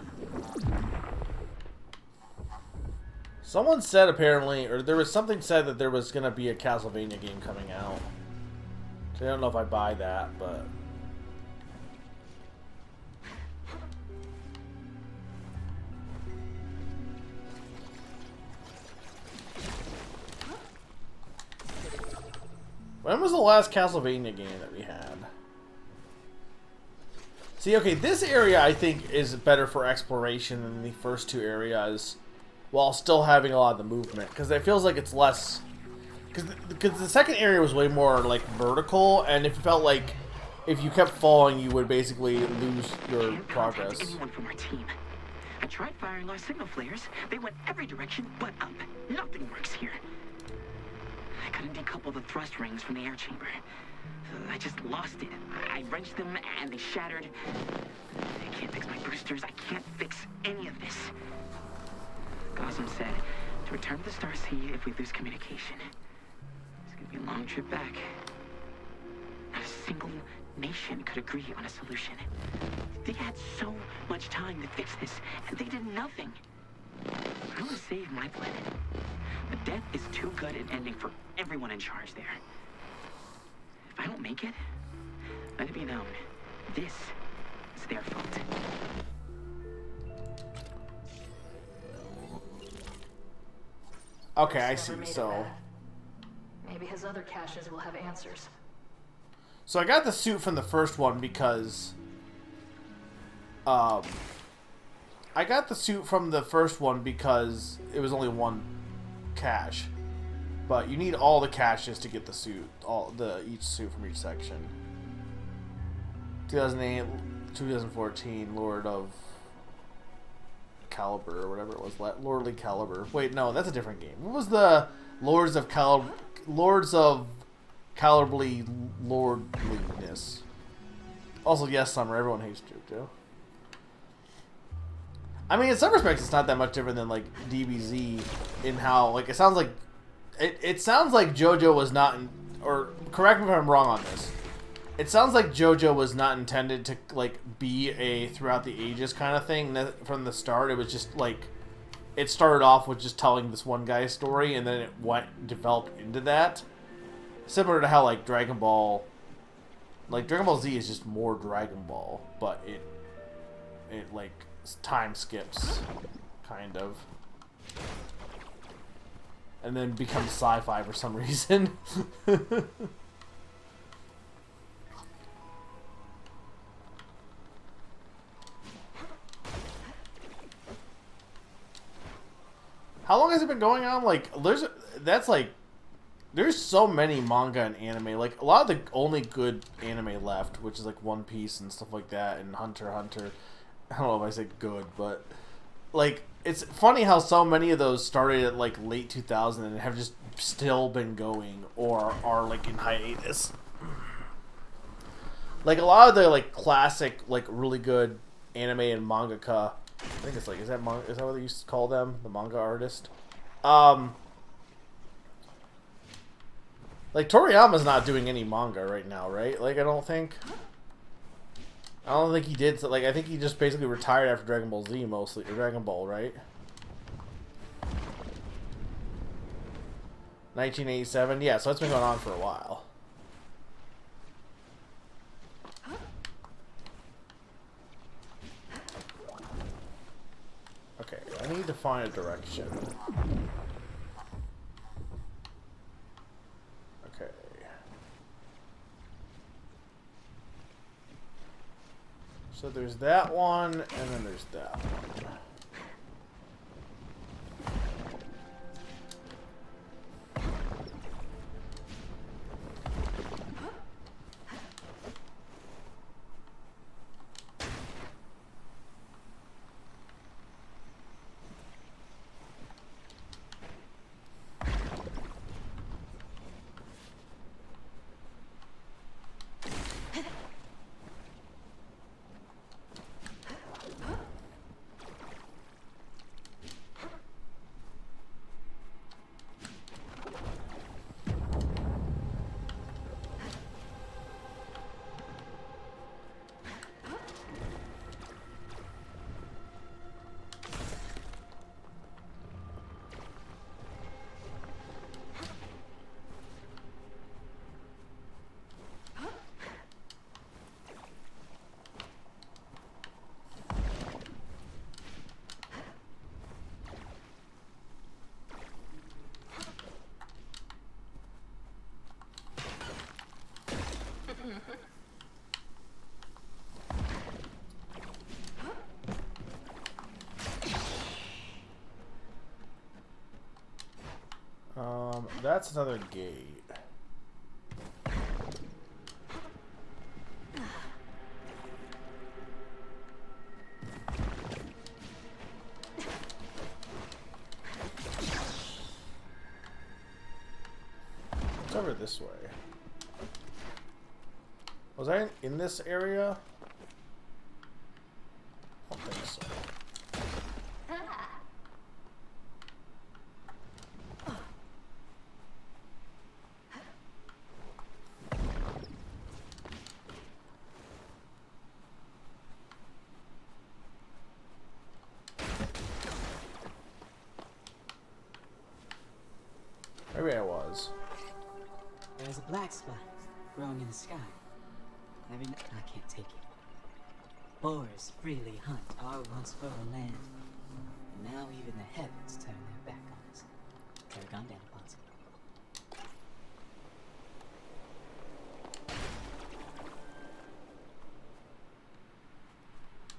Someone said apparently, or there was something said that there was going to be a Castlevania game coming out. So I don't know if I buy that, but... When was the last Castlevania game that we had? See, okay, this area I think is better for exploration than the first two areas, while still having a lot of the movement, because it feels like it's less... Because the second area was way more, like, vertical, and it felt like if you kept falling, you would basically lose your progress. Anyone from our team. I tried firing our signal flares. They went every direction but up. Nothing works here. I couldn't decouple the thrust rings from the air chamber. I just lost it. I wrenched them and they shattered. I can't fix my boosters. I can't fix any of this. Gotham said to return to the Star Sea if we lose communication. It's gonna be a long trip back. Not a single nation could agree on a solution. They had so much time to fix this, and they did nothing. I want to save my planet. But death is too good an ending for everyone in charge there. If I don't make it, let it be known, this is their fault. Okay, I see. So maybe his other caches will have answers. So I got the suit from the first one because I got the suit from the first one because it was only one cache. But you need all the caches to get the suit, each suit from each section. 2008, 2014, Lord of Caliber, or whatever it was, Lordly Caliber. Wait, no, that's a different game. What was the Lords of Caliberly Lordliness? Also, yes, Summer. Everyone hates JoJo. I mean, in some respects, it's not that much different than like DBZ in how like it sounds like. It sounds like JoJo was not, or correct me if I'm wrong on this. It sounds like JoJo was not intended to like be a throughout the ages kind of thing. From the start, it was just like it started off with just telling this one guy's story, and then it developed into that. Similar to how like Dragon Ball Z is just more Dragon Ball, but it like time skips, kind of. And then becomes sci-fi for some reason. How long has it been going on? Like, that's like there's so many manga and anime. Like, a lot of the only good anime left, which is like One Piece and stuff like that, and Hunter x Hunter. I don't know if I say good, but like, it's funny how so many of those started at like late 2000 and have just still been going or are like in hiatus. Like, a lot of the like classic, like really good anime and mangaka, I think it's like, is that what they used to call them, the manga artist? Like, Toriyama's not doing any manga right now, right? Like, I don't think he did. Like, I think he just basically retired after Dragon Ball Z, mostly, or Dragon Ball, right? 1987, yeah. So it's been going on for a while. Okay, I need to find a direction. Okay. So there's that one, and then there's that one. That's another gate. It's over this way. Was I in this area? I don't think so. Maybe I was. There's a black spot growing in the sky. I can't take it. Boars freely hunt our once fertile land. And now even the heavens turn their back on us. They're gone down upon us.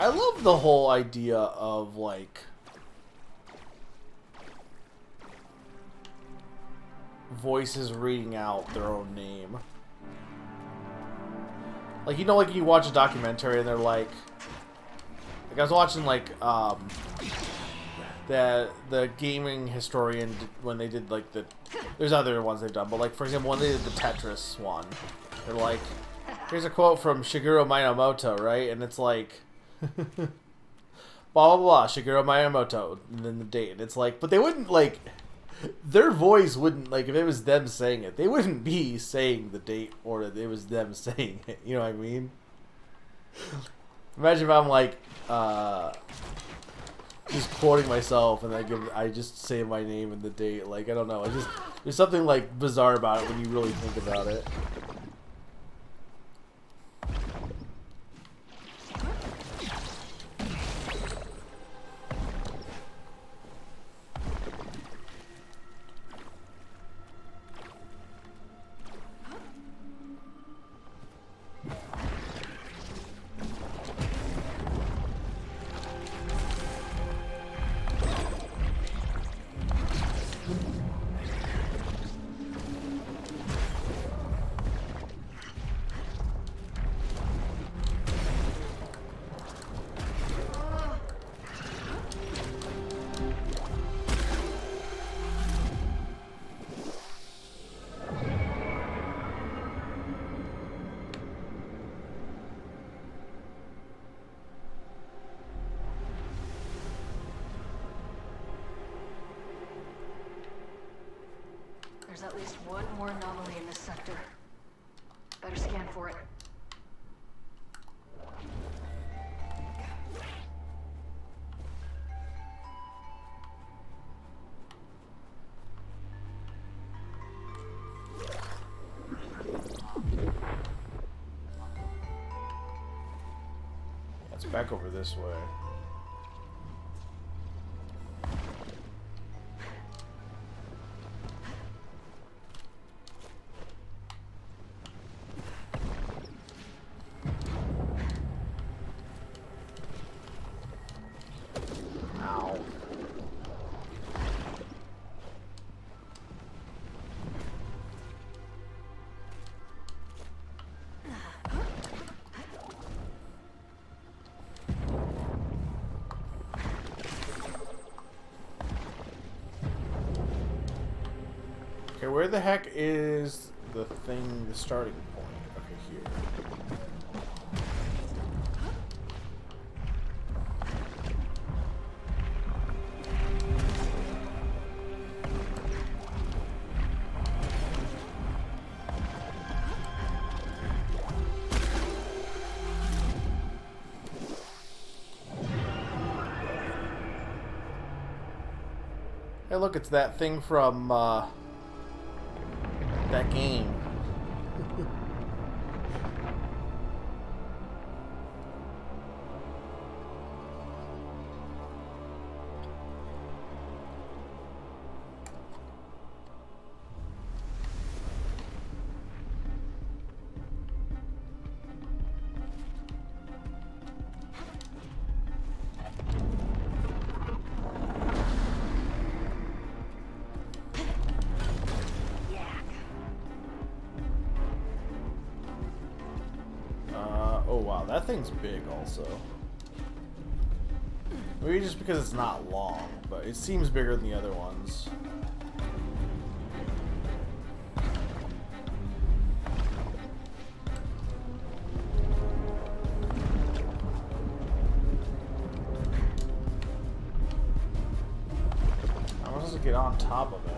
I love the whole idea of, like, voices reading out their own name. Like, you know, like, you watch a documentary and they're like I was watching, like, the gaming historian, when they did, like, there's other ones they've done, but, like, for example, when they did the Tetris one, they're like, here's a quote from Shigeru Miyamoto, right? And it's like, blah, blah, blah, Shigeru Miyamoto, and then the date. And it's like, but they wouldn't, like, their voice wouldn't, like, if it was them saying it, they wouldn't be saying the date, or it was them saying it, you know what I mean? Imagine if I'm, like, just quoting myself, and I just say my name and the date, like, I don't know, there's something, like, bizarre about it when you really think about it. There's at least one more anomaly in this sector. Better scan for it. It's back over this way. Ow. Okay, where the heck is the thing, the starting point? Okay, here. Hey, look, it's that thing from, that game. Oh wow, that thing's big also. Maybe just because it's not long, but it seems bigger than the other ones. I'm supposed to get on top of it.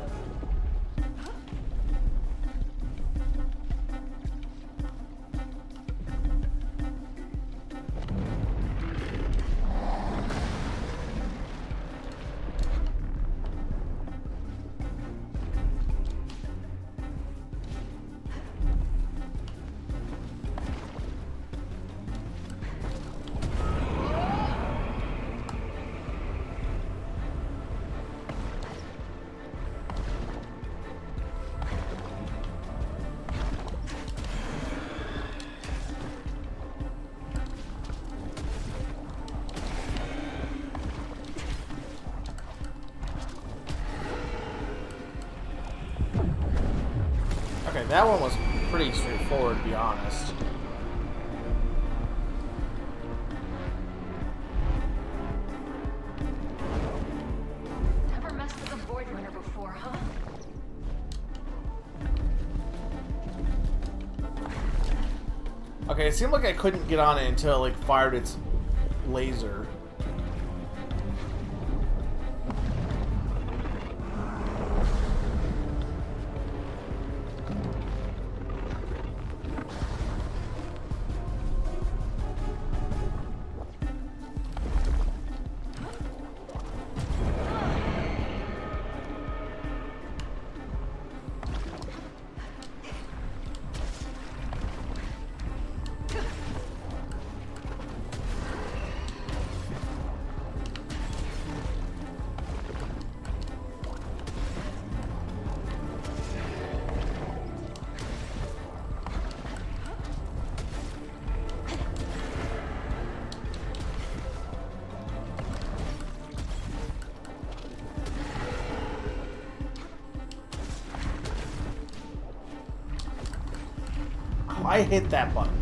Okay, that one was pretty straightforward, to be honest. Never messed with a Void Runner before, huh? Okay, it seemed like I couldn't get on it until it like fired its laser. I hit that button.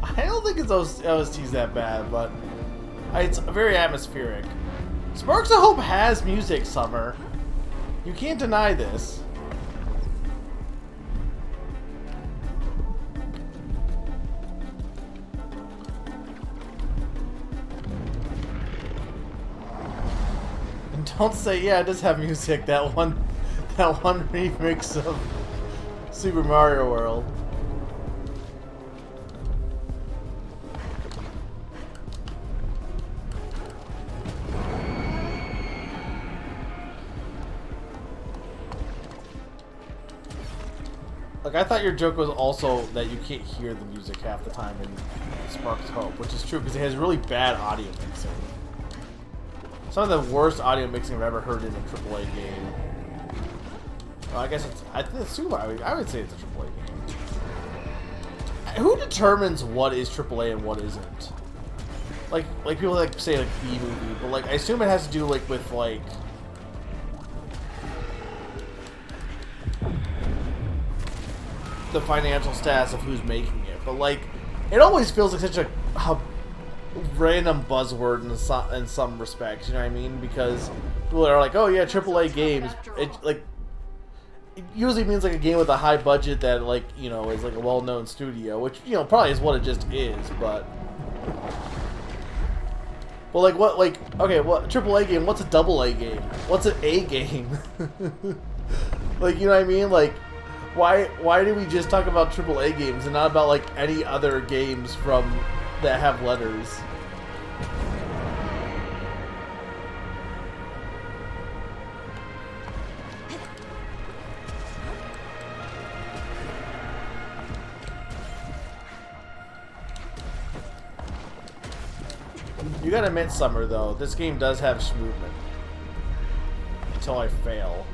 I don't think it's OST's that bad, but it's very atmospheric. Sparks of Hope has music, Summer. You can't deny this. Don't say, yeah, it does have music. That one remix of Super Mario World. Like, I thought your joke was also that you can't hear the music half the time in Sparks Hope, which is true because it has really bad audio mixing. Some of the worst audio mixing I've ever heard in a AAA game. Well, I guess it's... I would say it's a AAA game. Who determines what is AAA and what isn't? Like people like say like B movie, but like I assume it has to do like with like the financial status of who's making it. But like it always feels like such a random buzzword in some respects, you know what I mean? Because people are like, oh yeah, AAA games. It usually means like a game with a high budget that like, you know, is like a well-known studio, which, you know, probably is what it just is, but like what, like, okay, what AAA game, what's a AA game? What's an A game? Like, you know what I mean? Like why do we just talk about AAA games and not about like any other games from that have letters? You gotta admit, Summer, though, this game does have movement. Until I fail.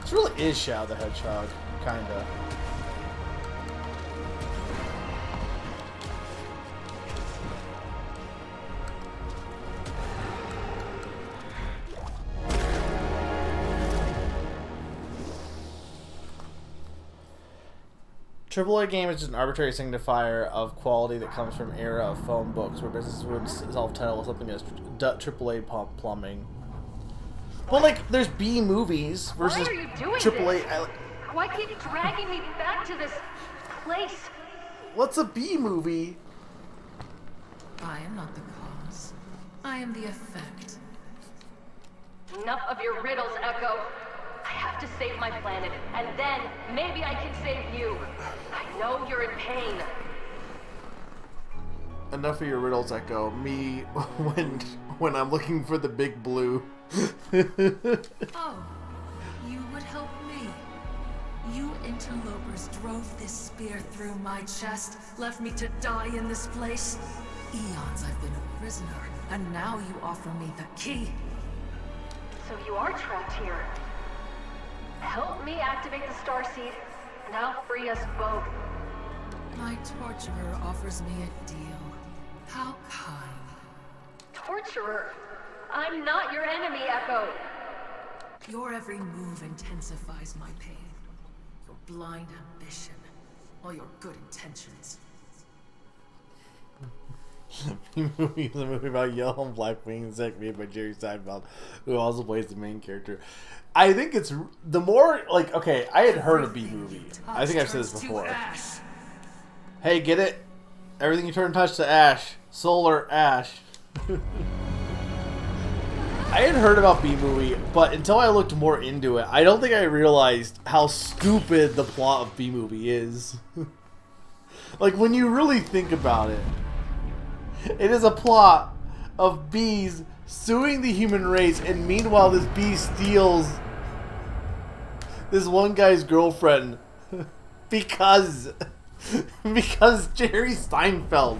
This really is Shadow the Hedgehog, kinda. AAA game is just an arbitrary signifier of quality that comes from era of phone books where businesses would self-title something as AAA plumbing. Well, like, there's B movies versus Why are you doing AAA. this? Why keep dragging me back to this place? What's a B movie? I am not the cause. I am the effect. Enough of your riddles, Echo. I have to save my planet, and then maybe I can save you. I know you're in pain. Enough of your riddles, Echo. Me, when I'm looking for the big blue. Oh, you would help me. You interlopers drove this spear through my chest, left me to die in this place. Eons I've been a prisoner, and now you offer me the key. So you are trapped here. Help me activate the Starseed, and I'll free us both. My torturer offers me a deal. How kind. Torturer? I'm not your enemy, Echo. Your every move intensifies my pain. Your blind ambition. All your good intentions. The movie is a movie about yellow and black wings that made by Jerry Seinfeld, who also plays the main character. I think it's the more like, okay, I had heard of B movie. I think I've said this before. Hey, get it? Everything you turn and touch to ash. Solar ash. I had heard about B movie, but until I looked more into it, I don't think I realized how stupid the plot of B movie is. Like, when you really think about it, it is a plot of bees suing the human race, and meanwhile this bee steals this one guy's girlfriend because Jerry Seinfeld.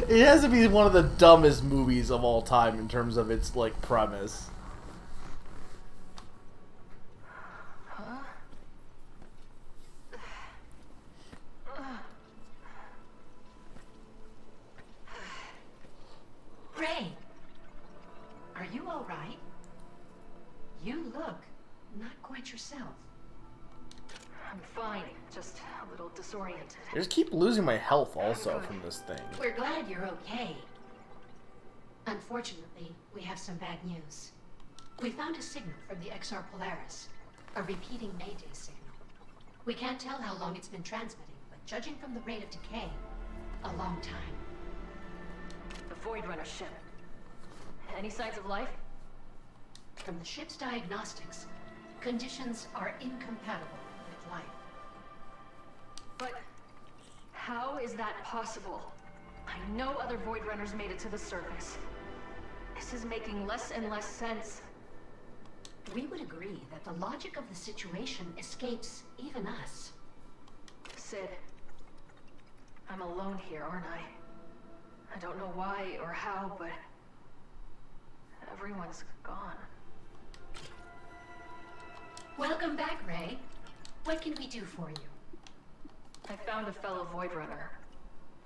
It has to be one of the dumbest movies of all time in terms of its like premise. Ray, are you all right? You look not quite yourself. I'm fine, just a little disoriented. I just keep losing my health also from this thing. We're glad you're okay. Unfortunately, we have some bad news. We found a signal from the XR Polaris, a repeating Mayday signal. We can't tell how long it's been transmitting, but judging from the rate of decay, a long time. The Void Runner ship. Any signs of life? From the ship's diagnostics, conditions are incompatible with life. But how is that possible? I know other Void Runners made it to the surface. This is making less and less sense. We would agree that the logic of the situation escapes even us. Sid, I'm alone here, aren't I? I don't know why or how, but everyone's gone. Welcome back, Ray. What can we do for you? I found a fellow Void Runner.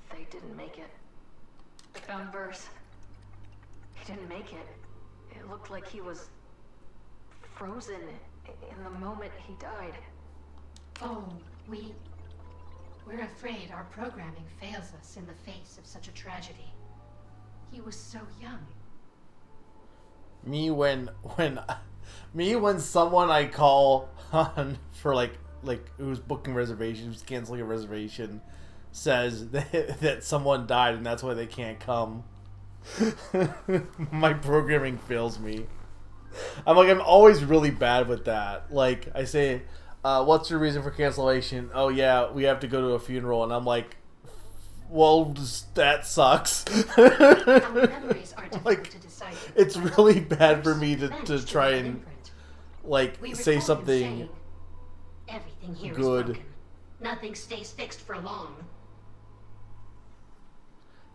They didn't make it. I found Verse. He didn't make it. It looked like he was frozen in the moment he died. Oh, we're afraid our programming fails us in the face of such a tragedy. He was so young. Me when someone I call on for like who's booking reservations, canceling a reservation, says that someone died and that's why they can't come. My programming fails me. I'm always really bad with that. Like I say, what's your reason for cancellation? Oh yeah, we have to go to a funeral, and I'm like, well, that sucks. Our memories are difficult Like, to decipher. it's really bad for me to try and like We say recall him something saying, everything here is good. broken. Nothing stays fixed for long.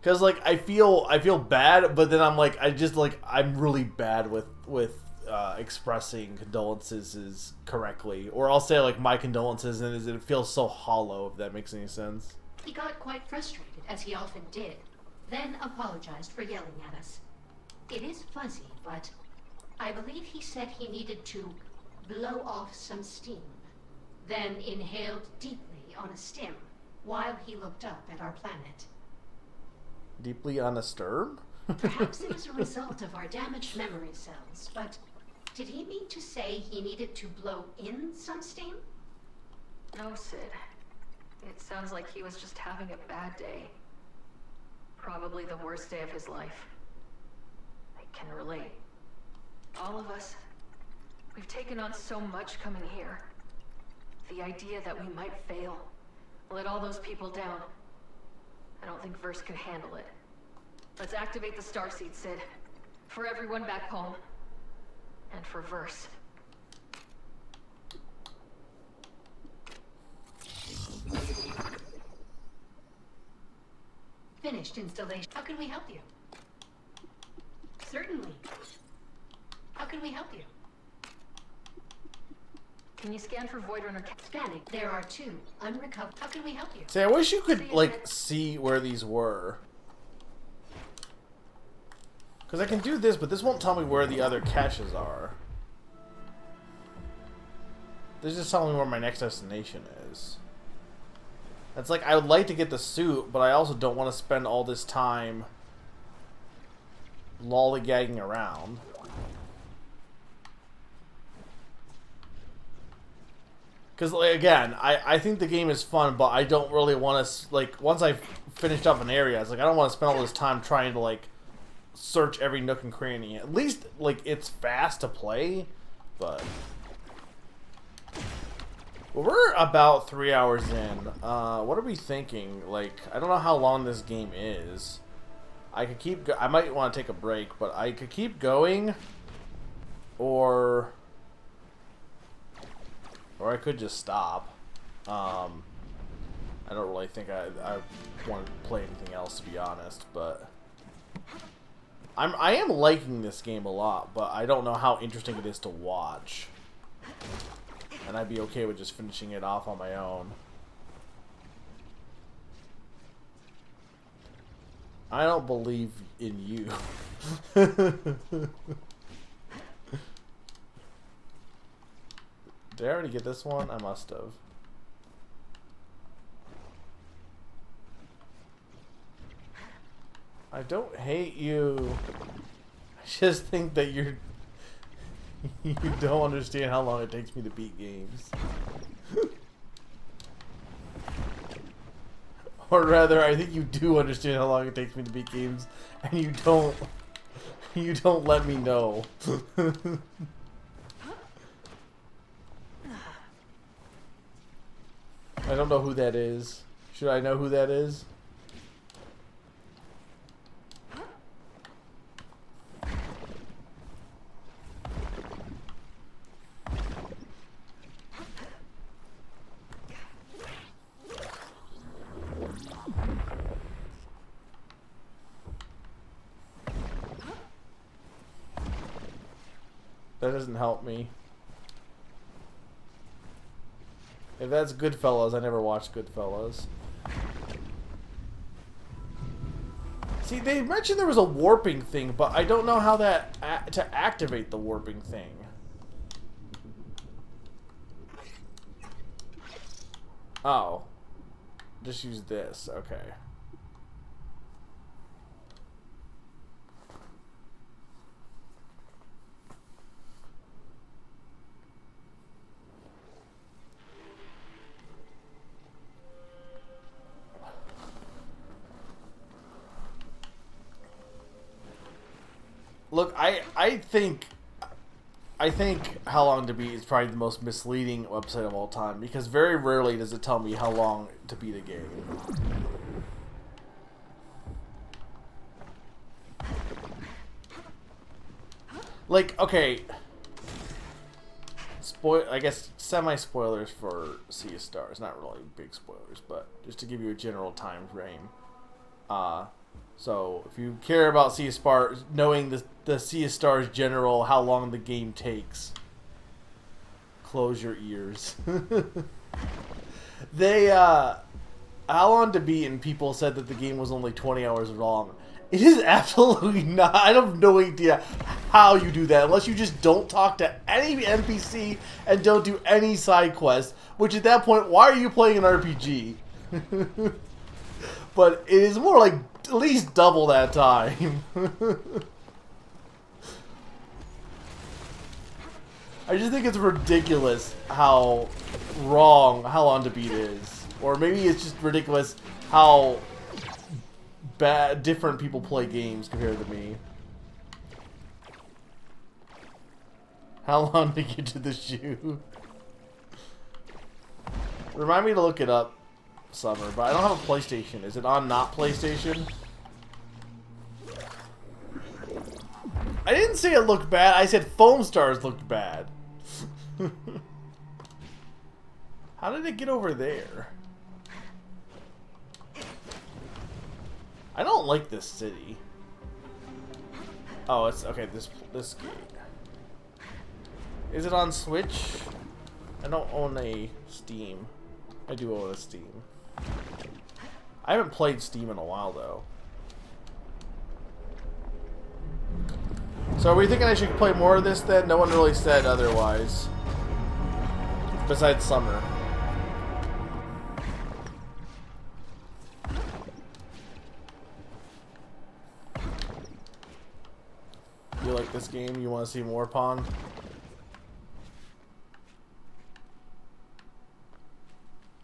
Cause like I feel bad, but then I'm like I'm really bad with expressing condolences correctly, or I'll say like my condolences, and it feels so hollow. If that makes any sense. He got quite frustrated, as he often did, then apologized for yelling at us. It is fuzzy, but I believe he said he needed to blow off some steam, then inhaled deeply on a stim while he looked up at our planet. Deeply undisturbed? Perhaps it was a result of our damaged memory cells, but did he mean to say he needed to blow in some steam? No, Sid. It sounds like he was just having a bad day. Probably the worst day of his life. I can relate. All of us, we've taken on so much coming here. The idea that we might fail, let all those people down. I don't think Verse could handle it. Let's activate the Starseed, Sid. For everyone back home. And for Verse. Finished installation. How can we help you? Certainly. How can we help you? Can you scan for Void Runner? Scanning. There are 2 unrecovered. How can we help you? See, I wish you could like see where these were. Because I can do this, but this won't tell me where the other caches are. This is just telling me where my next destination is. It's like, I would like to get the suit, but I also don't want to spend all this time lollygagging around. Because, like, again, I think the game is fun, but I don't really want to, like, once I've finished up an area, it's like, I don't want to spend all this time trying to, like, search every nook and cranny. At least, like, it's fast to play, but... Well, we're about 3 hours in. What are we thinking? Like, I don't know how long this game is. I could keep. I might want to take a break, but I could keep going, or I could just stop. I don't really think I want to play anything else, to be honest, but I am liking this game a lot, but I don't know how interesting it is to watch, and I'd be okay with just finishing it off on my own. I don't believe in you. Did I already get this one? I must have. I don't hate you. I just think that you don't understand how long it takes me to beat games. Or rather, I think you do understand how long it takes me to beat games, and you don't let me know. I don't know who that is. Should I know who that is? That doesn't help me. If that's Goodfellas, I never watched Goodfellas. See, they mentioned there was a warping thing, but I don't know how that to activate the warping thing. Oh. Just use this. Okay. Look, I think How Long to Beat is probably the most misleading website of all time, because very rarely does it tell me how long to beat a game. Like, okay, I guess semi-spoilers for Sea of Stars, not really big spoilers, but just to give you a general time frame. So, if you care about Sea of Stars, knowing the Sea of Stars general, how long the game takes, close your ears. How Long to Beat, and people said that the game was only 20 hours long. It is absolutely not. I have no idea how you do that, unless you just don't talk to any NPC and don't do any side quests, which at that point, why are you playing an RPG? But it is more like at least double that time. I just think it's ridiculous how wrong How Long to Beat is. Or maybe it's just ridiculous how different people play games compared to me. How long to get to the shoe? Remind me to look it up, Summer, but I don't have a PlayStation. Is it on not PlayStation? I didn't say it looked bad. I said Foam Stars looked bad. How did it get over there? I don't like this city. Oh, it's okay. This gate. Is it on Switch? I don't own a Steam. I do own a Steam. I haven't played Steam in a while though. So are we thinking I should play more of this then? No one really said otherwise. Besides Summer. You like this game? You want to see more, Pong?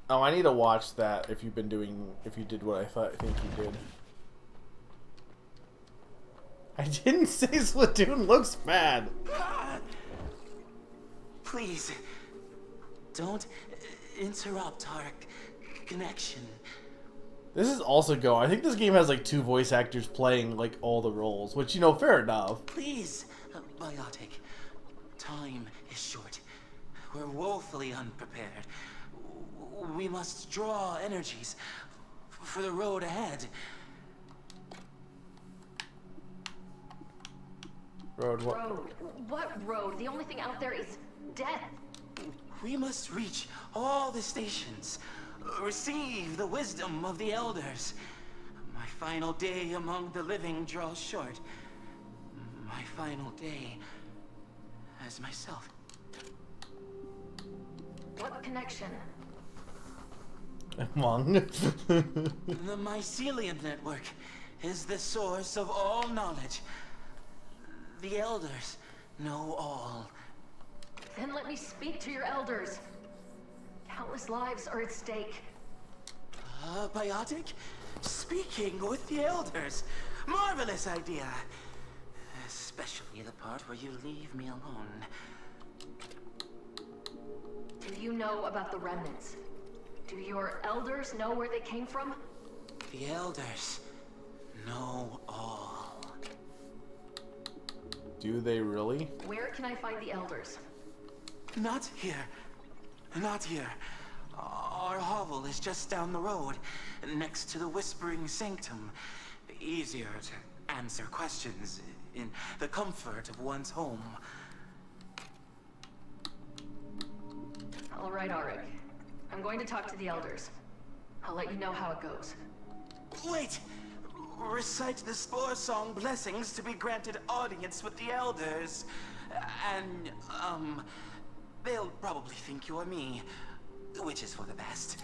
Oh, I need to watch that if you did what I think you did. I didn't say Splatoon looks bad. Please, don't interrupt our connection. This is also Go. I think this game has like 2 voice actors playing like all the roles, which, you know, fair enough. Please, Biotic. Time is short. We're woefully unprepared. We must draw energies for the road ahead. Road what? Road? What road? The only thing out there is death. We must reach all the stations. Receive the wisdom of the elders. My final day among the living draws short. My final day as myself. What connection? Among. The Mycelium Network is the source of all knowledge. The elders know all. Then let me speak to your elders. Countless lives are at stake. Biotic? Speaking with the elders. Marvelous idea. Especially the part where you leave me alone. Do you know about the remnants? Do your elders know where they came from? The elders know all. Do they really? Where can I find the elders? Not here. Not here. Our hovel is just down the road, next to the Whispering Sanctum. Easier to answer questions in the comfort of one's home. All right, Auric. I'm going to talk to the elders. I'll let you know how it goes. Wait! Recite the Spore Song blessings to be granted audience with the elders. And, they'll probably think you're me, which is for the best.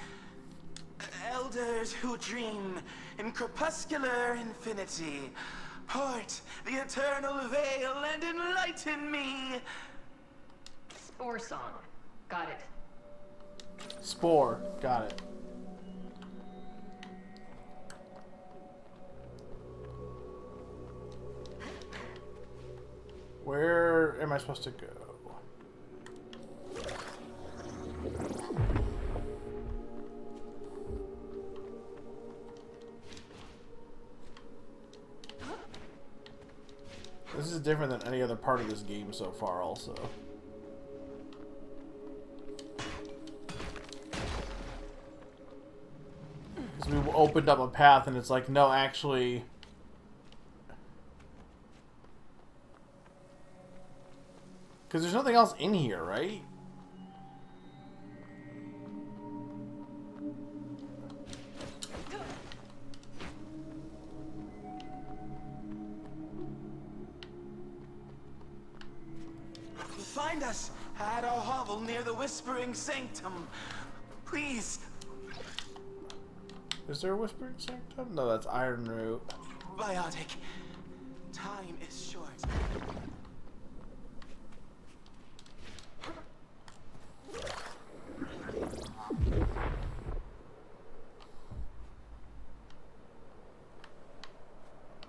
Elders who dream in crepuscular infinity, part the eternal veil and enlighten me. Spore Song. Got it. Spore. Got it. Where am I supposed to go? This is different than any other part of this game so far, also. Because we opened up a path and it's like, no, actually... Because there's nothing else in here, right? Find us at our hovel near the Whispering Sanctum. Please. Is there a Whispering Sanctum? No, that's Iron Root. Biotic. Time is short.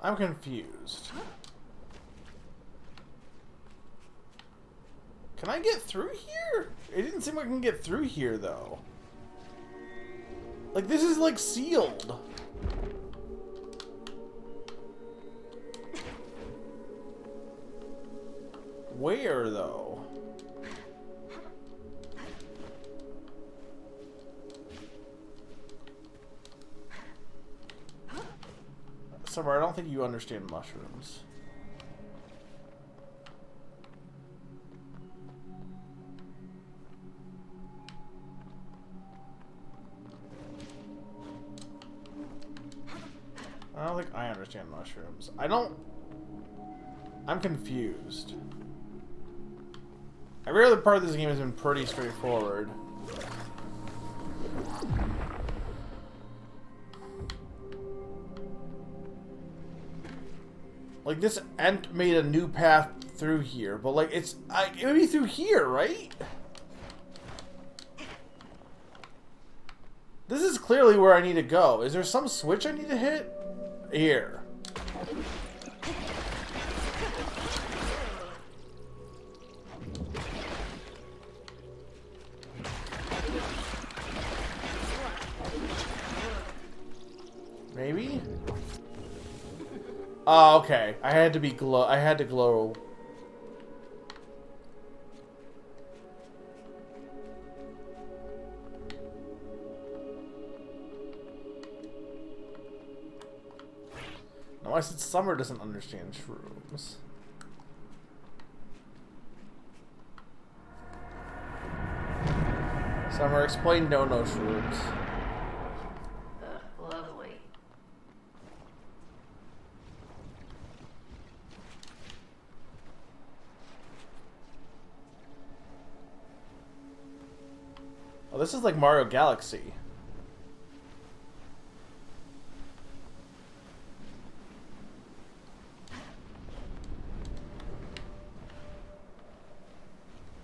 I'm confused. Can I get through here? It didn't seem like I can get through here, though. Like, this is, like, sealed. Where, though? Summer, I don't think you understand mushrooms. I don't think I understand mushrooms. I'm confused. Every other part of this game has been pretty straightforward. Like, this Ent made a new path through here, but, like, it would be through here, right? This is clearly where I need to go. Is there some switch I need to hit? Here. Oh, okay. I had to be glow. I had to glow. No, I said Summer doesn't understand shrooms. Summer, explain no shrooms. Lovely. Oh, this is like Mario Galaxy.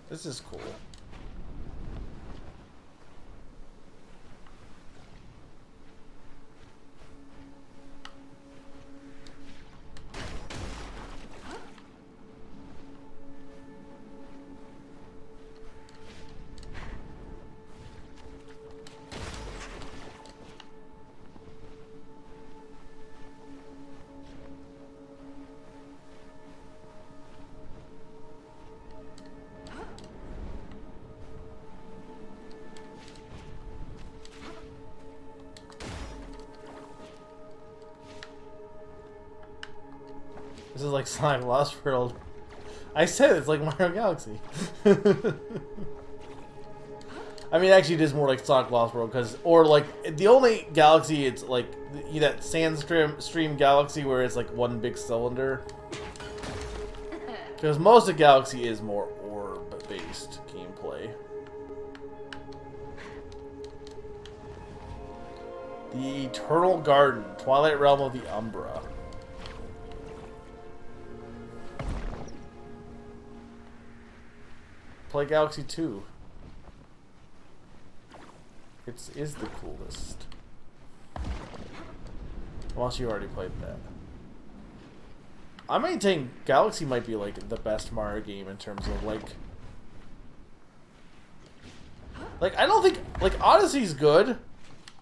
This is cool. This is like Sonic Lost World. I said it's like Mario Galaxy. I mean, actually, it is more like Sonic Lost World, or like the only galaxy it's like that Sandstream Galaxy where it's like one big cylinder. Because most of Galaxy is more orb-based gameplay. The Eternal Garden, Twilight Realm of the Umbra. Play Galaxy 2. It is the coolest. Unless you already played that. I maintain Galaxy might be like the best Mario game in terms of like I don't think like Odyssey's good.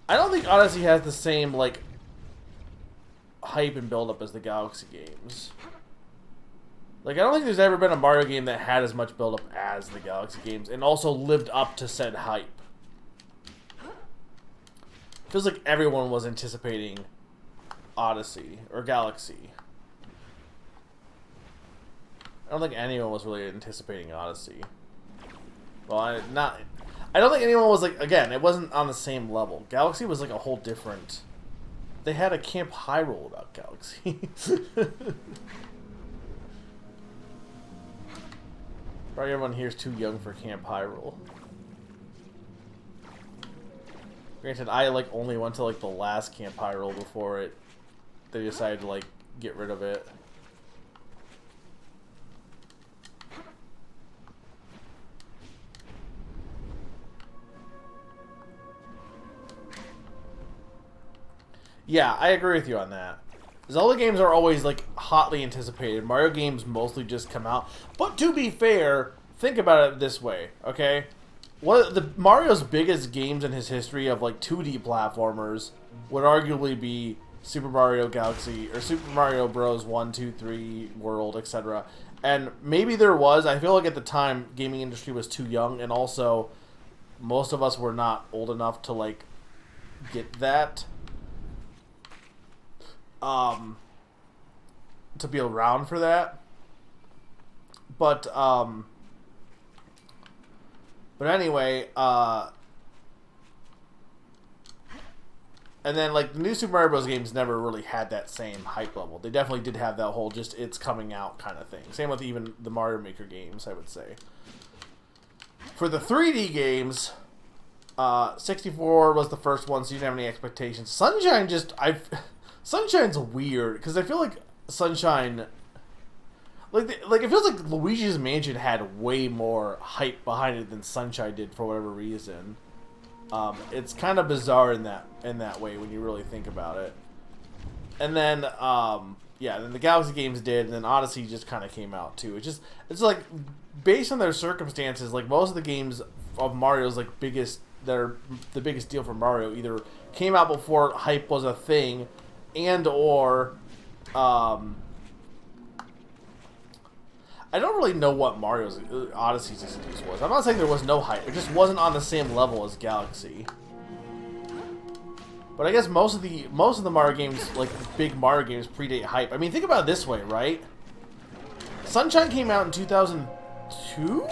I don't think Odyssey has the same like hype and build up as the Galaxy games. Like, I don't think there's ever been a Mario game that had as much build-up as the Galaxy games, and also lived up to said hype. Feels like everyone was anticipating Odyssey, or Galaxy. I don't think anyone was really anticipating Odyssey. Well, I don't think anyone was like, again, it wasn't on the same level. Galaxy was like a whole different... They had a Camp Hyrule about Galaxy. Probably everyone here is too young for Camp Hyrule. Granted, I like only went to like the last Camp Hyrule before they decided to like get rid of it. Yeah, I agree with you on that. Zelda games are always like hotly anticipated. Mario games mostly just come out. But to be fair, think about it this way, okay? Mario's biggest games in his history of like 2D platformers would arguably be Super Mario Galaxy or Super Mario Bros. 1, 2, 3, World, etc. And maybe there was, I feel like at the time gaming industry was too young, and also most of us were not old enough to like get that. To be around for that. But anyway, and then like the new Super Mario Bros. Games never really had that same hype level. They definitely did have that whole just it's coming out kind of thing. Same with even the Mario Maker games, I would say. For the 3D games, 64 was the first one, so you didn't have any expectations. Sunshine Sunshine's weird because I feel like Sunshine, like it feels like Luigi's Mansion had way more hype behind it than Sunshine did for whatever reason. It's kind of bizarre in that way when you really think about it. And then yeah, then the Galaxy games did, and then Odyssey just kind of came out too. It's like based on their circumstances, like most of the games of Mario's like they're the biggest deal for Mario either came out before hype was a thing, and or I don't really know what Mario's Odyssey's excuse was. I'm not saying there was no hype. It just wasn't on the same level as Galaxy. But I guess most of the Mario games, like the big Mario games, predate hype. I mean, think about it this way, right? Sunshine came out in 2002?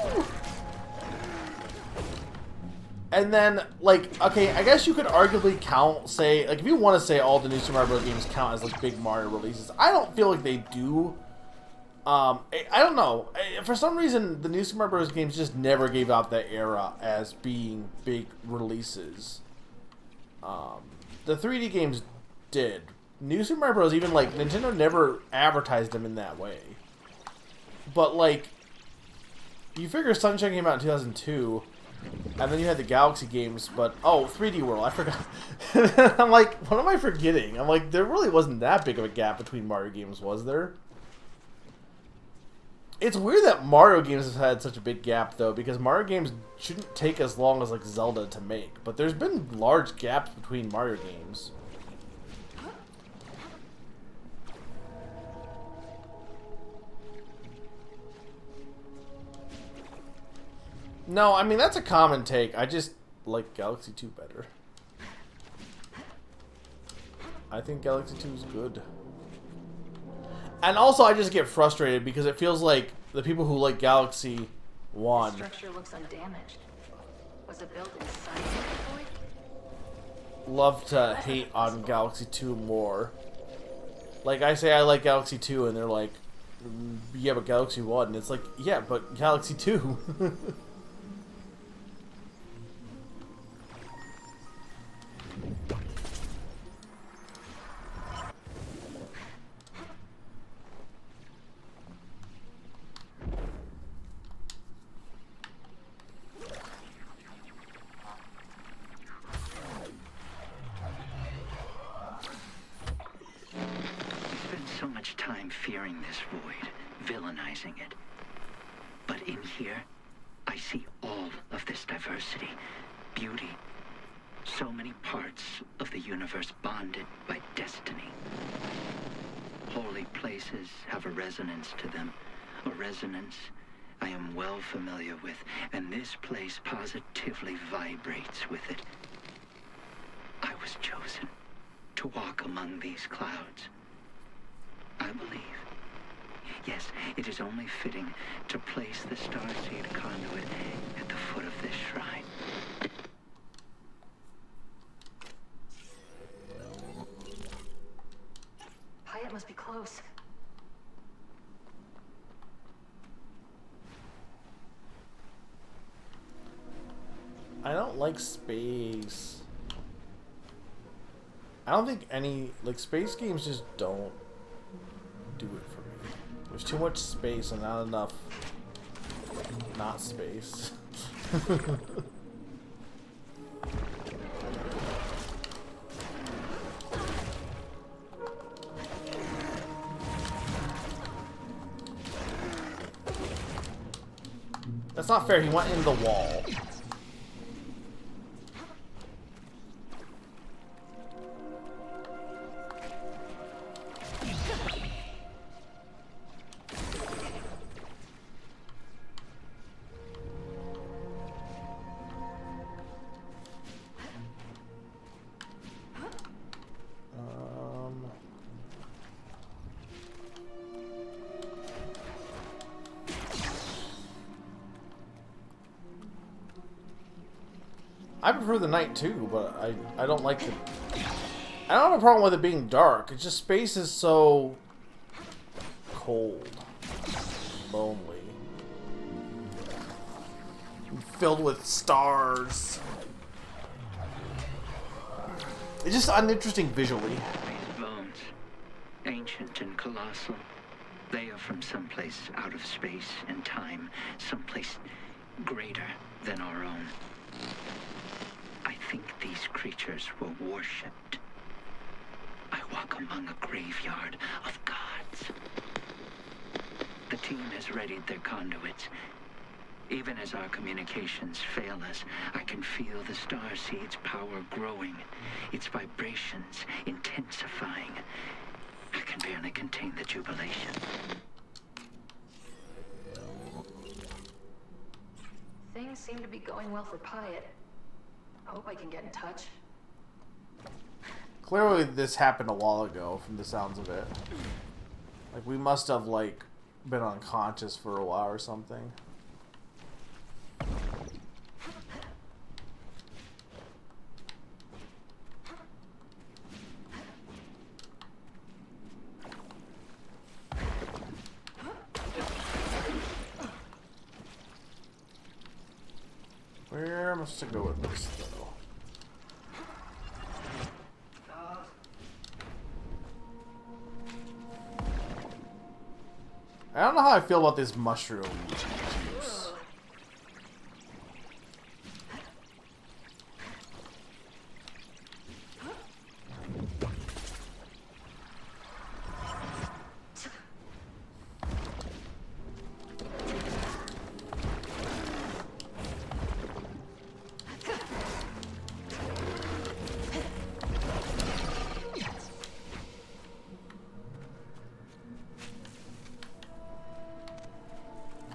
And then, like, okay, I guess you could arguably count, say, like, if you want to say all the new Super Mario Bros. Games count as, like, big Mario releases, I don't feel like they do. I don't know. For some reason, the new Super Mario Bros. Games just never gave out that era as being big releases. The 3D games did. New Super Mario Bros. Even, like, Nintendo never advertised them in that way. But, like, you figure Sunshine came out in 2002, and then you had the Galaxy games, but, oh, 3D World, I forgot. I'm like, what am I forgetting? I'm like, there really wasn't that big of a gap between Mario games, was there? It's weird that Mario games have had such a big gap, though, because Mario games shouldn't take as long as, like, Zelda to make. But there's been large gaps between Mario games. No, I mean, that's a common take. I just like Galaxy 2 better. I think Galaxy 2 is good. And also, I just get frustrated because it feels like the people who like Galaxy 1... The structure looks undamaged. Was it built inside the void? love to hate on Galaxy 2 more. Like, I say I like Galaxy 2, and they're like, yeah, but Galaxy 1. And it's like, yeah, but Galaxy 2. So much time fearing this void, villainizing it. But in here, I see all of this diversity, beauty, so many parts of the universe bonded by destiny. Holy places have a resonance to them, a resonance I am well familiar with, and this place positively vibrates with it. I was chosen to walk among these clouds. I believe. Yes, it is only fitting to place the starseed conduit at the foot of this shrine. Hyatt must be close. I don't like space. I don't think any, like, space games just don't do it for me. There's too much space and not enough not space. That's not fair, he went in the wall. I prefer the night too, but I don't like the... I don't have a problem with it being dark. It's just space is so cold, lonely, filled with stars. It's just uninteresting visually. These bones, ancient and colossal, they are from someplace out of space and time, someplace greater than our own. I think these creatures were worshipped. I walk among a graveyard of gods. The team has readied their conduits. Even as our communications fail us, I can feel the starseed's power growing, its vibrations intensifying. I can can barely contain the jubilation. Things seem to be going well for Pyatt. Hope I can get in touch. Clearly this happened a while ago from the sounds of it. Like we must have like been unconscious for a while or something. Where must I go with this though? I don't know how I feel about this mushroom juice.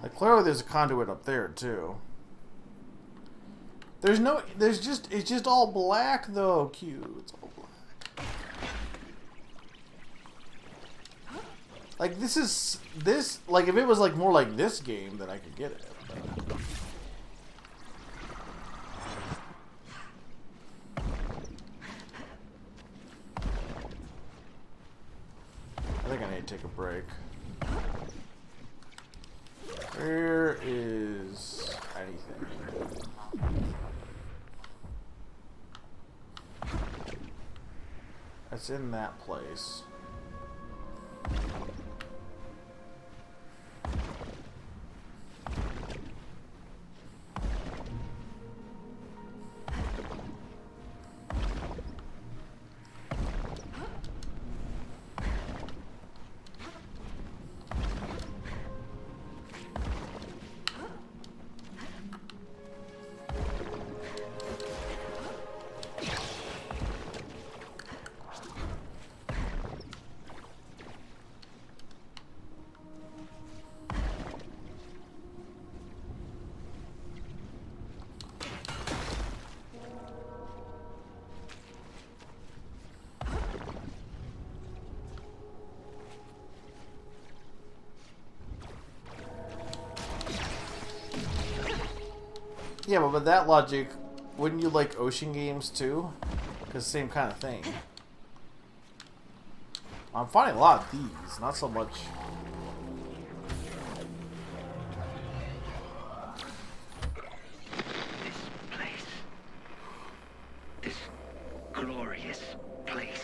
Like clearly there's a conduit up there too. It's just all black though, Q. It's all black. Like like if it was like more like this game, then I could get it. But... I think I need to take a break. Where is anything? That's in that place. Yeah, but with that logic, wouldn't you like ocean games too? Because same kind of thing. I'm finding a lot of these, not so much. This place. This glorious place.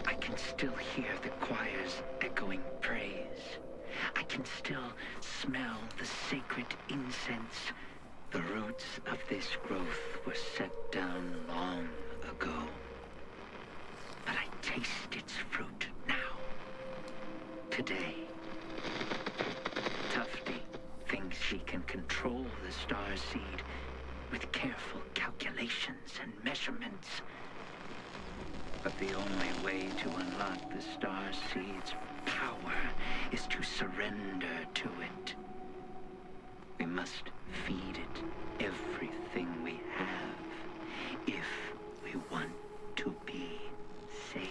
I can still hear the choir's echoing praise. I can still smell the sacred incense. The roots of this growth were set down long ago. But I taste its fruit now. Today. Tufty thinks she can control the starseed with careful calculations and measurements. But the only way to unlock the starseed's power is to surrender to it. We must feed it everything we have if we want to be saved.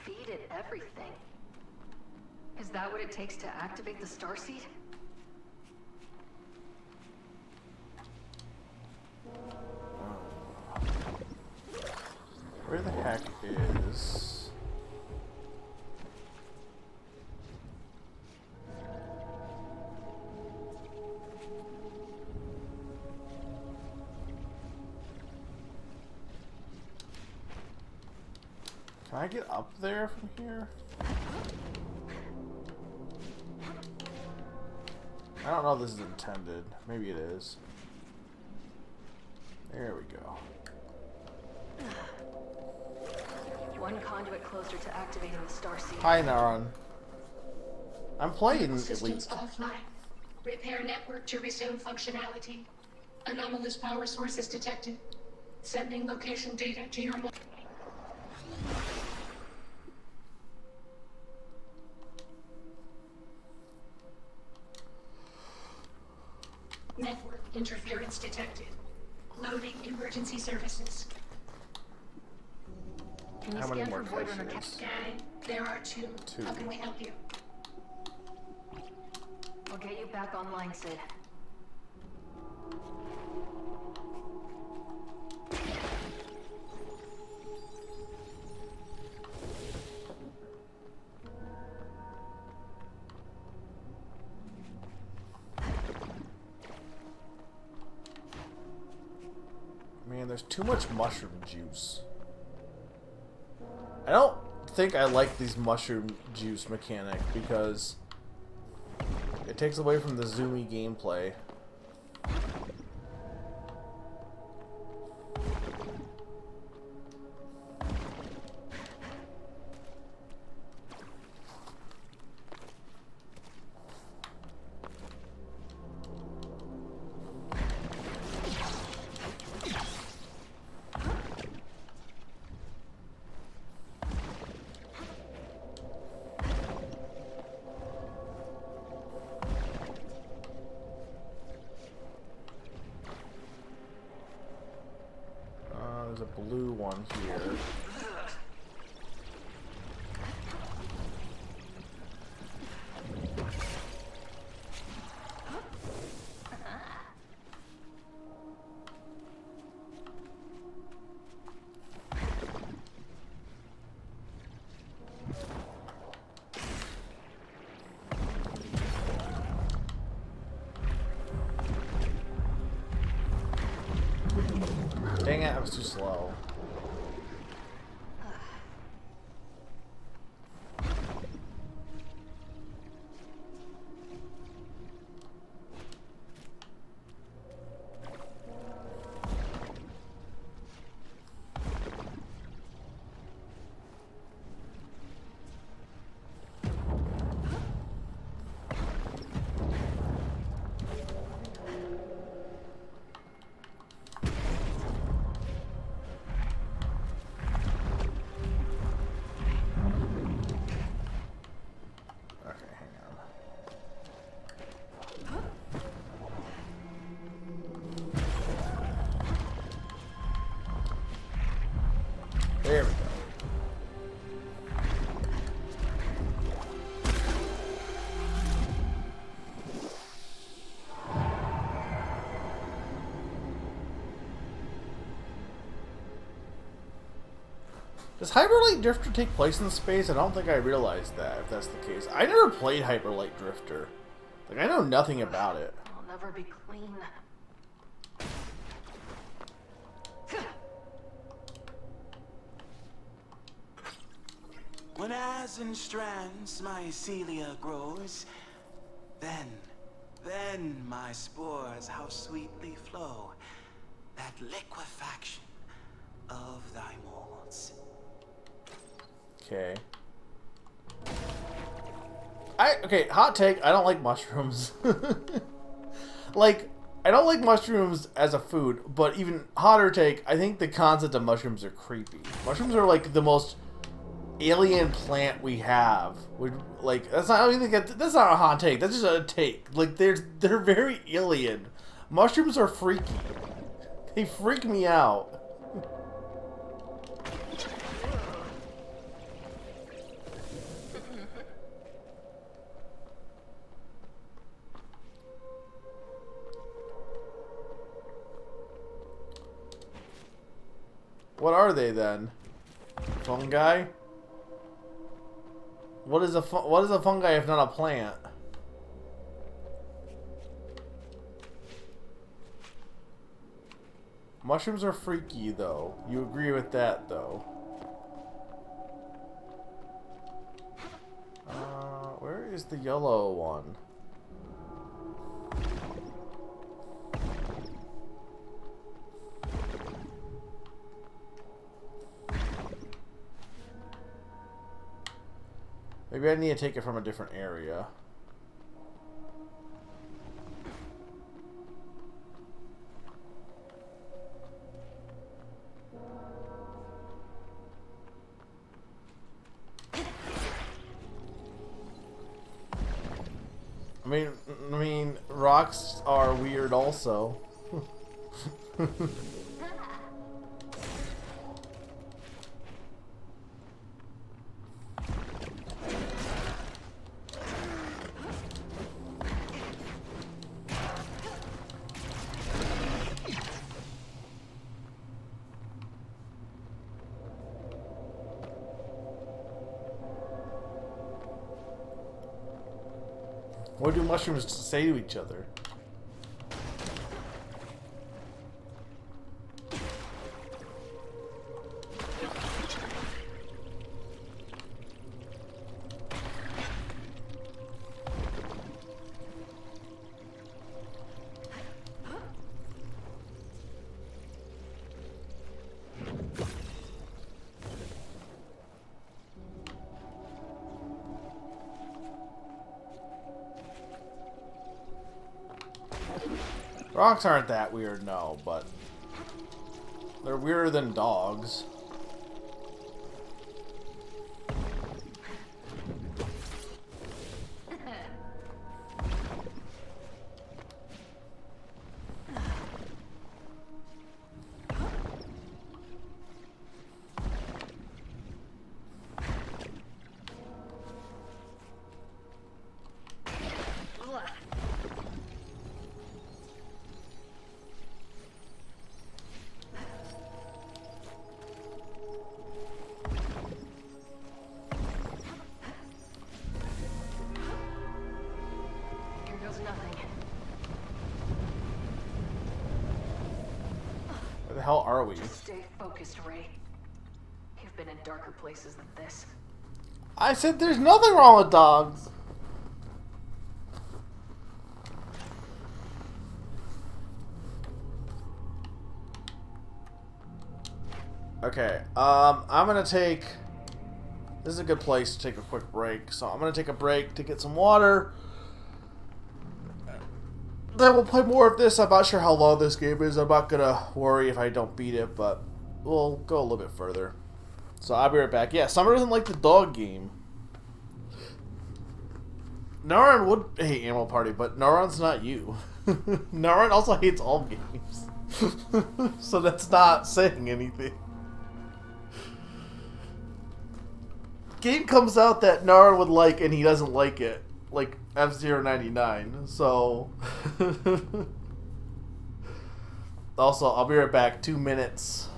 Feed it everything. Is that what it takes to activate the starseed? Where the heck is... Can I get up there from here? I don't know if this is intended. Maybe it is. There we go. One conduit closer to activating the starseed. Hi, Naran. I'm playing at Systems least. offline. Repair network to resume functionality. Anomalous power sources detected. Sending location data to your network interference detected. Loading emergency services. Can you How many scan more for Void Runner cases? Okay, there are two. How can we help you? I'll get you back online, Sid. Man, there's too much mushroom juice. I don't think I like these mushroom juice mechanic because it takes away from the zoomy gameplay. There's a blue one here. Dang it, I was too slow. There we go. Does Hyper Light Drifter take place in space? I don't think I realized that, if that's the case. I never played Hyper Light Drifter. Like, I know nothing about it. I'll never be clean. When as in strands mycelia grows, then my spores how sweetly flow, that liquefaction of thy molds. Okay. Okay, hot take, I don't like mushrooms. Like, I don't like mushrooms as a food, but even hotter take, I think the concept of mushrooms are creepy. Mushrooms are like the most alien plant we have. Like, that's not, I don't think that's not a hot take. That's just a take. Like, they're very alien. Mushrooms are freaky. They freak me out. What are they then? Fungi? What is a fungi if not a plant? Mushrooms are freaky though. You agree with that though? Where is the yellow one? Maybe I need to take it from a different area. I mean, rocks are weird also. What do mushrooms say to each other? Rocks aren't that weird, no, but they're weirder than dogs. Where the hell are we? Stay focused, Ray. You've been in darker places than this. I said there's nothing wrong with dogs. Okay, I'm gonna take... This is a good place to take a quick break, so I'm gonna take a break to get some water. Then we'll play more of this. I'm not sure how long this game is. I'm not gonna worry if I don't beat it, but we'll go a little bit further. So I'll be right back. Yeah, Summer doesn't like the dog game. Naran would hate Animal Party, but Naran's not you. Naran also hates all games. So that's not saying anything. Game comes out that Naran would like and he doesn't like it. Like F-Zero 99. So also, I'll be right back. 2 minutes.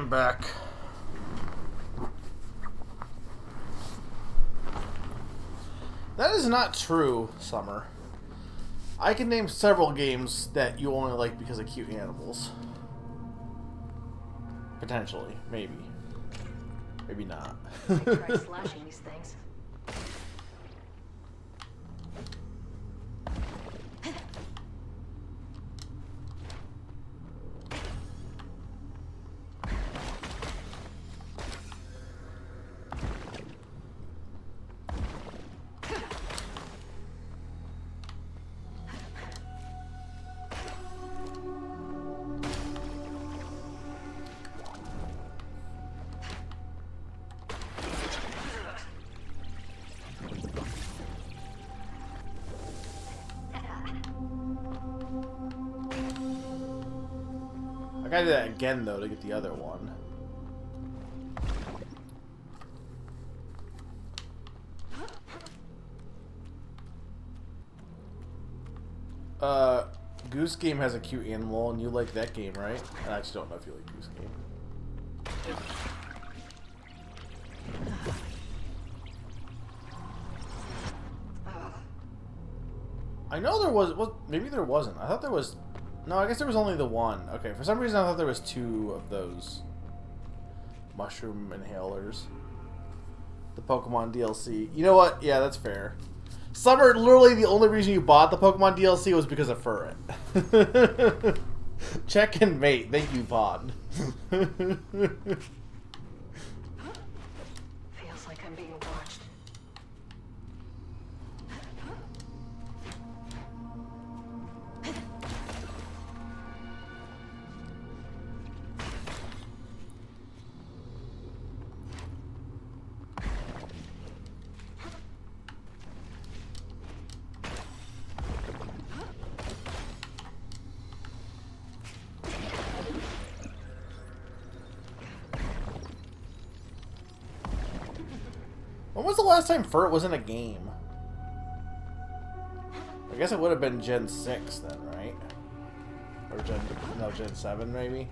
I'm back. That is not true, Summer. I can name several games that you only like because of cute animals. Potentially. Maybe. Maybe not. I tried slashing these things. I gotta do that again, though, to get the other one. Goose Game has a cute animal, and you like that game, right? I actually don't know if you like Goose Game. I know there was, well, maybe there wasn't. I thought there was, no, I guess there was only the one. Okay, for some reason I thought there was 2 of those mushroom inhalers. The Pokemon DLC. You know what? Yeah, that's fair. Summer, literally the only reason you bought the Pokemon DLC was because of Furret. Check and mate. Thank you, Vaughn. Feels like I'm being watched. When was the last time Furret was in a game? I guess it would have been Gen 6 then, right? Or Gen 7 maybe?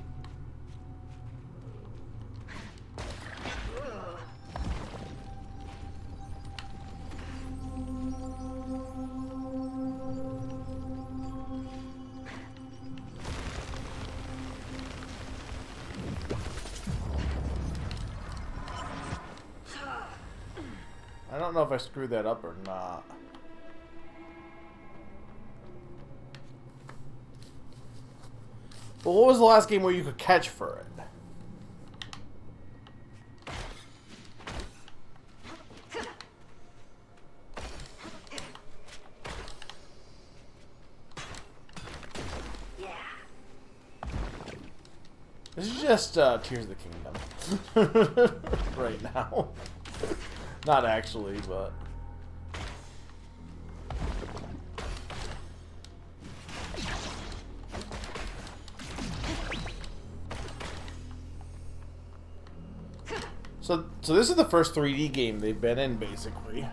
I don't know if I screwed that up or not. Well, what was the last game where you could catch Furret? This is just Tears of the Kingdom right now. Not actually, but... So this is the first 3D game they've been in, basically.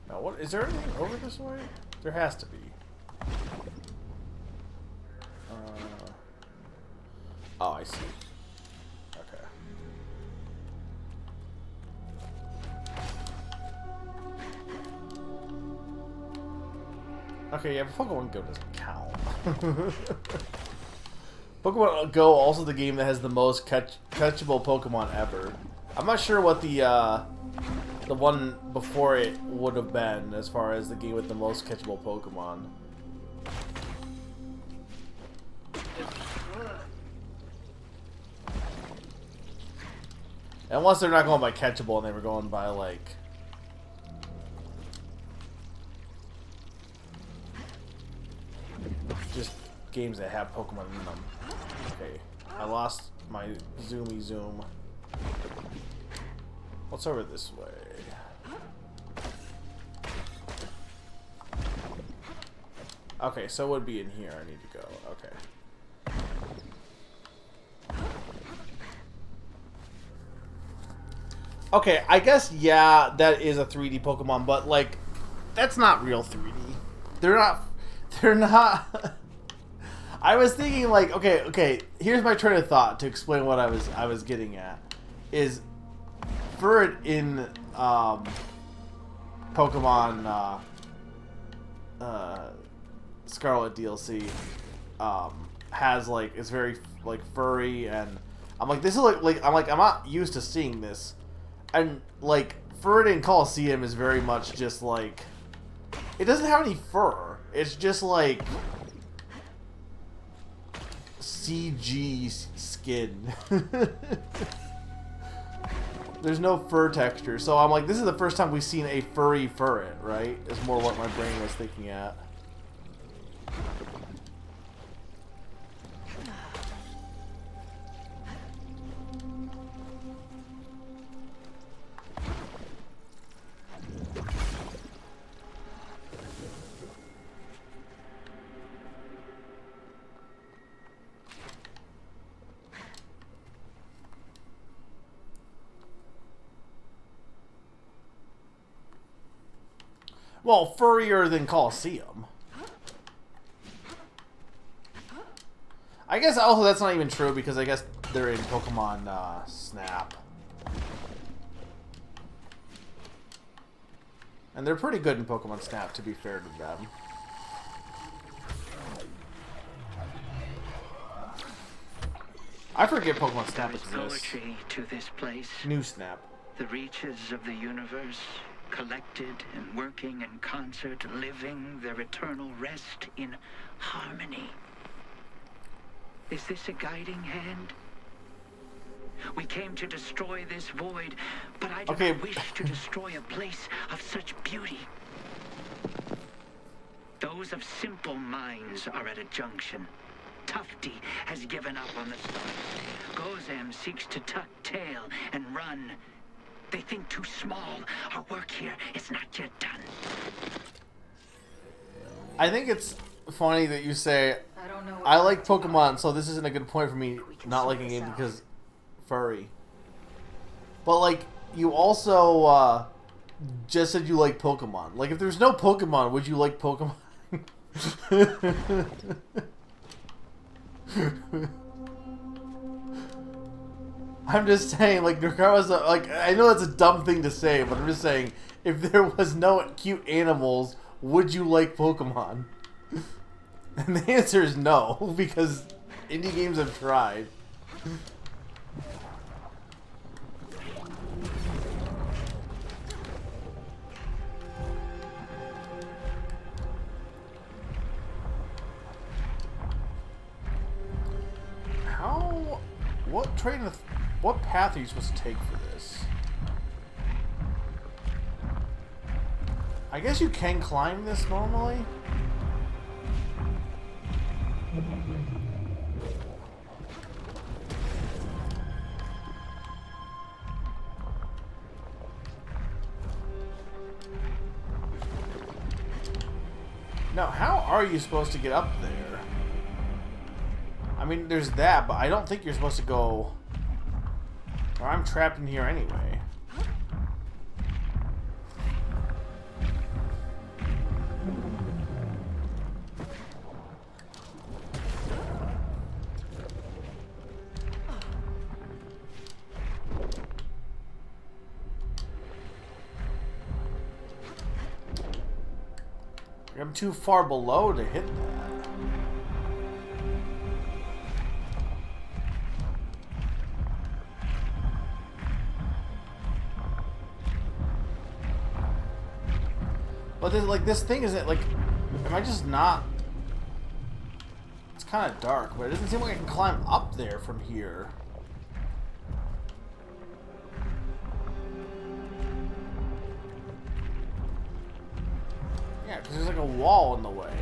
Now, what is there anything over this way? There has to be. Oh, I see. Okay. Okay, yeah, but Pokemon Go doesn't count. Pokemon Go also the game that has the most catchable Pokemon ever. I'm not sure what the one before it would have been as far as the game with the most catchable Pokemon. Unless they're not going by catchable and they were going by like... just games that have Pokemon in them. Okay, I lost my zoomy zoom. What's over this way? Okay, so it would be in here I need to go. Okay. Okay, I guess, yeah, that is a 3D Pokemon, but, like, that's not real 3D. They're not... I was thinking, like, okay, here's my train of thought to explain what I was getting at. Is, Furret in, Pokemon, Scarlet DLC, has, like, it's very, like, furry, and I'm like, this is, like, I'm not used to seeing this. And, like, Furret in Coliseum is very much just, like, it doesn't have any fur. It's just, like, CG skin. There's no fur texture. So I'm like, this is the first time we've seen a furry Furret, right? Is more what my brain was thinking at. Well, furrier than Coliseum. I guess also that's not even true because I guess they're in Pokemon Snap. And they're pretty good in Pokemon Snap, to be fair to them. I forget Pokemon Snap exists. Poetry to this place. New Snap. The reaches of the universe, collected and working in concert, living their eternal rest in harmony. Is this a guiding hand? We came to destroy this void, but I do not wish to destroy a place of such beauty. Those of simple minds are at a junction. Tufty has given up on the stars. Gozam seeks to tuck tail and run. They think too small. Our work here is not yet done. I think it's funny that you say, I like Pokemon, so this isn't a good point for me not liking it because furry. But, like, you also just said you like Pokemon. Like, if there's no Pokemon, would you like Pokemon? I'm just saying, like, regardless of, like, I know that's a dumb thing to say, but I'm just saying, if there was no cute animals, would you like Pokemon? And the answer is no, because indie games have tried. What path are you supposed to take for this? I guess you can climb this normally. Now, how are you supposed to get up there? I mean, there's that, but I don't think you're supposed to go... Or I'm trapped in here anyway. I'm too far below to hit that. But then, like, this thing isn't, like, am I just not... It's kind of dark, but it doesn't seem like I can climb up there from here. Yeah, because there's, like, a wall in the way.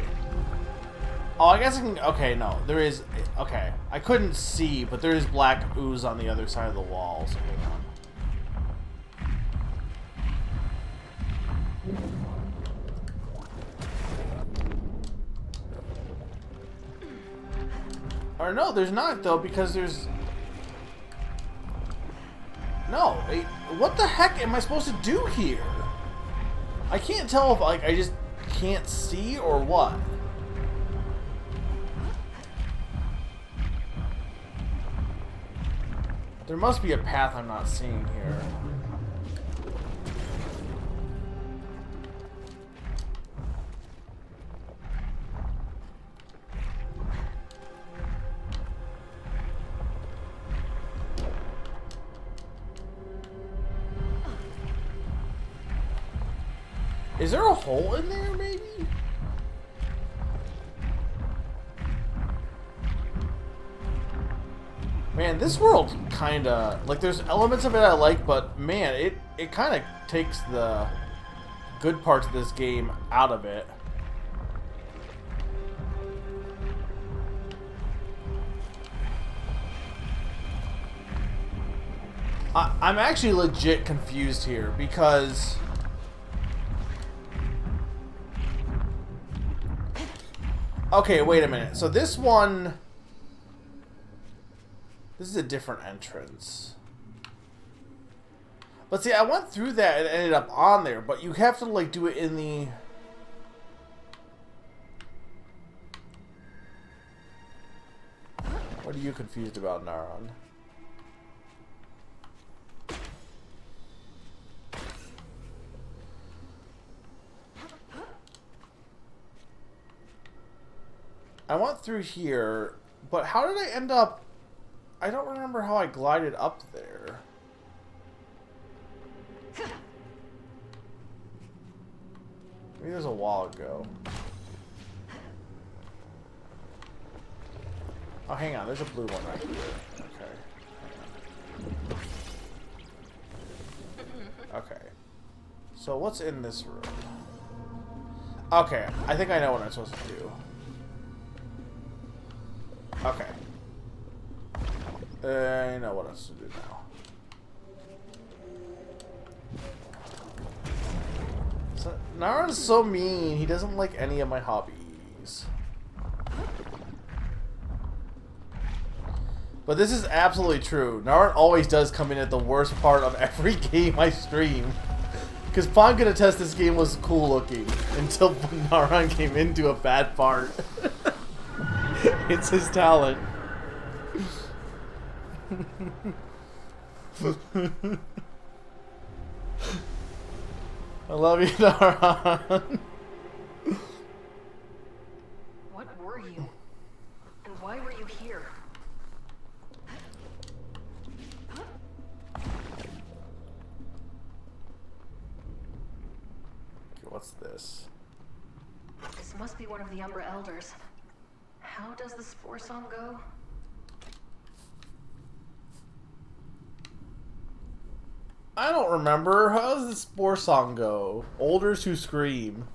Oh, I guess I can... Okay, no. There is... Okay. I couldn't see, but there is black ooze on the other side of the wall, so hang on. Or no, there's not, though, because there's... No, what the heck am I supposed to do here? I can't tell if like I just can't see or what. There must be a path I'm not seeing here. Is there a hole in there, maybe? Man, this world kinda... Like, there's elements of it I like, but man, it kinda takes the good parts of this game out of it. I'm actually legit confused here, because... Okay, wait a minute. So this one... This is a different entrance. But see, I went through that and ended up on there, but you have to, like, do it in the... What are you confused about, Naran? I went through here, but how did I end up... I don't remember how I glided up there. Maybe there's a while ago. Oh, hang on. There's a blue one right here. Okay. Okay. So what's in this room? Okay. I think I know what I'm supposed to do. Okay. I know what else to do now. So, Naran's so mean. He doesn't like any of my hobbies. But this is absolutely true. Naran always does come in at the worst part of every game I stream. Because Pon could attest this game was cool looking until Naran came into a bad part. It's his talent. I love you, Naran. What were you? And why were you here? Okay, what's this? This must be one of the Umbra Elders. How does the Spore Song go? I don't remember. How does the Spore Song go? Olders who scream.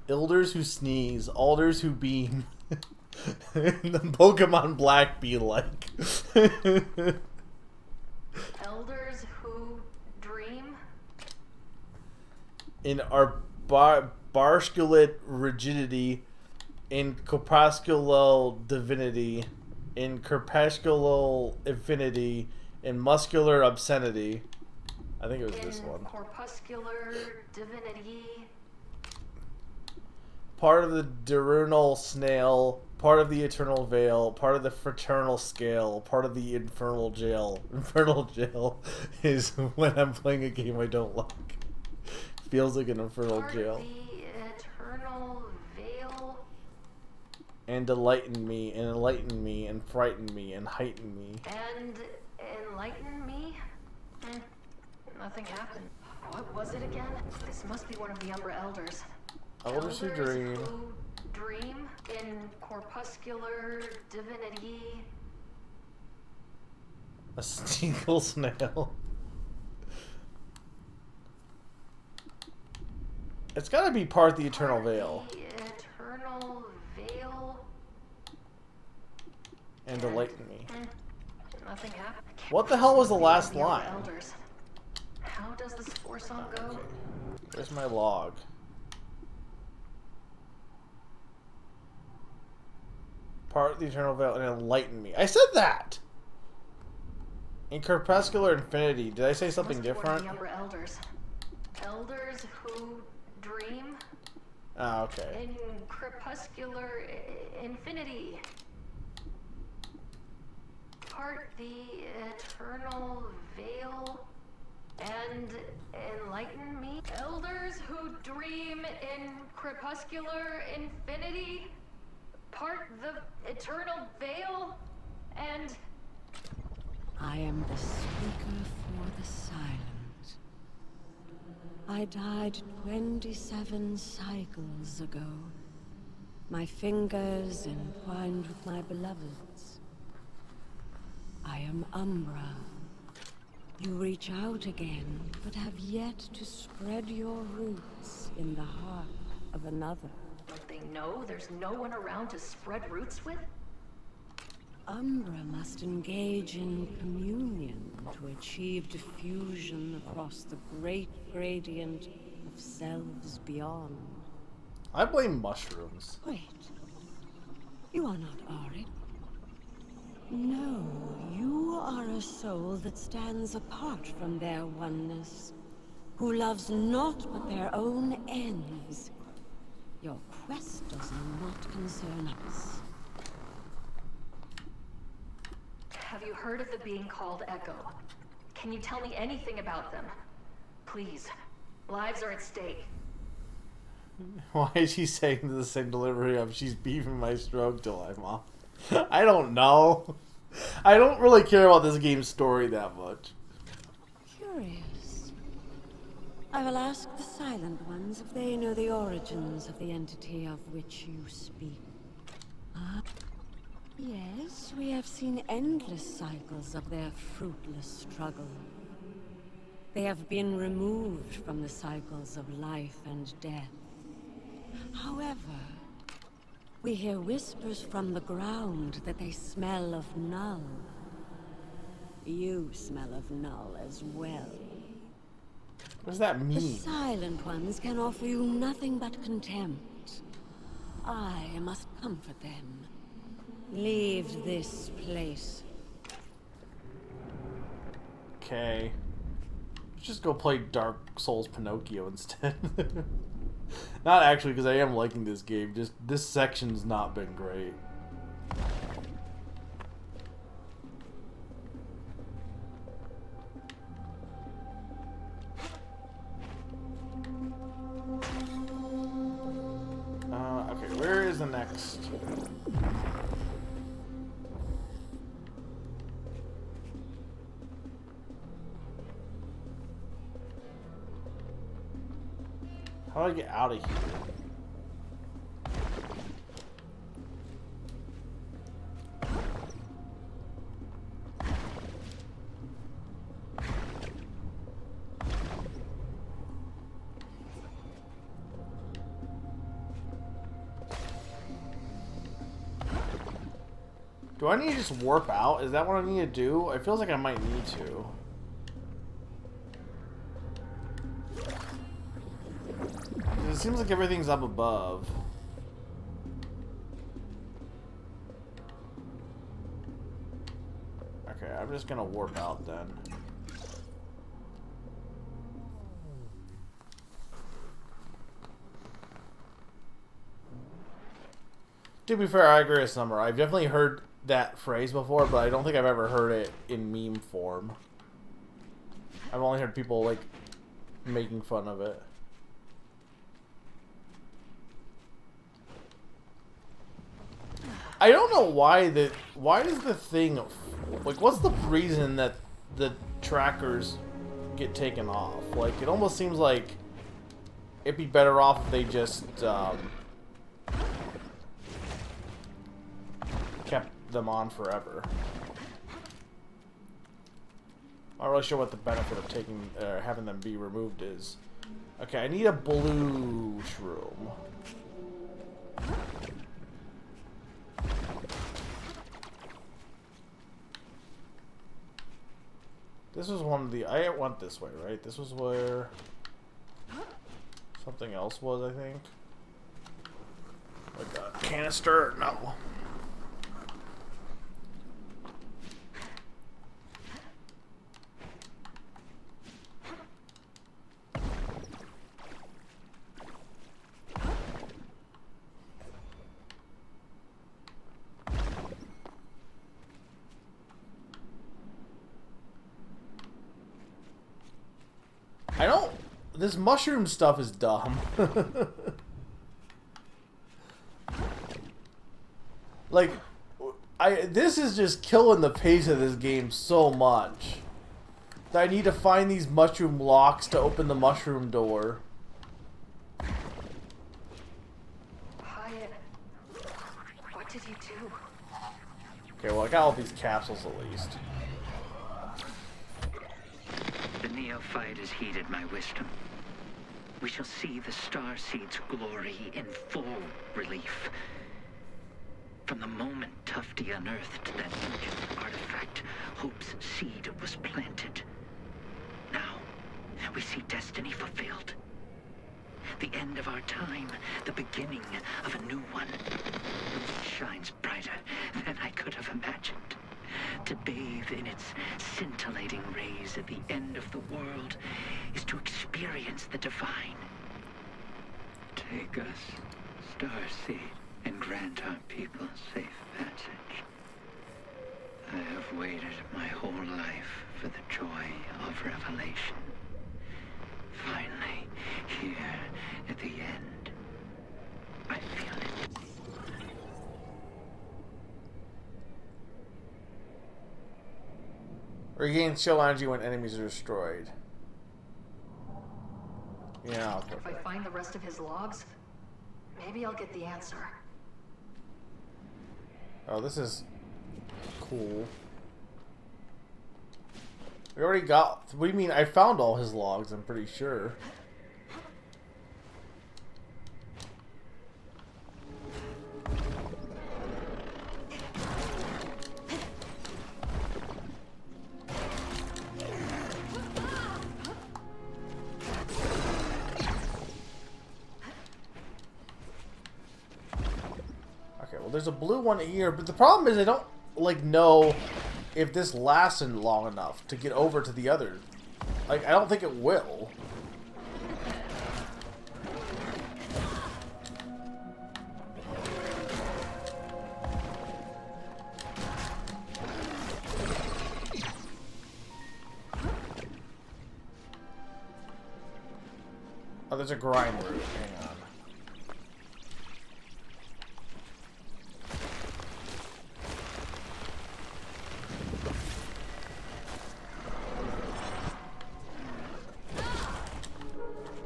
Elders who sneeze. Alders who beam. The Pokemon Black be like. Elders who dream? In our barsculate rigidity, in corpuscular divinity, in corpuscular infinity, in muscular obscenity. I think it was this one. Corpuscular divinity. Part of the diurnal snail, part of the eternal veil, part of the fraternal scale, part of the infernal jail. Infernal jail is when I'm playing a game I don't like. Feels like an infernal jail. The eternal veil. And delighten me, and enlighten me, and frighten me, and heighten me. And enlighten me? Nothing happened. What was it again? This must be one of the Umbra Elders. Elders who dream. Who dream in corpuscular divinity. A stingle snail. It's gotta be part of the eternal veil. The eternal veil. And delighten me. Nothing happened. What the hell was the last The Umbra line? Elders. How does the Spore Song go? Okay. Where's my log? Part of the eternal veil and enlighten me. I said that! In Crepuscular Infinity, did I say something Must have different? The Umbra Elders. Elders who dream Oh, okay. in Crepuscular Infinity. Part the Eternal Veil and enlighten me. Elders who dream in Crepuscular Infinity. Part the Eternal Veil and... I am the speaker for the silent. I died 27 cycles ago. My fingers entwined with my beloveds. I am Umbra. You reach out again, but have yet to spread your roots in the heart of another. Don't they know there's no one around to spread roots with? Umbra must engage in communion to achieve diffusion across the great gradient of selves beyond. I blame mushrooms. Wait. You are not Auric. No, you are a soul that stands apart from their oneness, who loves naught but their own ends. Your quest does not concern us. Have you heard of the being called Echo? Can you tell me anything about them? Please. Lives are at stake. Why is she saying the same delivery of she's beefing my stroke till I'm off? I don't know. I don't really care about this game's story that much. Curious. I will ask the Silent Ones if they know the origins of the entity of which you speak. Ah. Yes, we have seen endless cycles of their fruitless struggle. They have been removed from the cycles of life and death. However, we hear whispers from the ground that they smell of Null. You smell of Null as well. What does that The mean? Silent Ones can offer you nothing but contempt. I must comfort them. Leave this place. Okay. Let's just go play Dark Souls Pinocchio instead. Not actually, because I am liking this game. Just this section's not been great. Okay, where is the next? How do I get out of here? Do I need to just warp out? Is that what I need to do? It feels like I might need to. It seems like everything's up above. Okay, I'm just gonna warp out then. To be fair, I agree with Summer. I've definitely heard that phrase before, but I don't think I've ever heard it in meme form. I've only heard people, like, making fun of it. I don't know why does the thing, like, what's the reason that the trackers get taken off? Like, it almost seems like it'd be better off if they just kept them on forever. I'm not really sure what the benefit of having them be removed is. Okay, I need a blue shroom. This was one of the... I went this way, right? This was where... something else was, I think. Like a canister? No. this mushroom stuff is dumb. Like, this is just killing the pace of this game so much that I need to find these mushroom locks to open the mushroom door. Hyatt, what did you do? Okay, well, I got all these capsules at least. The neophyte has heeded my wisdom. We shall see the Starseed's glory in full relief. From the moment Tufty unearthed that ancient artifact, Hope's seed was planted. Now, we see destiny fulfilled. The end of our time, the beginning of a new one. It shines brighter than I could have imagined. To bathe in its scintillating rays at the end of the world is to experience the divine. Take us, Starseed, and grant our people safe passage. I have waited my whole life for the joy of revelation. Finally, here at the end, I feel it. Regain chill energy when enemies are destroyed. Yeah, I'll put If I find the rest of his logs, maybe I'll get the answer. Oh, this is cool. We already got... What do you mean? I found all his logs, I'm pretty sure. There's a blue one here, but the problem is I don't like know if this lasted long enough to get over to the other. Like, I don't think it will. Oh, there's a grind route. Hang on.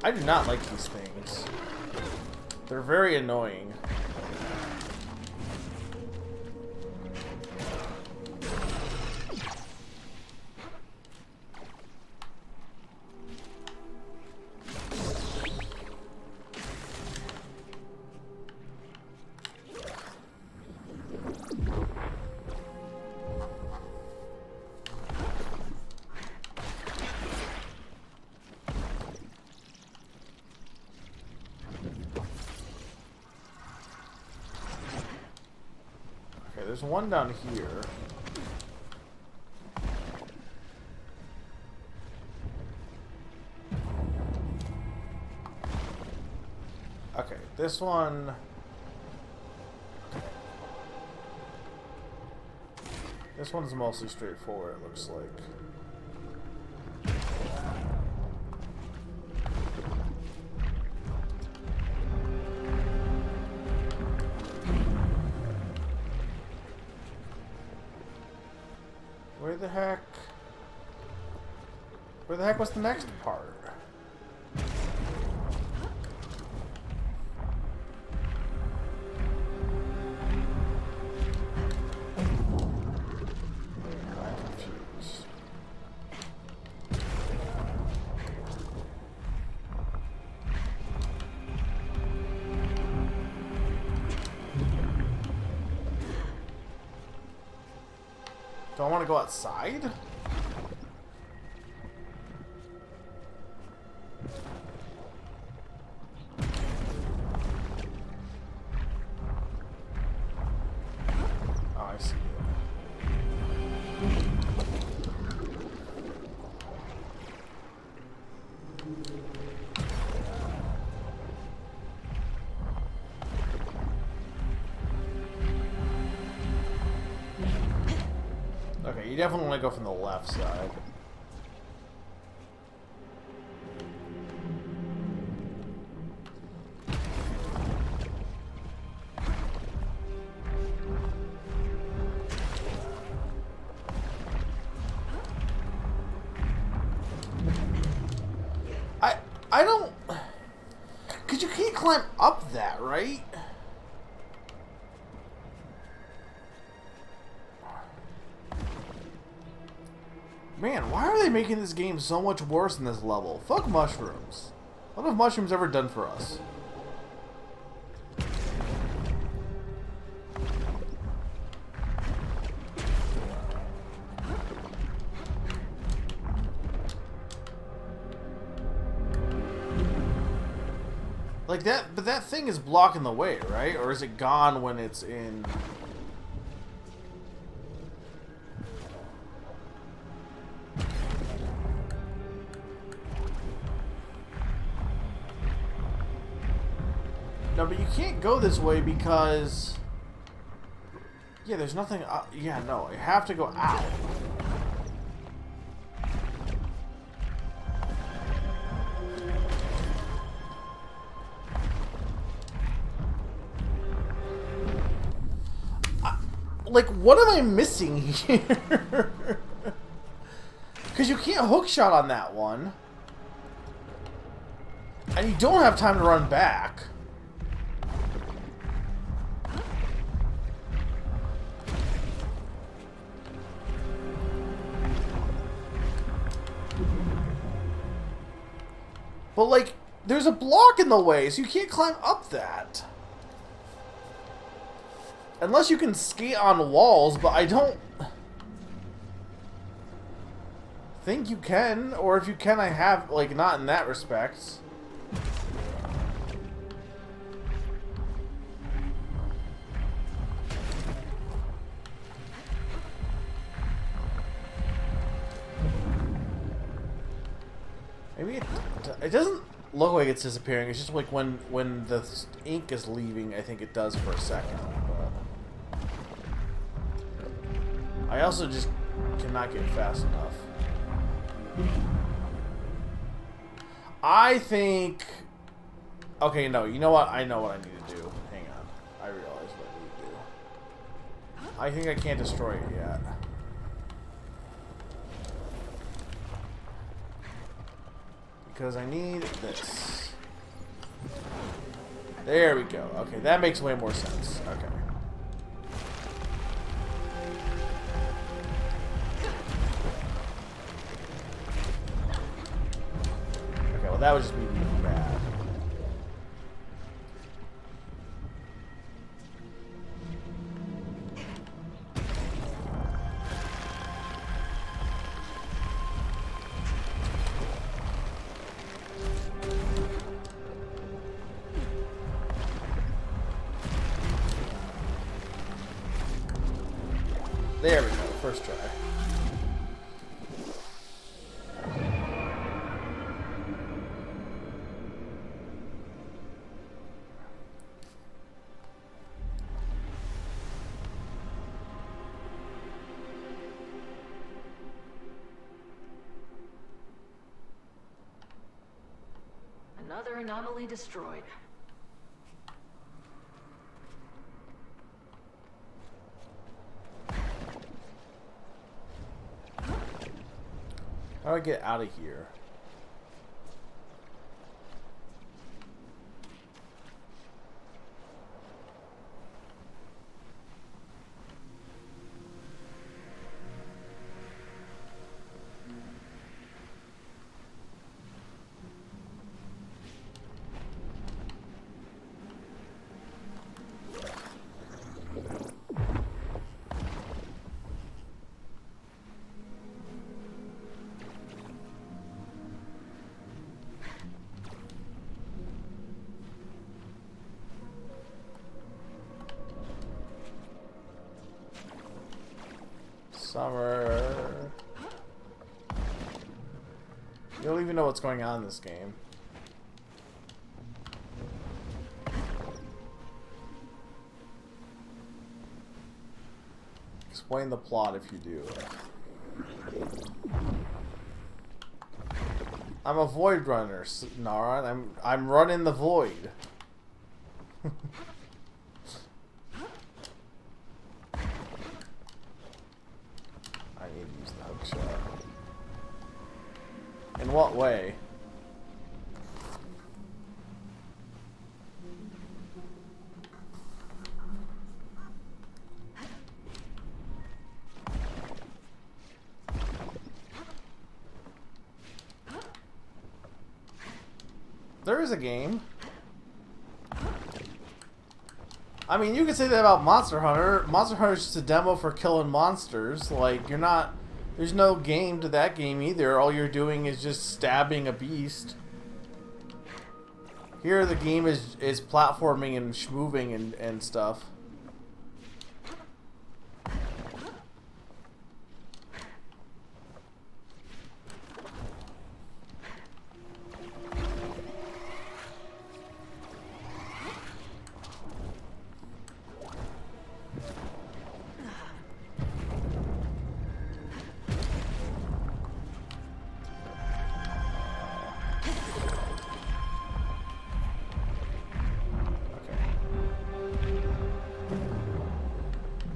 I do not like these things. They're very annoying. There's one down here. Okay, this one... This one's mostly straightforward, it looks like. Where the heck was the next part? I'm confused. Do I want to go outside? Oh, I see Okay, you definitely want to go from the left side. I don't... Because you can't climb up that, right? Man, why are they making this game so much worse in this level? Fuck mushrooms. What have mushrooms ever done for us? Like that, but that thing is blocking the way, right? Or is it gone when it's in... No, but you can't go this way because... Yeah, there's nothing... yeah, no, you have to go out. Like, what am I missing here? Because you can't hookshot on that one. And you don't have time to run back. But, like, there's a block in the way, so you can't climb up that. Unless you can skate on walls, but I don't think you can. Or if you can, I have, like, not in that respect. Maybe it doesn't look like it's disappearing. It's just like when the ink is leaving, I think it does for a second. But I also just cannot get fast enough. I think... Okay, no, you know what? I know what I need to do. Hang on. I realize what I need to do. I think I can't destroy it yet. Because I need this. There we go. Okay, that makes way more sense. Okay. Okay, well that would just be bad. There we go, first try. Another anomaly destroyed. How do I get out of here? Summer. You don't even know what's going on in this game. Explain the plot if you do. I'm a void runner, Nara. I'm running the void. In what way? there is a game. I mean, you could say that about Monster Hunter. Monster Hunter is just a demo for killing monsters. Like, you're not... There's no game to that game either. All you're doing is just stabbing a beast. Here, the game is platforming and schmoving and stuff.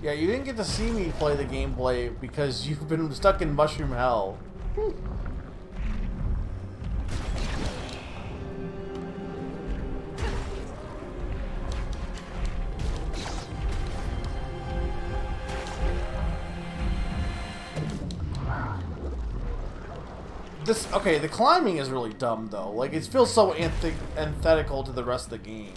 Yeah, you didn't get to see me play the gameplay because you've been stuck in mushroom hell. Okay, the climbing is really dumb though. Like, it feels so antithetical to the rest of the game.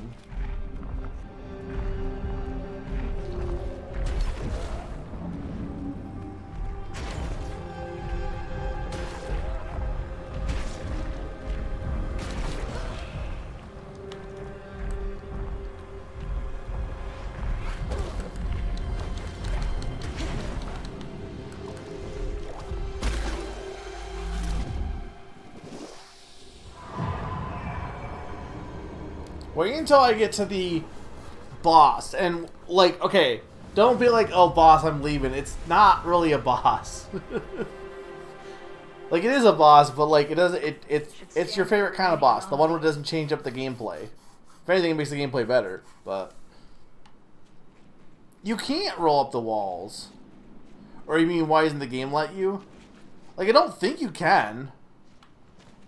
Wait until I get to the boss, and like, okay, don't be like, oh boss, I'm leaving. It's not really a boss. Like, it is a boss, but like, it doesn't. It's your favorite kind of boss, the one where it doesn't change up the gameplay. If anything, it makes the gameplay better. But you can't roll up the walls, or you mean why isn't the game let you? Like, I don't think you can.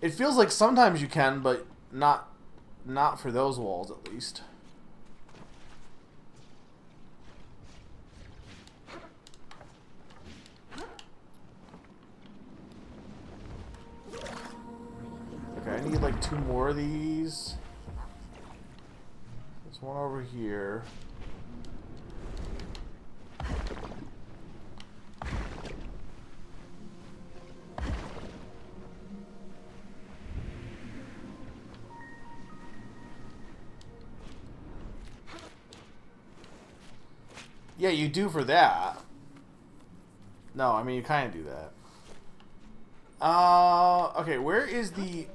It feels like sometimes you can, but not for those walls, at least. Okay, I need like 2 more of these. There's one over here. Yeah, you do for that. No, I mean, you kind of do that. Okay, where is the...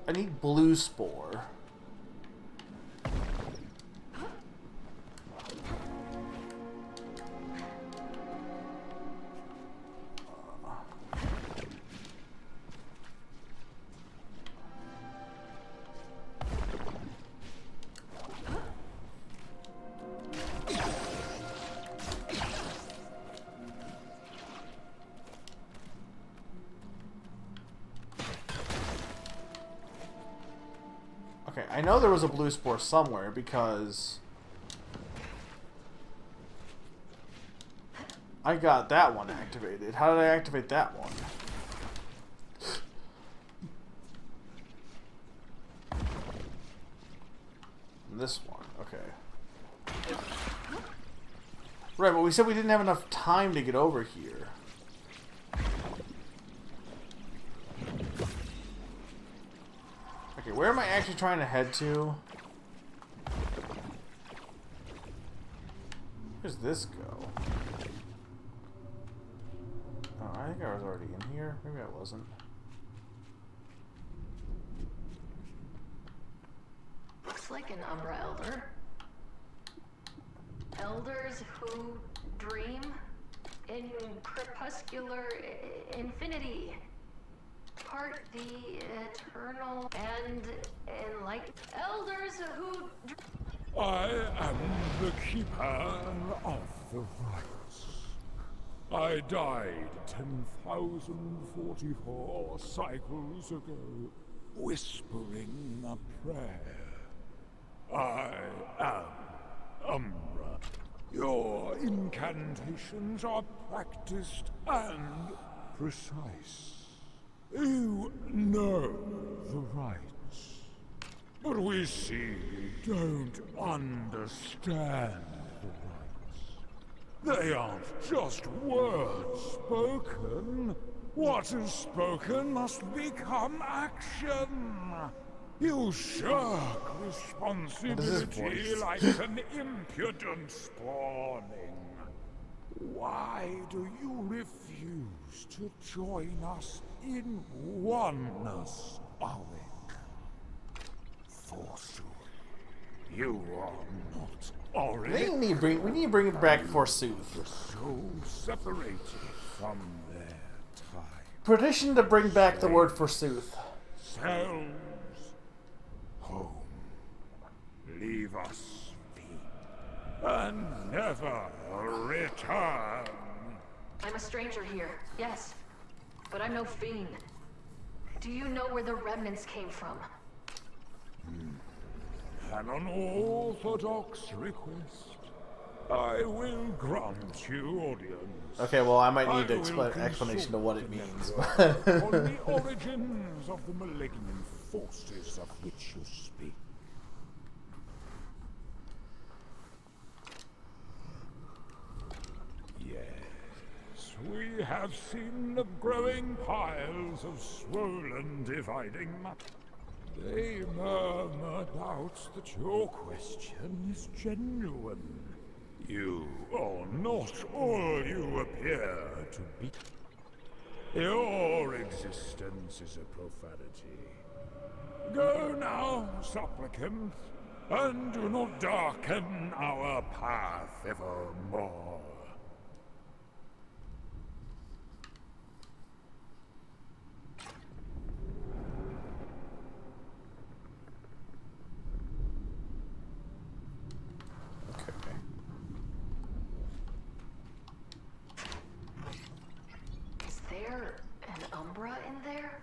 I need blue spore. Okay, I know there was a blue spore somewhere because I got that one activated. How did I activate that one? This one, okay. Right, but we said we didn't have enough time to get over here. Okay, where am I actually trying to head to? Where's this go? Oh, I think I was already in here. Maybe I wasn't. Looks like an Umbra Elder. Elders who dream in crepuscular infinity. Part the eternal and enlightened. Elders who... I am the keeper of the rites. I died 10,044 cycles ago, whispering a prayer. I am Umbra. Your incantations are practiced and precise. You know the rites. But we see don't understand the rites. They aren't just words spoken. What is spoken must become action. You shirk responsibility like an impudent spawning. Why do you refuse to join us in oneness, Alec? Forsooth, you are not already. We need to bring it back Forsooth. The soul separated from their time. Petition to bring back the word Forsooth. Selves home. Leave us be, and never return. I'm a stranger here, yes. But I'm no fiend. Do you know where the remnants came from? An unorthodox request. I will grant you audience. Okay, well, I might need an explanation to what it means. On the origins of the malignant forces of which you speak. Yes, we have seen the growing piles of swollen dividing matter. They murmur doubts that your question is genuine. You are not all you appear to be. Your existence is a profanity. Go now, supplicant, and do not darken our path evermore. Is there an Umbra in there?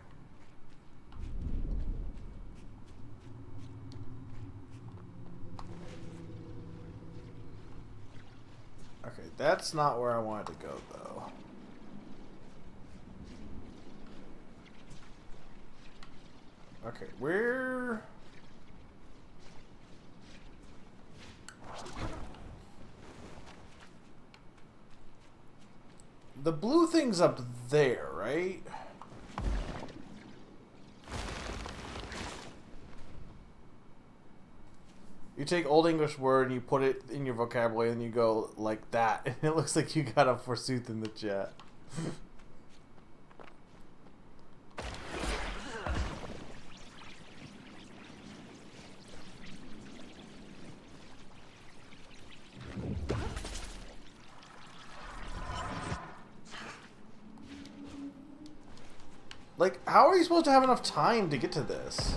Okay, that's not where I wanted to go, though. Okay, where... The blue thing's up there, right? You take Old English word and you put it in your vocabulary and you go like that. And it looks like you got a Forsooth in the chat. Like, how are you supposed to have enough time to get to this?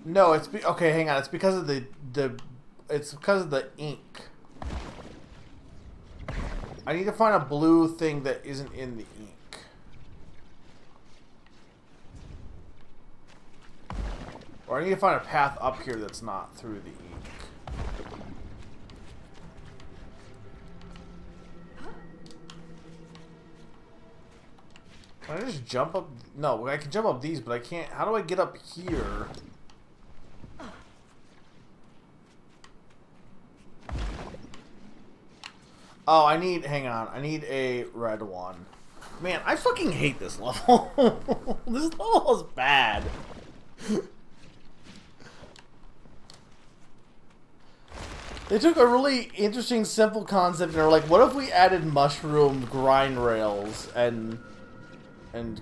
No, it's okay. Hang on. It's because of it's because of the ink. I need to find a blue thing that isn't in the ink. Or I need to find a path up here that's not through the ink. Can I just jump up? No, I can jump up these, but I can't. How do I get up here? Oh, hang on, I need a red one. Man, I fucking hate this level. This level is bad. They took a really interesting, simple concept and are like, what if we added mushroom grind rails and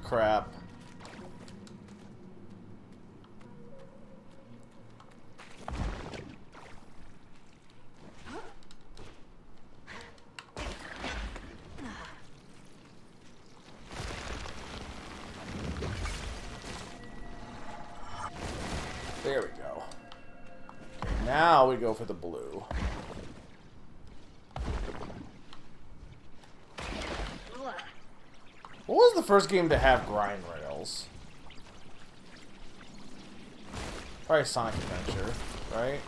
crap? There we go. Okay, now we go for the blue. What was the first game to have grind rails? Probably Sonic Adventure, right?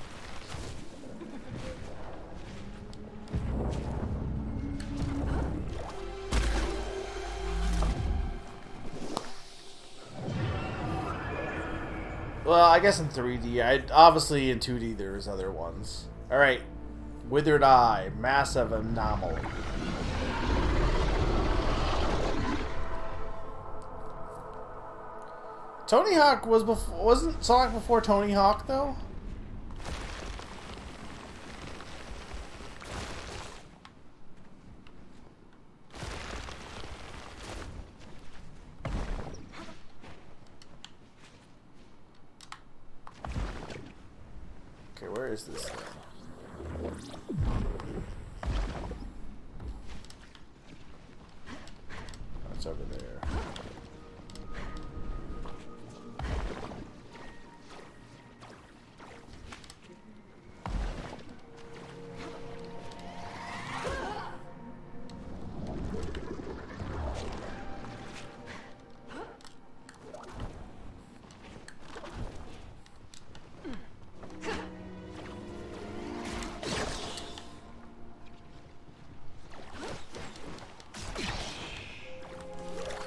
Well, I guess in 3D. Obviously in 2D there's other ones. Alright. Withered Eye. Massive Anomaly. Tony Hawk was before... Wasn't Sonic before Tony Hawk, though? Okay, where is this thing? That's over there.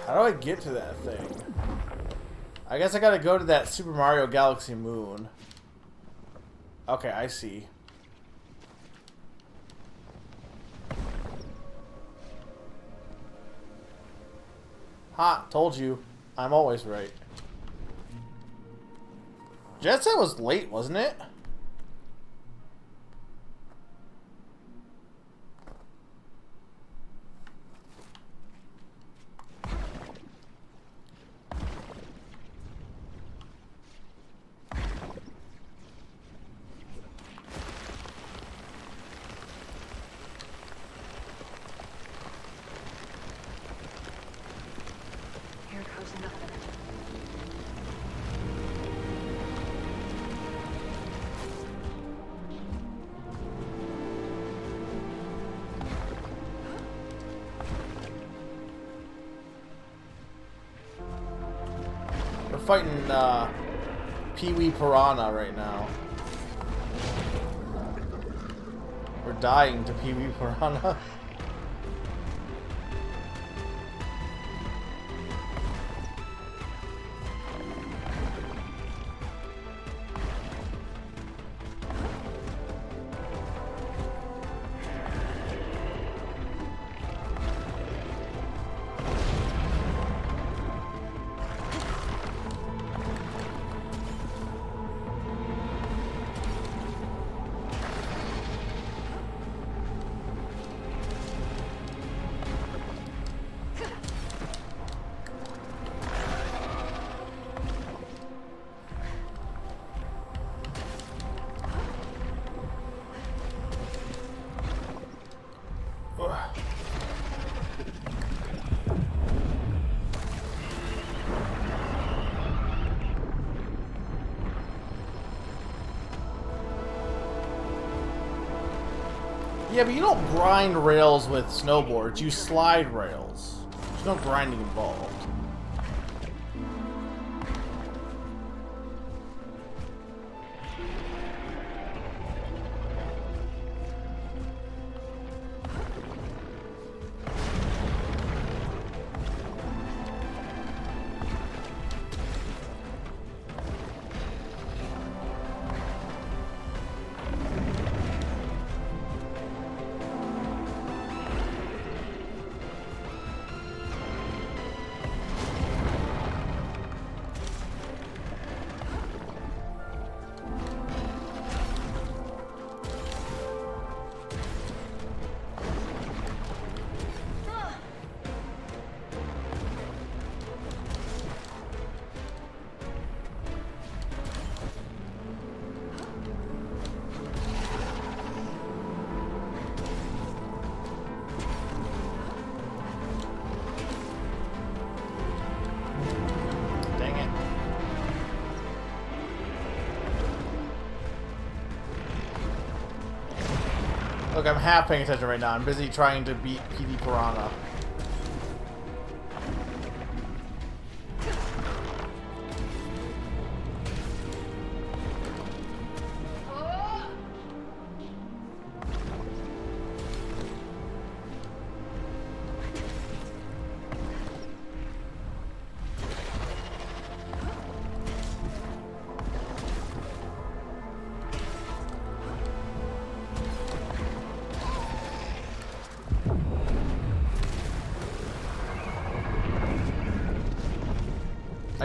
How do I get to that thing? I guess I gotta go to that Super Mario Galaxy moon. Okay, I see. Ha! Told you. I'm always right. Jet Set was late, wasn't it? Here goes nothing. We're fighting Pee-wee Piranha right now. We're dying to Pee-wee Piranha. Yeah, but you don't grind rails with snowboards. You slide rails. There's no grinding involved. Look, I'm half paying attention right now. I'm busy trying to beat PD Piranha.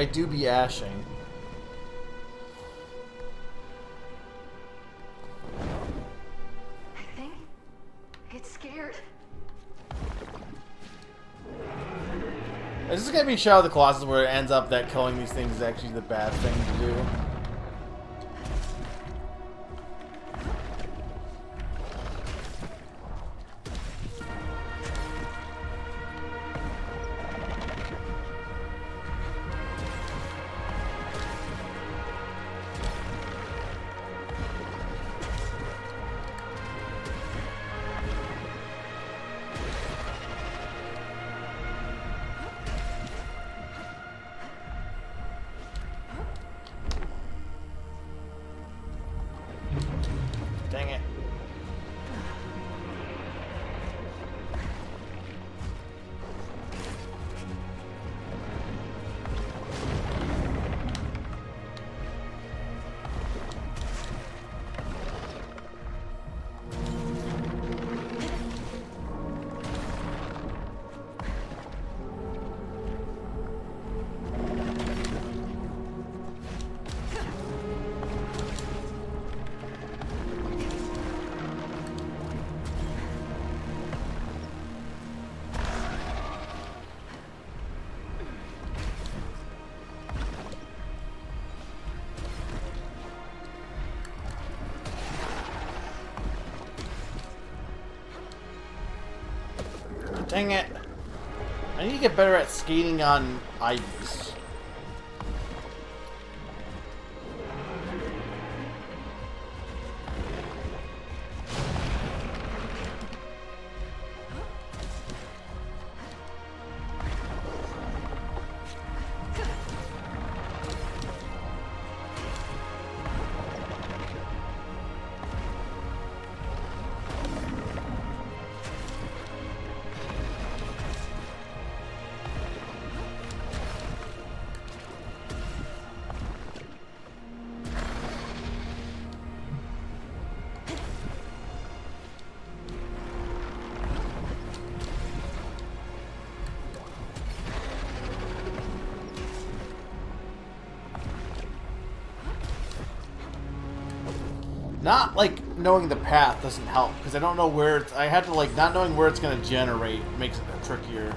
I do be ashing. I think it's scared. Is this gonna be Shadow of the Colossus where it ends up that killing these things is actually the bad thing to do? Dang it. Dang it. I need to get better at skating on ice. Not, like, knowing the path doesn't help, because I don't know where it's... I had to, like, not knowing where it's going to generate makes it trickier.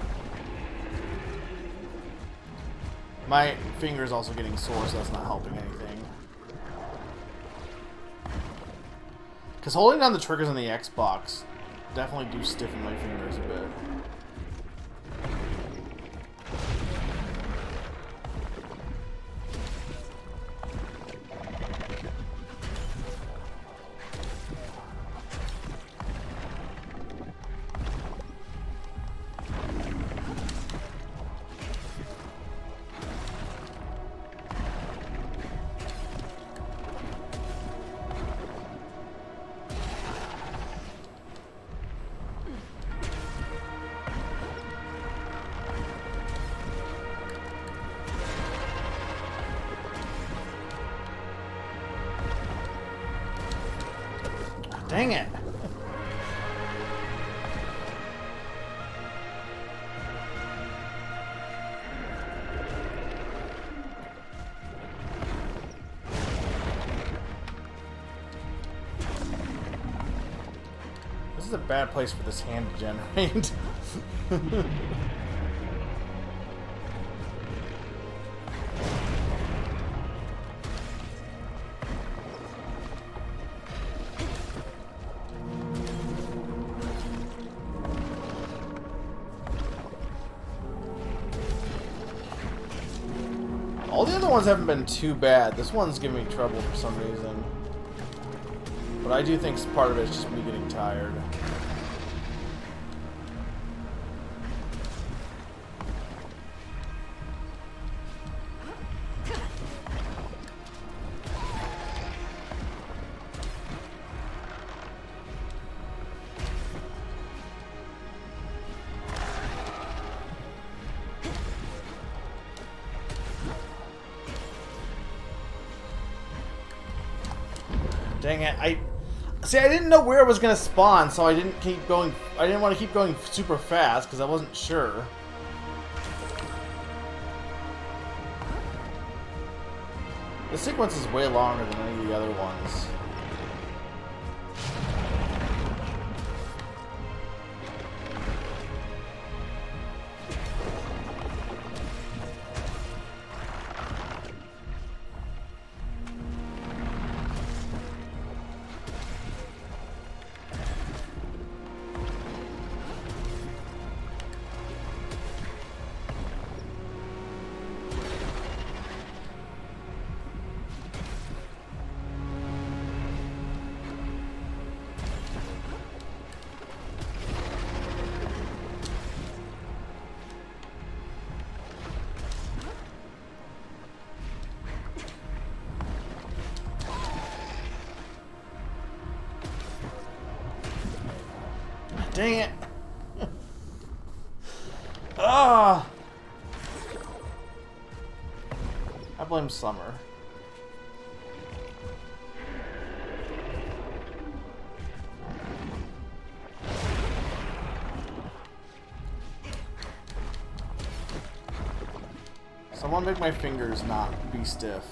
My finger's also getting sore, so that's not helping anything. Because holding down the triggers on the Xbox definitely do stiffen my fingers a bit. Dang it. This is a bad place for this hand to generate. All the other ones haven't been too bad. This one's giving me trouble for some reason. But I do think part of it is just me getting tired. Dang it, I didn't know where it was gonna spawn, so I didn't keep going. I didn't want to keep going super fast because I wasn't sure. The sequence is way longer than any of the other ones. Dang it. Ah! I blame Summer. Someone make my fingers not be stiff.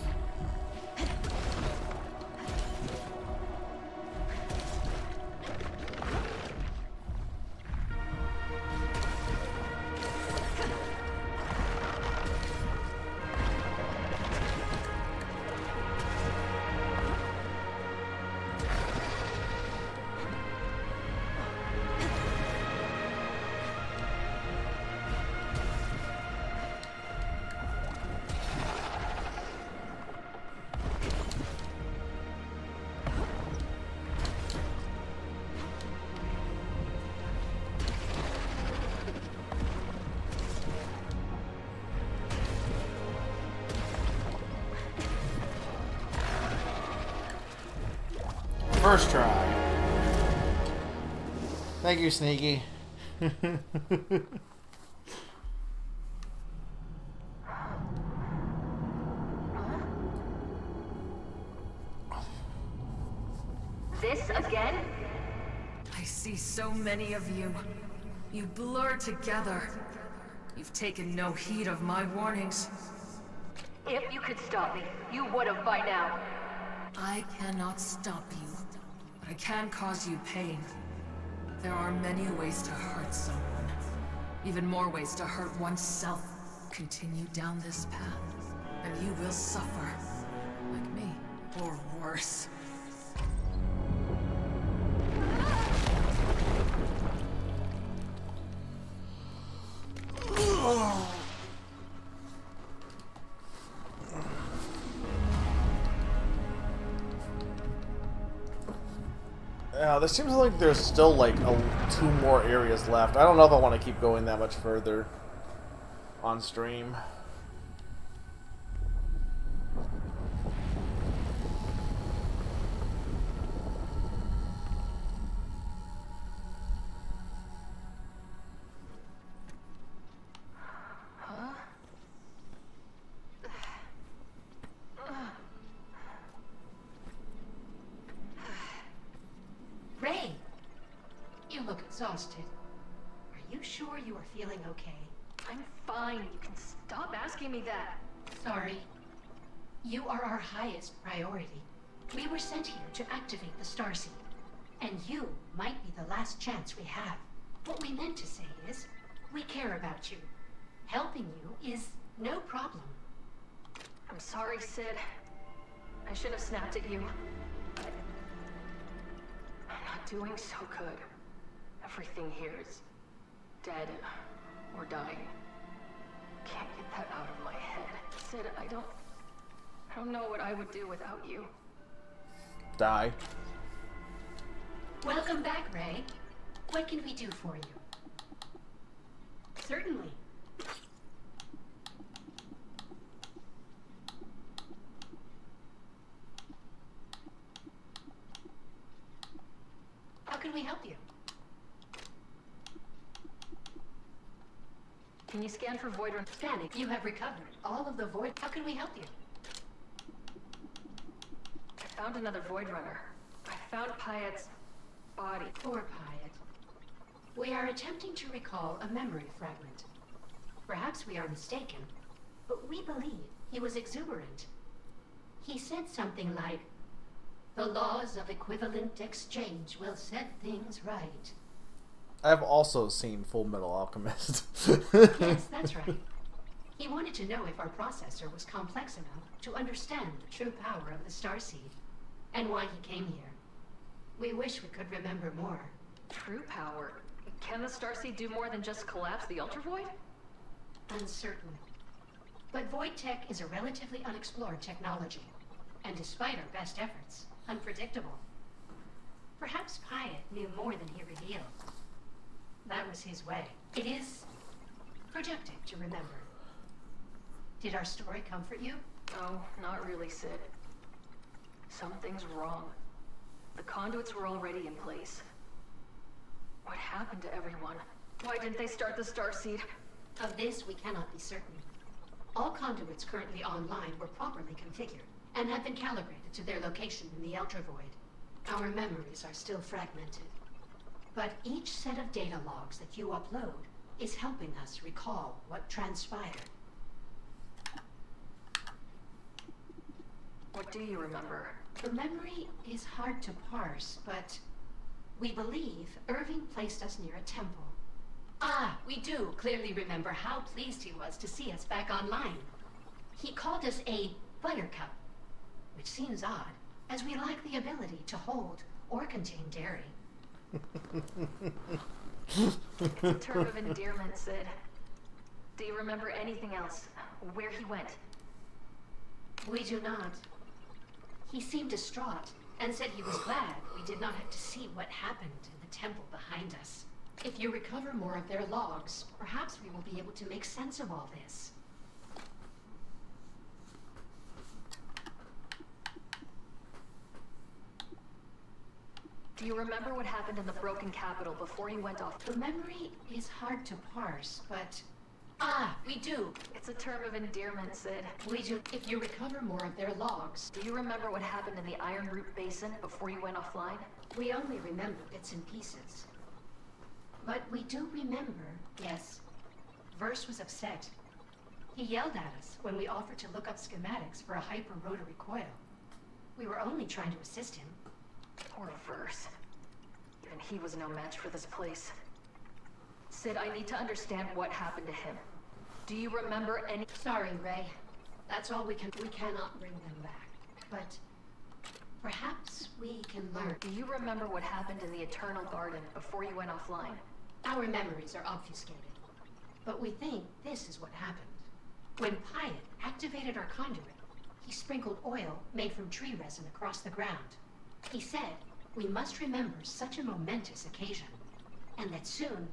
First try. Thank you, Sneaky. This again? I see so many of you. You blur together. You've taken no heed of my warnings. If you could stop me, you would have by now. I cannot stop you, but I can cause you pain. There are many ways to hurt someone. Even more ways to hurt oneself. Continue down this path, and you will suffer. Like me, or worse. Yeah, there seems like there's still like two more areas left. I don't know if I want to keep going that much further on stream. Ray! You look exhausted. Are you sure you are feeling okay? I'm fine. You can stop asking me that. Sorry. You are our highest priority. We were sent here to activate the Starseed. And you might be the last chance we have. What we meant to say is, we care about you. Helping you is no problem. I'm sorry, Sid. I should have snapped at you. But I'm not doing so good. Everything here is dead or dying. Can't get that out of my head. Sid, I don't know what I would do without you. Die. Welcome back, Ray. What can we do for you? Certainly. How can we help you? Can you scan for Void Runner? Scanning. You have recovered all of the Void. How can we help you? I found another Void Runner. I found Pyatt's body. Poor Pyatt. We are attempting to recall a memory fragment. Perhaps we are mistaken, but we believe he was exuberant. He said something like, "The laws of equivalent exchange will set things right." I've also seen Full Metal Alchemist. Yes, that's right. He wanted to know if our processor was complex enough to understand the true power of the Starseed, and why he came here. We wish we could remember more. True power? Can the Starseed do more than just collapse the Ultravoid? Uncertain. But Void Tech is a relatively unexplored technology, and despite our best efforts, unpredictable. Perhaps Pyatt knew more than he revealed. That was his way. It is productive to remember. Did our story comfort you? Oh, not really, Sid. Something's wrong. The conduits were already in place. What happened to everyone? Why didn't they start the Starseed? Of this, we cannot be certain. All conduits currently online were properly configured, and have been calibrated to their location in the Ultravoid. Our memories are still fragmented. But each set of data logs that you upload is helping us recall what transpired. What do you remember? The memory is hard to parse, but we believe Irving placed us near a temple. Ah, we do clearly remember how pleased he was to see us back online. He called us a buttercup, which seems odd, as we lack the ability to hold or contain dairy. It's a term of endearment, Sid. Do you remember anything else? Where he went? We do not. He seemed distraught and said he was glad we did not have to see what happened in the temple behind us. If you recover more of their logs, perhaps we will be able to make sense of all this. Do you remember what happened in the Broken Capital before you went off? The memory is hard to parse, but... Ah, we do. It's a term of endearment, Sid. We do. If you recover more of their logs. Do you remember what happened in the Iron Root Basin before you went offline? We only remember bits and pieces. But we do remember, yes. Verse was upset. He yelled at us when we offered to look up schematics for a hyper-rotary coil. We were only trying to assist him. Poor Verse. Even he was no match for this place. Sid, I need to understand what happened to him. Do you remember any— Sorry, Ray. That's all we cannot bring them back. But perhaps we can learn. Do you remember what happened in the Eternal Garden before you went offline? Our memories are obfuscated. But we think this is what happened. When Pyatt activated our conduit, he sprinkled oil made from tree resin across the ground. He said we must remember such a momentous occasion, and that soon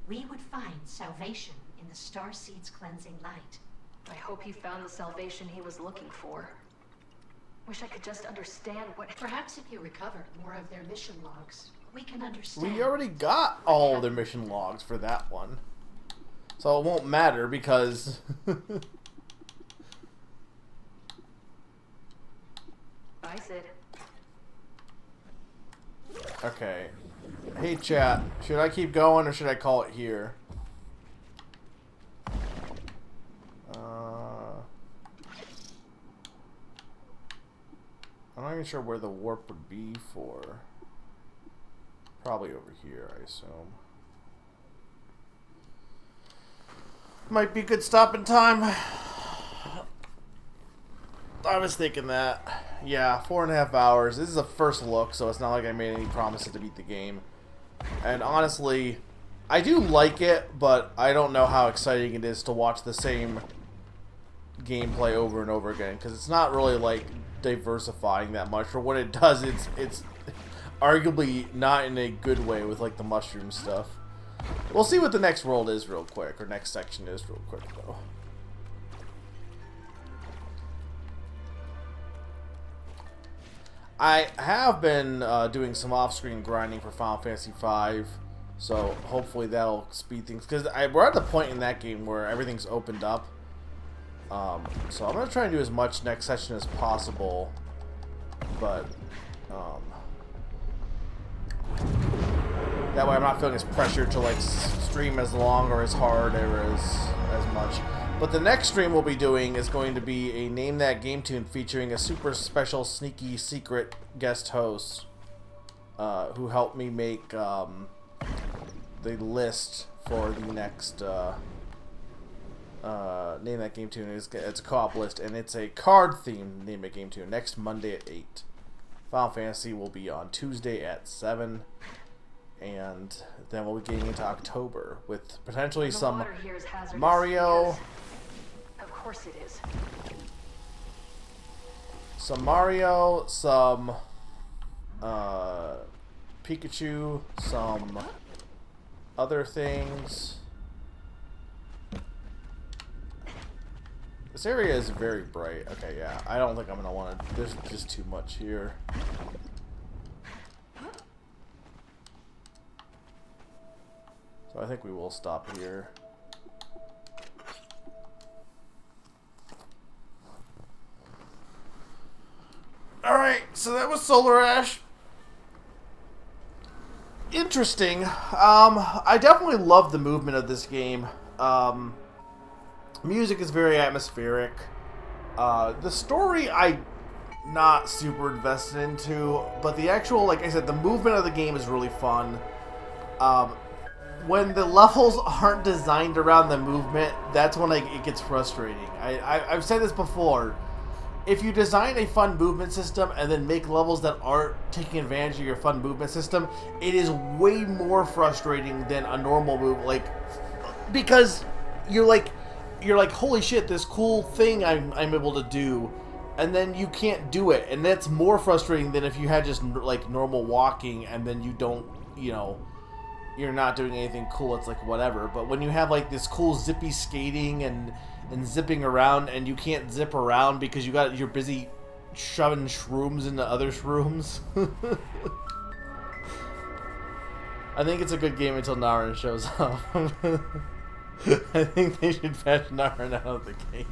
we would find salvation in the Starseed's cleansing light. I hope he found the salvation he was looking for. Wish I could just understand what— Perhaps if you recover more of their mission logs, we can understand. We already got all their mission logs for that one. So it won't matter because... Bye, Sid. Okay. Hey chat, should I keep going or should I call it here? I'm not even sure where the warp would be for. Probably over here, I assume. Might be good stopping time. I was thinking that. Yeah, 4.5 hours. This is a first look, so it's not like I made any promises to beat the game. And honestly, I do like it, but I don't know how exciting it is to watch the same gameplay over and over again, because it's not really like diversifying that much. For what it does, it's arguably not in a good way with like the mushroom stuff. We'll see what the next world is real quick, or next section is real quick though. I have been doing some off-screen grinding for Final Fantasy V, so hopefully that'll speed things. Because we're at the point in that game where everything's opened up. So I'm going to try and do as much next session as possible, but that way I'm not feeling as pressured to like stream as long or as hard or as much. But the next stream we'll be doing is going to be a Name That Game Tune featuring a super special, sneaky, secret guest host who helped me make the list for the next Name That Game Tune. It's a co-op list, and it's a card-themed Name That Game Tune next Monday at 8. Final Fantasy will be on Tuesday at 7. And then we'll be getting into October with potentially some Mario. Yes. Of course it is. Some Mario, some Pikachu, some other things. This area is very bright. Okay, yeah. I don't think I'm gonna want to. There's just too much here. So I think we will stop here. Alright, so that was Solar Ash. Interesting. I definitely love the movement of this game. Music is very atmospheric. The story I'm not super invested into, but the actual, like I said, the movement of the game is really fun. When the levels aren't designed around the movement, that's when it gets frustrating. I've said this before. If you design a fun movement system and then make levels that aren't taking advantage of your fun movement system, it is way more frustrating than a normal move. Like, because you're like, holy shit, this cool thing I'm able to do, and then you can't do it, and that's more frustrating than if you had just like normal walking and then you don't, you know, you're not doing anything cool. It's like whatever. But when you have like this cool zippy skating and zipping around, and you can't zip around because you're busy shoving shrooms into other shrooms. I think it's a good game until Naren shows up. I think they should patch Naren out of the game.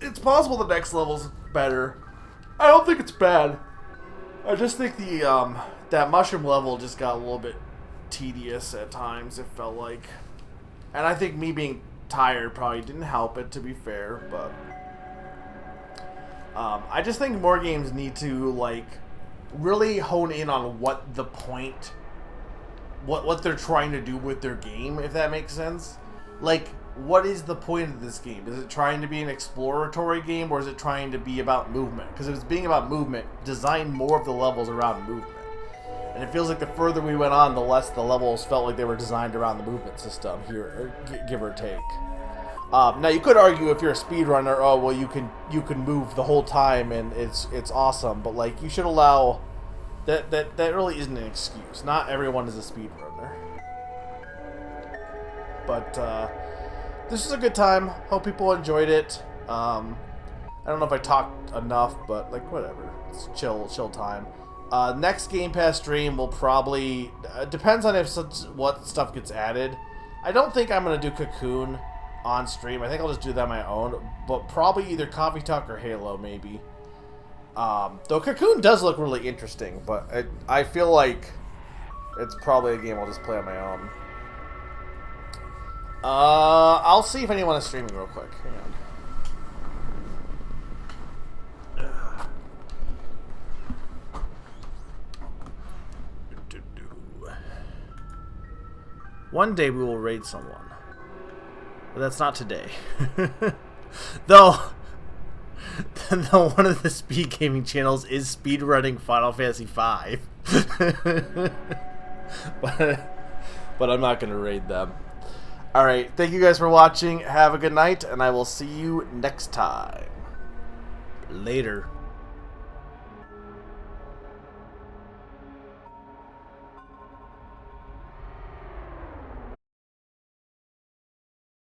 It's possible the next level's better. I don't think it's bad. I just think the that mushroom level just got a little bit tedious at times, it felt like. And I think me being tired probably didn't help it, to be fair, but I just think more games need to like really hone in on what the point, what they're trying to do with their game, if that makes sense. Like, what is the point of this game? Is it trying to be an exploratory game, or is it trying to be about movement? Because if it's being about movement, design more of the levels around movement. And it feels like the further we went on, the less the levels felt like they were designed around the movement system, here, give or take. Now you could argue, if you're a speedrunner, oh well, you can move the whole time and it's awesome, but like, you should allow that really isn't an excuse. Not everyone is a speedrunner. But this was a good time. Hope people enjoyed it. I don't know if I talked enough, but like, whatever. It's chill time. Next Game Pass stream will probably depends on what stuff gets added. I don't think I'm gonna do Cocoon on stream. I think I'll just do that on my own, but probably either Coffee Talk or Halo, maybe. Though Cocoon does look really interesting, but I feel like it's probably a game I'll just play on my own. I'll see if anyone is streaming real quick. Hang on. One day we will raid someone. But that's not today. Though one of the speed gaming channels is speedrunning Final Fantasy V. but I'm not going to raid them. Alright, thank you guys for watching. Have a good night, and I will see you next time. Later.